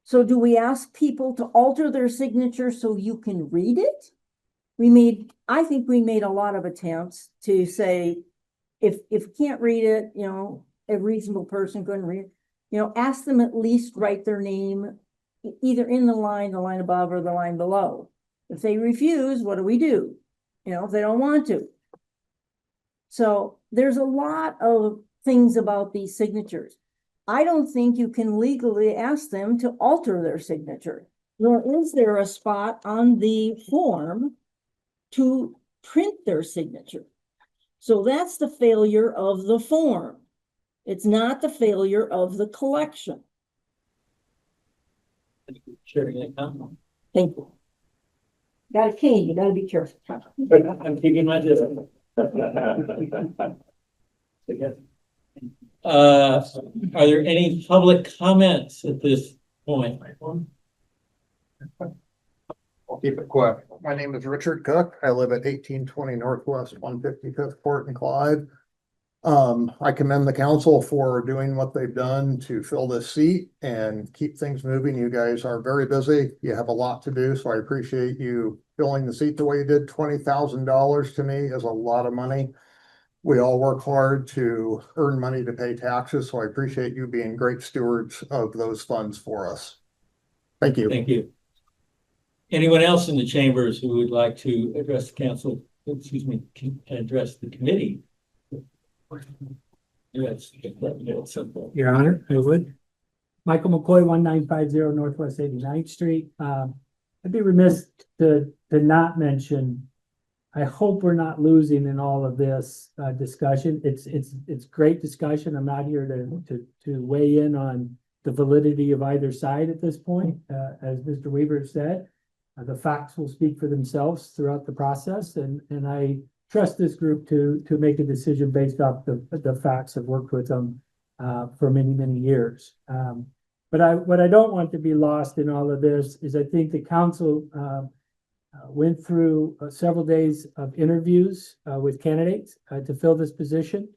So do we ask people to alter their signature so you can read it? I think we made a lot of attempts to say, if you can't read it, you know, a reasonable person couldn't read it, you know, ask them at least write their name either in the line above or the line below. If they refuse, what do we do? You know, if they don't want to. So there's a lot of things about these signatures. I don't think you can legally ask them to alter their signature, nor is there a spot on the form to print their signature. So that's the failure of the form. It's not the failure of the collection. Sharing that comment. Thank you. Got a cane, you gotta be careful. I'm keeping my distance. Are there any public comments at this point? I'll keep it quick. My name is Richard Cook. I live at 1820 Northwest 155th Court in Clive. I commend the council for doing what they've done to fill this seat and keep things moving. You guys are very busy. You have a lot to do, so I appreciate you filling the seat the way you did. $20,000 to me is a lot of money. We all work hard to earn money to pay taxes, so I appreciate you being great stewards of those funds for us. Thank you. Thank you. Anyone else in the chambers who would like to address the council, excuse me, address the committee? Yes. Your Honor, I would. Michael McCoy, 1950 Northwest 89th Street. I'd be remiss to not mention, I hope we're not losing in all of this discussion. It's great discussion. I'm not here to weigh in on the validity of either side at this point. As Mr. Weaver said, the facts will speak for themselves throughout the process, and I trust this group to make a decision based off the facts. I've worked with them for many years. But what I don't want to be lost in all of this is I think the council went through several days of interviews with candidates to fill this position.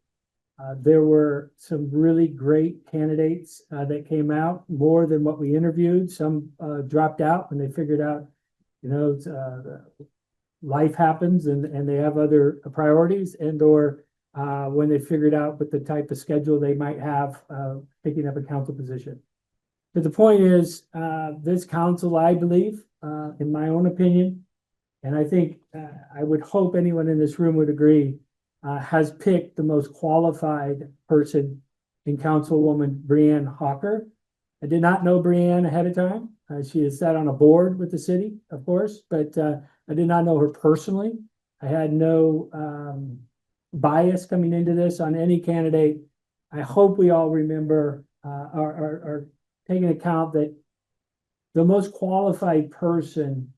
There were some really great candidates that came out, more than what we interviewed. Some dropped out when they figured out, life happens and they have other priorities, and or when they figured out what the type of schedule they might have picking up a council position. But the point is, this council, I believe, in my own opinion, and I think I would hope anyone in this room would agree, has picked the most qualified person in Councilwoman Brianne Hawker. I did not know Brianne ahead of time. She has sat on a board with the city, of course, but I did not know her personally. I had no bias coming into this on any candidate. I hope we all remember or take into account that the most qualified person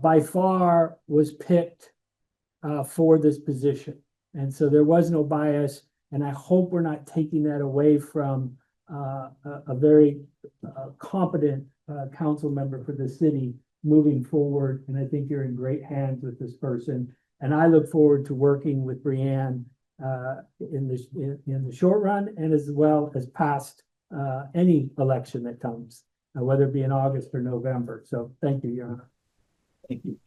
by far was picked for this position. And so there was no bias, and I hope we're not taking that away from a very competent council member for the city moving forward. And I think you're in great hands with this person. And I look forward to working with Brianne in the short run, and as well as past any election that comes, whether it be in August or November. So thank you, Your Honor. Thank you.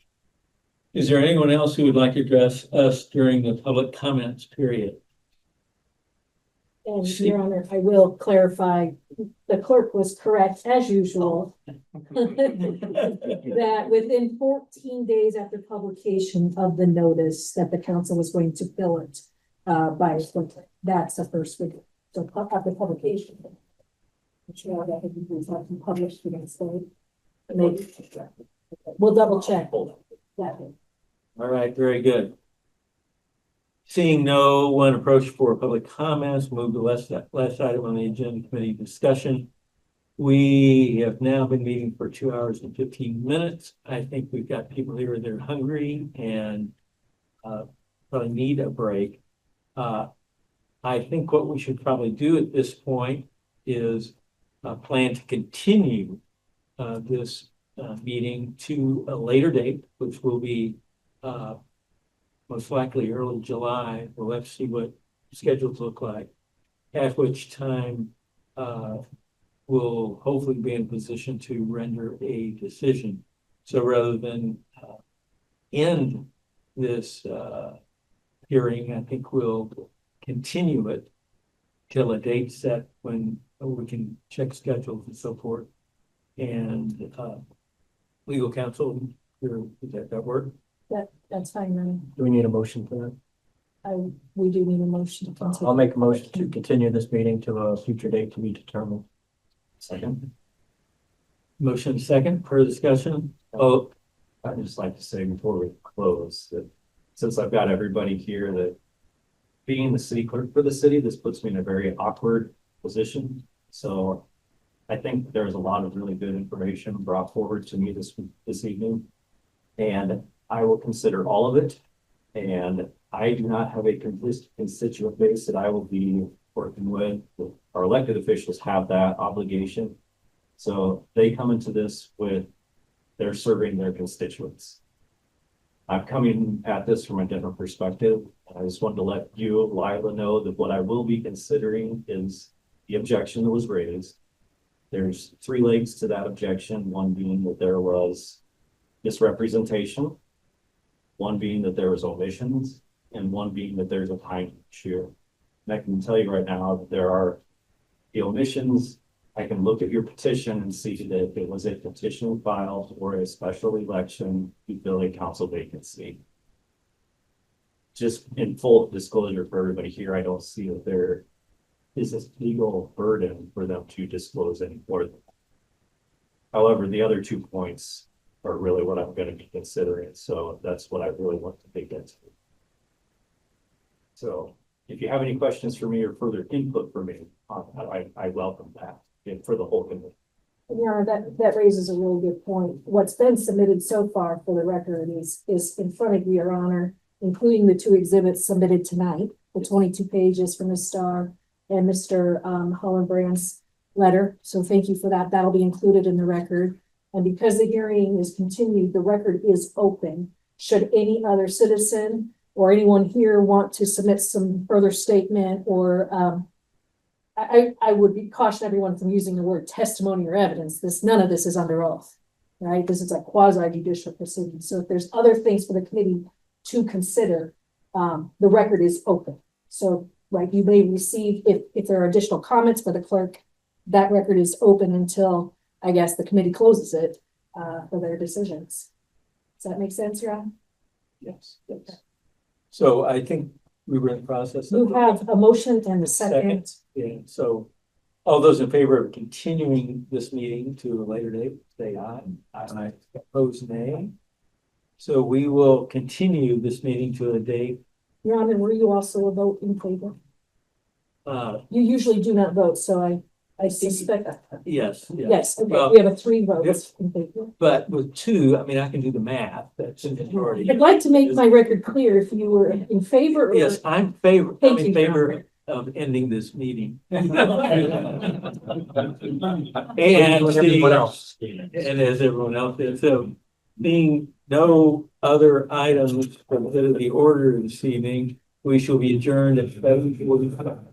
Is there anyone else who would like to address us during the public comments period? And Your Honor, I will clarify, the clerk was correct as usual. That within 14 days after publication of the notice that the council was going to fill it by that's the first week. So after publication. Which now that have been published against the maybe we'll double check that. All right, very good. Seeing no one approach for public comments, move to last item on the agenda, committee discussion. We have now been meeting for 2 hours and 15 minutes. I think we've got people here that are hungry and probably need a break. I think what we should probably do at this point is plan to continue this meeting to a later date, which will be most likely early July. We'll have to see what schedules look like, at which time we'll hopefully be in position to render a decision. So rather than end this hearing, I think we'll continue it till a date set when we can check schedules and so forth. And legal counsel, does that work? That's fine, then. Do we need a motion for that? We do need a motion to continue. I'll make a motion to continue this meeting to a future date to be determined. Second. Motion second for discussion. Oh, I'd just like to say before we close that since I've got everybody here, that being the city clerk for the city, this puts me in a very awkward position. So I think there's a lot of really good information brought forward to me this evening, and I will consider all of it. And I do not have a constituent base that I will be working with. Our elected officials have that obligation. So they come into this with they're serving their constituents. I'm coming at this from a different perspective. I just wanted to let you, Lila, know that what I will be considering is the objection that was raised. There's 3 legs to that objection, one being that there was misrepresentation, one being that there was omissions, and one being that there's a time issue. And I can tell you right now that there are the omissions I can look at your petition and see that if it was a petition filed or a special election to fill a council vacancy. Just in full disclosure for everybody here, I don't see that there is a legal burden for them to disclose any more. However, the other 2 points are really what I'm gonna be considering, so that's what I really want to dig into. So if you have any questions for me or further input for me, I welcome that for the whole committee. Your Honor, that raises a really good point. What's been submitted so far for the record is in front of you, Your Honor, including the 2 exhibits submitted tonight, the 22 pages from Ms. Starr and Mr. Hollenbrand's letter. So thank you for that. That'll be included in the record. And because the hearing is continued, the record is open. Should any other citizen or anyone here want to submit some further statement or I would caution everyone from using the word testimony or evidence. None of this is under oath, right? This is a quasi judicial proceeding. So if there's other things for the committee to consider, the record is open. So, right, you may receive, if there are additional comments for the clerk, that record is open until, I guess, the committee closes it for their decisions. Does that make sense, Your Honor? Yes. So I think we were in the process. You have a motion and a second. Yeah, so all those in favor of continuing this meeting to a later date, say aye. Aye. Opposed, nay. So we will continue this meeting to a date. Your Honor, were you also a vote in favor? You usually do not vote, so I suspect. Yes. Yes, okay, Well, we have 3 votes in favor. but with 2, I mean, I can do the math. That's a majority. I'd like to make my record clear if you were in favor or. Yes, I'm in Thank you, favor of ending this meeting. And Everyone else. And as everyone else is, so being no other items for the order this evening, we shall be adjourned at 7:45.